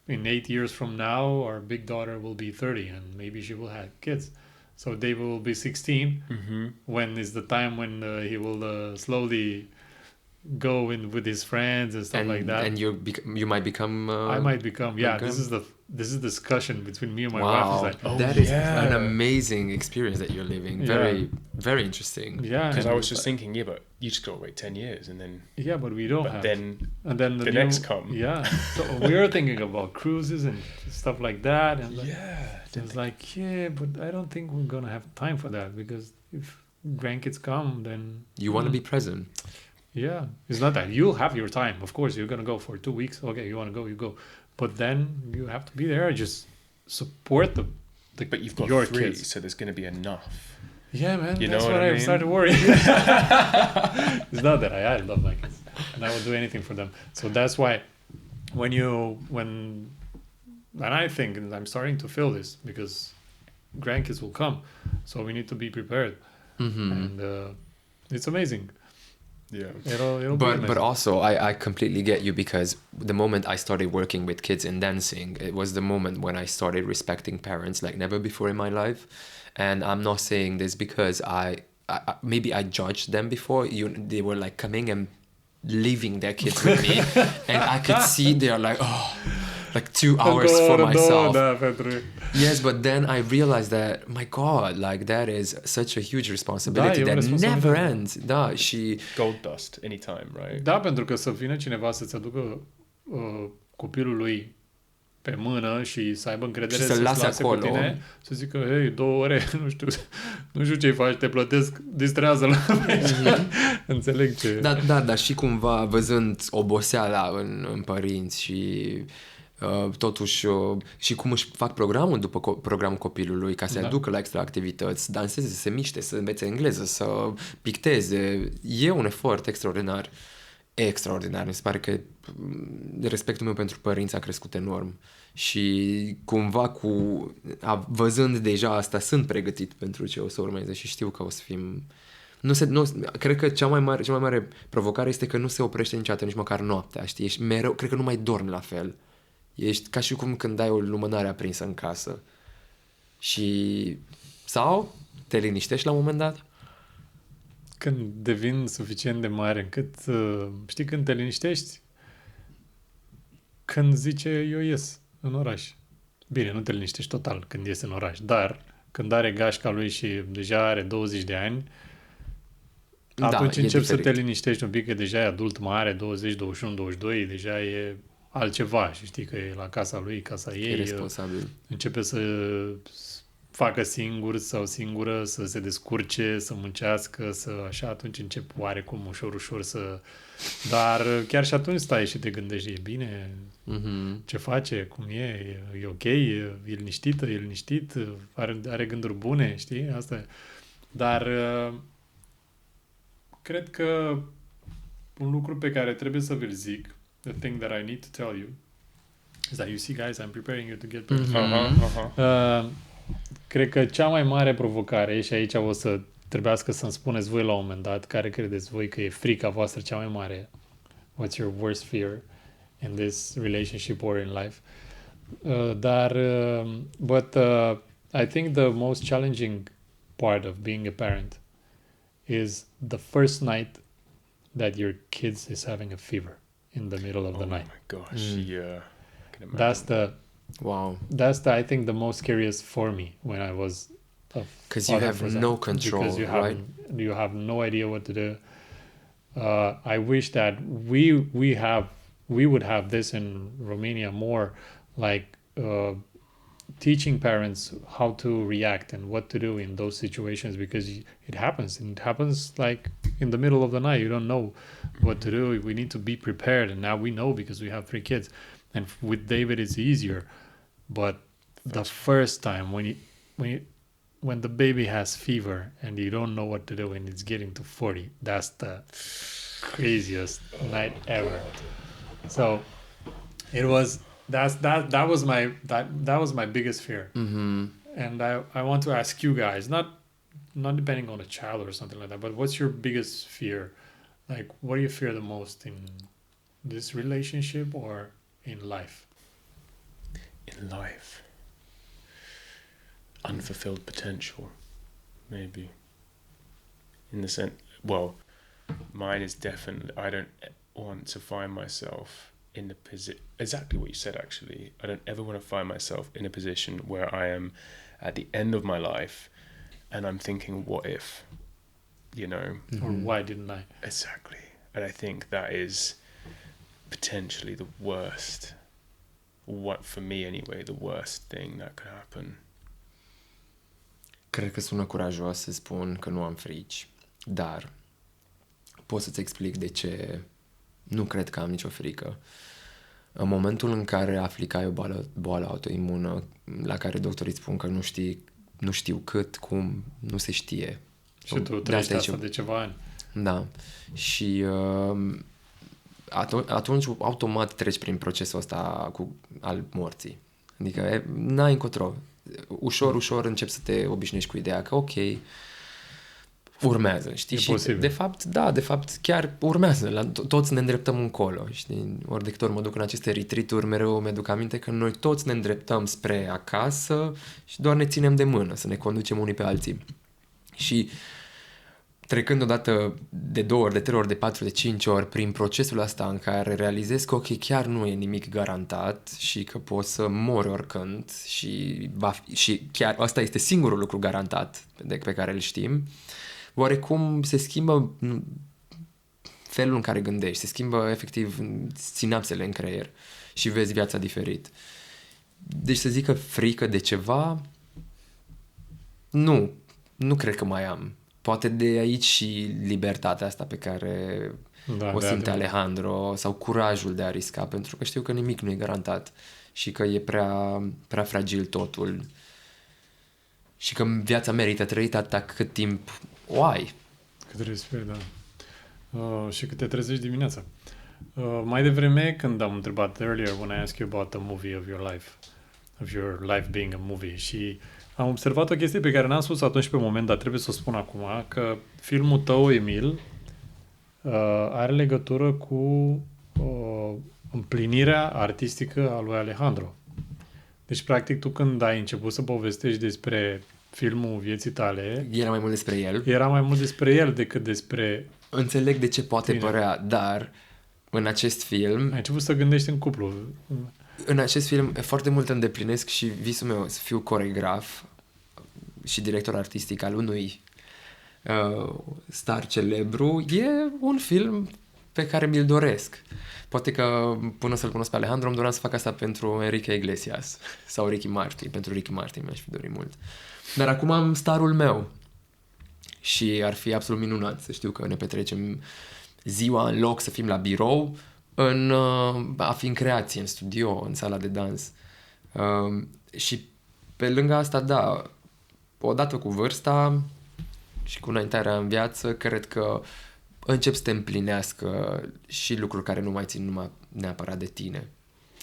in 8 years from now, our big daughter will be 30 and maybe she will have kids. So David will be 16. When is the time when he will slowly go in with his friends and stuff like that? And you might become... I might become, yeah, this is the discussion between me and my wife. Wow, It's like, that is an amazing experience that you're living. Very, very interesting. yeah, Because and- I was just thinking, yeah, but you just got to wait 10 years and then... yeah, but we don't But have. then And then the next come. Yeah, so we were thinking about cruises and stuff like that, and it's like, yeah, but I don't think we're gonna have time for that because if grandkids come, then You want to be present. yeah, it's not that you'll have your time. Of course, you're gonna go for 2 weeks. Okay, you want to go, you go, but then you have to be there. Just support the But you've got your 3, kids. so there's going to be enough. Yeah, man, You that's know what what I I've mean? started worrying. It's not that I love my kids and I will do anything for them. So that's why when I think, and I'm starting to feel this because grandkids will come, so we need to be prepared. And it's amazing. Yeah. It'll be amazing. But also I completely get you, because the moment I started working with kids in dancing, it was the moment when I started respecting parents like never before in my life. And I'm not saying this because I maybe I judged them before. They were like coming and leaving their kids with me, and I could see they're like, oh, like 2 hours for myself. Yes, but then I realized that, my God, like that is such a huge responsibility Da, e o that never responsabilitate. ends. Da, și Gold dust anytime, right? Da, pentru că să vină cineva să-ți aducă copilul lui pe mână și să aibă încredere Și să-l lase acolo. cu tine, să zică, hei, 2 ore, nu știu ce-i faci, te plătesc, distrează-l. Înțeleg ce... Dar și cumva văzând oboseala în părinți și totuși și cum își fac programul după programul copilului ca să-i aducă la extra activități, să danseze, să se miște, să învețe engleză, să picteze. E un efort extraordinar. Extraordinar. Mi se pare că respectul meu pentru părinți a crescut enorm. Și cumva văzând deja asta, sunt pregătit pentru ce o să urmeze și știu că o să fim... cred că cea mai mare provocare este că nu se oprește niciodată, nici măcar noaptea, știi? Ești mereu, cred că nu mai dormi la fel. Ești ca și cum când ai o lumânare aprinsă în casă. Sau te liniștești la un moment dat? Când devin suficient de mare încât, știi, când te liniștești, când zice eu ies în oraș. Bine, nu te liniștești total când ies în oraș, dar când are gașca lui și deja are 20 de ani, atunci începi să te liniștești un pic, că deja e adult mare, 20, 21, 22, deja e altceva și știi că e la casa lui, casa ei. E responsabil. Începe să facă singur sau singură, să se descurce, să muncească, așa, atunci încep oarecum ușor să... Dar chiar și atunci stai și te gândești, e bine? Ce face? Cum e? E ok? E liniștită? E liniștit? Are gânduri bune? Știi? Asta e. Dar cred că un lucru pe care trebuie să vi-l zic, the thing that I need to tell you, is that you see, guys, I'm preparing you to get prepared. Cred că cea mai mare provocare, și aici o să trebuiască să-mi spuneți voi la un moment dat, care credeți voi că e frica voastră cea mai mare, what's your worst fear in this relationship or in life. But I think the most challenging part of being a parent is the first night that your kids is having a fever in the middle of the night. Oh my gosh, yeah. That's I think the most scariest for me when I was a because you have no control, because you have no idea what to do. I wish that we would have this in Romania more, like teaching parents how to react and what to do in those situations, because it happens like in the middle of the night. You don't know what to do. We need to be prepared, and now we know because we have 3 kids. And with David, it's easier. But the first time when the baby has fever and you don't know what to do and it's getting to 40, that's the craziest night ever. So that was my biggest fear. And I want to ask you guys, not depending on a child or something like that, but what's your biggest fear? Like, what do you fear the most in this relationship or in life? In life, unfulfilled potential, maybe. In the sense, well, mine is definitely, I don't want to find myself in the position, exactly what you said actually, I don't ever want to find myself in a position where I am at the end of my life and I'm thinking, what if, you know? Or why didn't I? Exactly. And I think that is potentially the worst, for me anyway, the worst thing that could happen. Cred că sună curajos să spun că nu am frici, dar pot să-ți explic de ce nu cred că am nicio frică. În momentul în care afli că ai o boală autoimună la care doctorii spun că nu știu cât, cum, nu se știe. Și tu trăiești asta de ceva ani. Da. Și atunci automat treci prin procesul ăsta al morții. Adică n-ai încotro. Ușor începi să te obișnuiești cu ideea că ok, urmează, știi? Și de fapt chiar urmează. Toți ne îndreptăm încolo, știi? Ori de câte ori mă duc în aceste retreat-uri, mereu mi-aduc aminte că noi toți ne îndreptăm spre acasă și doar ne ținem de mână, să ne conducem unii pe alții. Și trecând odată de 2 ori, de 3 ori, de 4, de 5 ori prin procesul ăsta în care realizezi că ok, chiar nu e nimic garantat și că poți să mori oricând și chiar asta este singurul lucru garantat pe care îl știm, oarecum se schimbă felul în care gândești, se schimbă efectiv sinapsele în creier și vezi viața diferit. Deci să zic că frică de ceva, nu cred că mai am. Poate de aici și libertatea asta pe care o simte Alejandro sau curajul de a risca, pentru că știu că nimic nu e garantat și că e prea fragil totul și că viața merită trăită atâta cât timp o ai. Cât respect, da. Și cât te trezești dimineața. Mai devreme, când am întrebat earlier, when I asked you about the movie of your life being a movie, și am observat o chestie pe care n-am spus atunci pe moment, dar trebuie să o spun acum, că filmul tău, Emil, are legătură cu împlinirea artistică a lui Alejandro. Deci, practic, tu când ai început să povestești despre filmul vieții tale, Era mai mult despre el. era mai mult despre el decât despre... Înțeleg de ce poate Bine. părea, dar în acest film, Ai început să gândești în cuplu. foarte mult îndeplinesc și visul meu să fiu coregraf și director artistic al unui star celebru. E un film pe care mi-l doresc. Poate că până să-l cunosc pe Alejandro îmi doream să fac asta pentru Enrique Iglesias sau Ricky Martin. Pentru Ricky Martin mi-aș fi dorit mult. Dar acum am starul meu și ar fi absolut minunat să știu că ne petrecem ziua în loc să fim la birou, a fi în creație, în studio, în sala de dans. Și pe lângă asta, da, odată cu vârsta și cu înaintarea în viață, cred că încep să te împlinească și lucruri care nu mai țin numai neapărat de tine.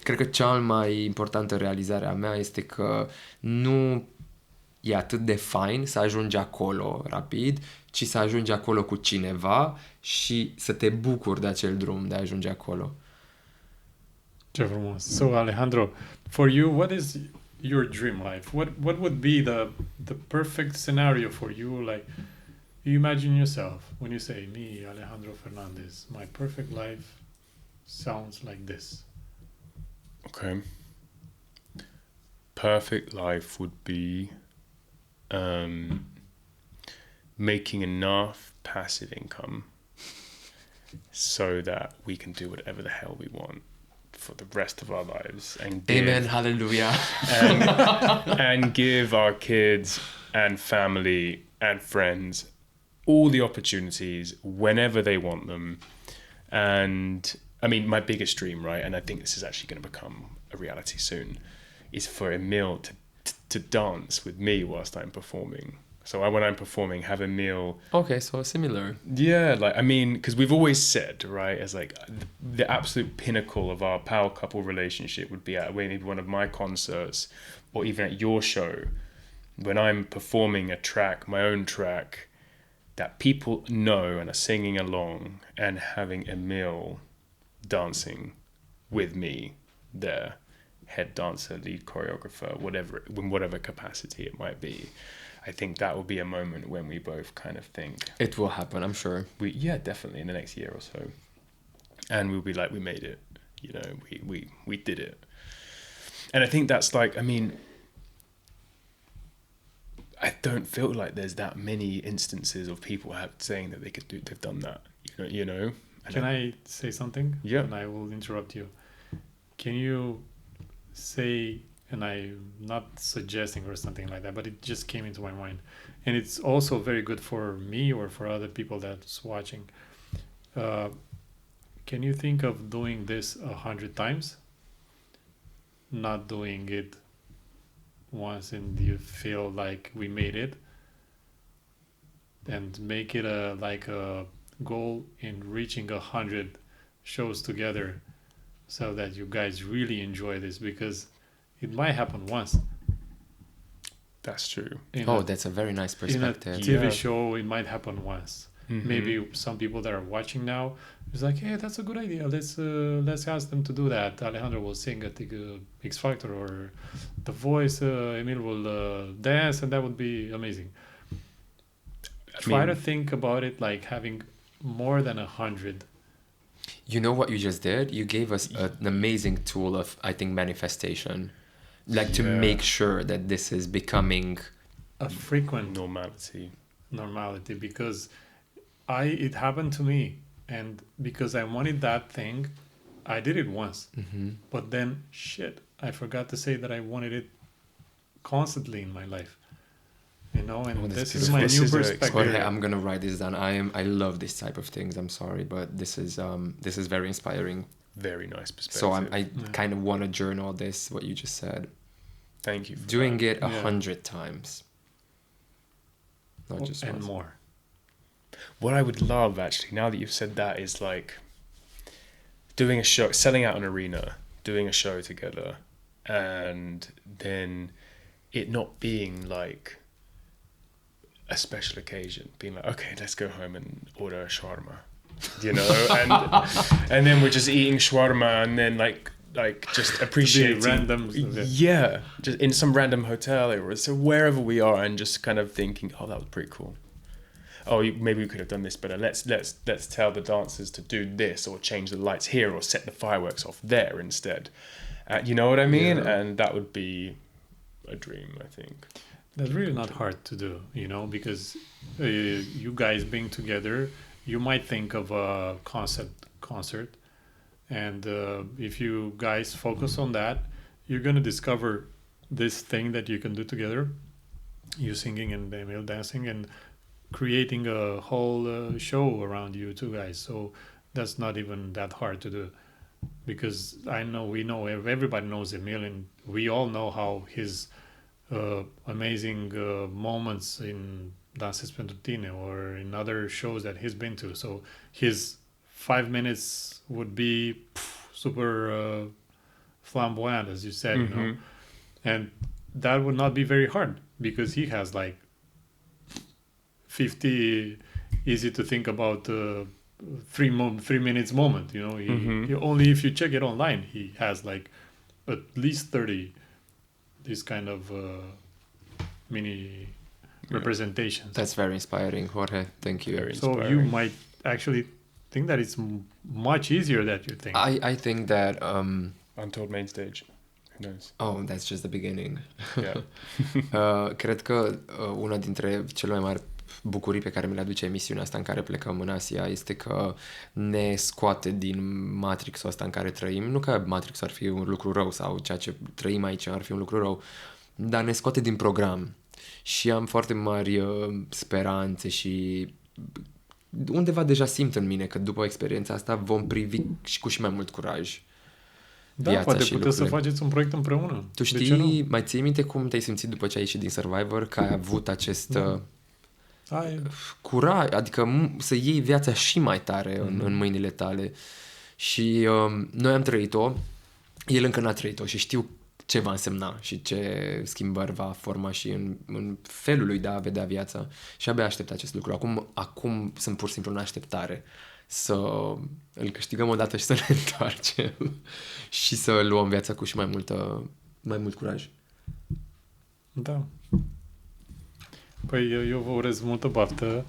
Cred că cea mai importantă realizare a mea este că nu e atât de fain să ajungi acolo rapid, ci să ajungi acolo cu cineva și să te bucuri de acel drum de a ajunge acolo. Ce frumos. So, Alejandro, for you, what is your dream life? What would be the perfect scenario for you? Like, you imagine yourself when you say, me, Alejandro Fernandez, my perfect life sounds like this. Okay. Perfect life would be making enough passive income so that we can do whatever the hell we want for the rest of our lives and Amen, hallelujah. and give our kids and family and friends all the opportunities whenever they want them. And I mean, my biggest dream, right, and I think this is actually going to become a reality soon, is for Emil to dance with me whilst I'm performing. So when I'm performing, have Emil... Okay, so similar. Yeah, like, I mean, because we've always said, right, as like the absolute pinnacle of our power couple relationship would be at maybe one of my concerts or even at your show, when I'm performing a track, my own track, that people know and are singing along, and having Emil dancing with me there, head dancer, lead choreographer, whatever, in whatever capacity it might be. I think that will be a moment when we both kind of think... It will happen, I'm sure. Yeah, definitely, in the next year or so. And we'll be like, we made it. You know, we did it. And I think that's like, I mean, I don't feel like there's that many instances of people saying that they've done that. You know. Can I say something? Yeah. And I will interrupt you. Can you say, and I'm not suggesting or something like that, but it just came into my mind. And it's also very good for me or for other people that's watching. Can you think of doing this 100 times? Not doing it once and you feel like we made it, and make it a goal in reaching 100 shows together, so that you guys really enjoy this, because it might happen once. That's true. That's a very nice perspective. In a TV show, it might happen once. Mm-hmm. Maybe some people that are watching now is like, hey, that's a good idea. Let's ask them to do that. Alejandro will sing at the X Factor or The Voice. Emil will dance, and that would be amazing. Try to think about it like having more than 100. You know what you just did? You gave us an amazing tool of, I think, manifestation. Like to make sure that this is becoming a frequent normality, because it happened to me, and because I wanted that thing, I did it once. Mm-hmm. But then shit, I forgot to say that I wanted it constantly in my life. You know, and Oh, this that's is my beautiful. new This is a perspective. Jorge, I'm gonna write this down. I love this type of things. I'm sorry, but this is very inspiring. Very nice perspective. So I Yeah. kind of want to journal this, what you just said. Thank you for Doing that. it Yeah. 100 times, not just and once. more. What I would love, actually, now that you've said that, is like doing a show, selling out an arena, doing a show together, and then it not being like a special occasion, being like, okay, let's go home and order a shawarma, you know, and then we're just eating shawarma, and then like just appreciating random, yeah, just in some random hotel or so wherever we are, and just kind of thinking, oh, that was pretty cool. Oh, maybe we could have done this better. Let's tell the dancers to do this, or change the lights here, or set the fireworks off there instead. You know what I mean? Yeah. And that would be a dream, I think. That's really not hard to do, you know, because you guys being together, you might think of a concert, and if you guys focus on that, you're gonna discover this thing that you can do together, you singing and Emil dancing, and creating a whole show around you two guys. So that's not even that hard to do, because we know everybody knows Emil, and we all know how his amazing moments in Dances pentru Tine or in other shows that he's been to. So his 5 minutes would be super flamboyant, as you said, you know, and that would not be very hard because he has like 50 easy to think about 3 minutes moment, you know. Only if you check it online, he has like at least 30 this kind of mini representations. That's very inspiring, Jorge. Thank you. Very So you inspiring. might actually think that it's much easier than you think. I think that Untold Main Stage. Who knows? oh, that's just the beginning. Yeah. Cred că una dintre cele mai mari bucurii pe care mi le aduce emisiunea asta în care plecăm în Asia este că ne scoate din matrixul ăsta în care trăim. Nu că matrixul ar fi un lucru rău sau ceea ce trăim aici ar fi un lucru rău, dar ne scoate din program. Și am foarte mari speranțe și undeva deja simt în mine că după experiența asta vom privi și cu și mai mult curaj Da, viața poate și puteți să lucrurile. faceți un proiect împreună. Tu De ce nu? știi, mai ții minte cum te-ai simțit după ce ai ieșit din Survivor, că ai avut acest Da. Ai, curaj, adică să iei viața și mai tare în mâinile tale. Și noi am trăit-o, el încă n-a trăit-o și știu ce va însemna și ce schimbări va forma și în felul lui de a vedea viața. Și abia aștept acest lucru. Acum sunt pur și simplu în așteptare să îl câștigăm odată și să ne întoarcem și să luăm viața cu și mai mult curaj. da. Păi eu vă urez multă baftă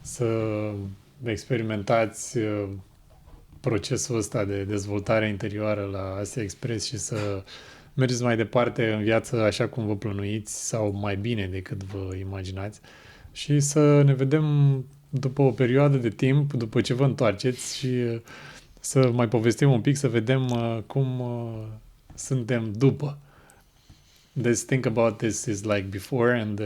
să experimentați procesul ăsta de dezvoltare interioară la Asia Express și să mergeți mai departe în viață așa cum vă plănuiți sau mai bine decât vă imaginați și să ne vedem după o perioadă de timp, după ce vă întoarceți și să mai povestim un pic, să vedem cum suntem după. Let's think about this is like before, and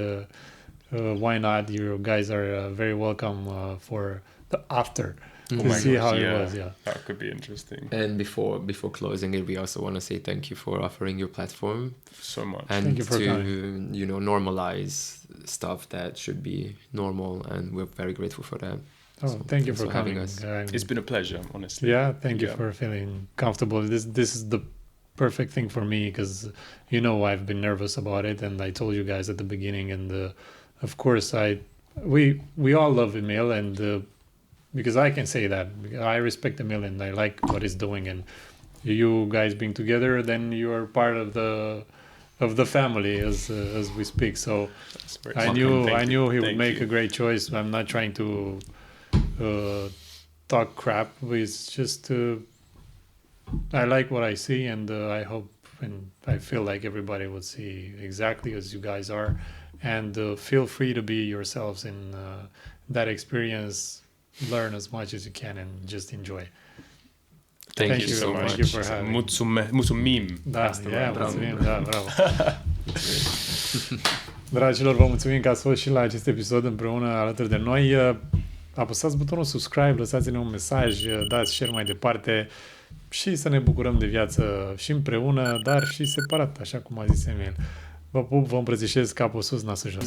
why not? You guys are very welcome for the after Oh to my see gosh, how yeah. it was. Yeah. That could be interesting. And before closing it, we also want to say thank you for offering your platform So much. and Thank you for to normalize stuff that should be normal, and we're very grateful for that. Oh, So thank you thanks for for having coming. us. It's been a pleasure, honestly. Yeah, thank you Yeah. for feeling comfortable. This is the perfect thing for me because I've been nervous about it, and I told you guys at the beginning, and of course we all love Emil, and because I can say that I respect Emil and I like what he's doing, and you guys being together, then you are part of the family as we speak. So That's very I kind. knew Thank he you. would Thank make you. a great choice. I'm not trying to talk crap. It's just I like what I see, and I hope and I feel like everybody would see exactly as you guys are, and feel free to be yourselves in that experience. Learn as much as you can and just enjoy. Thank Thank you you so very much. much. Thank you for having Mulțumim. Da, Asta yeah, vreau. mulțumim, da, bravo. Dragilor, vă mulțumim că ați fost și la acest episod împreună alături de noi. Apăsați butonul subscribe, lăsați-ne un mesaj, dați share mai departe și să ne bucurăm de viață și împreună, dar și separat, așa cum a zis Emil. Vă pup, vă îmbrățișez, capul sus, nasul jos.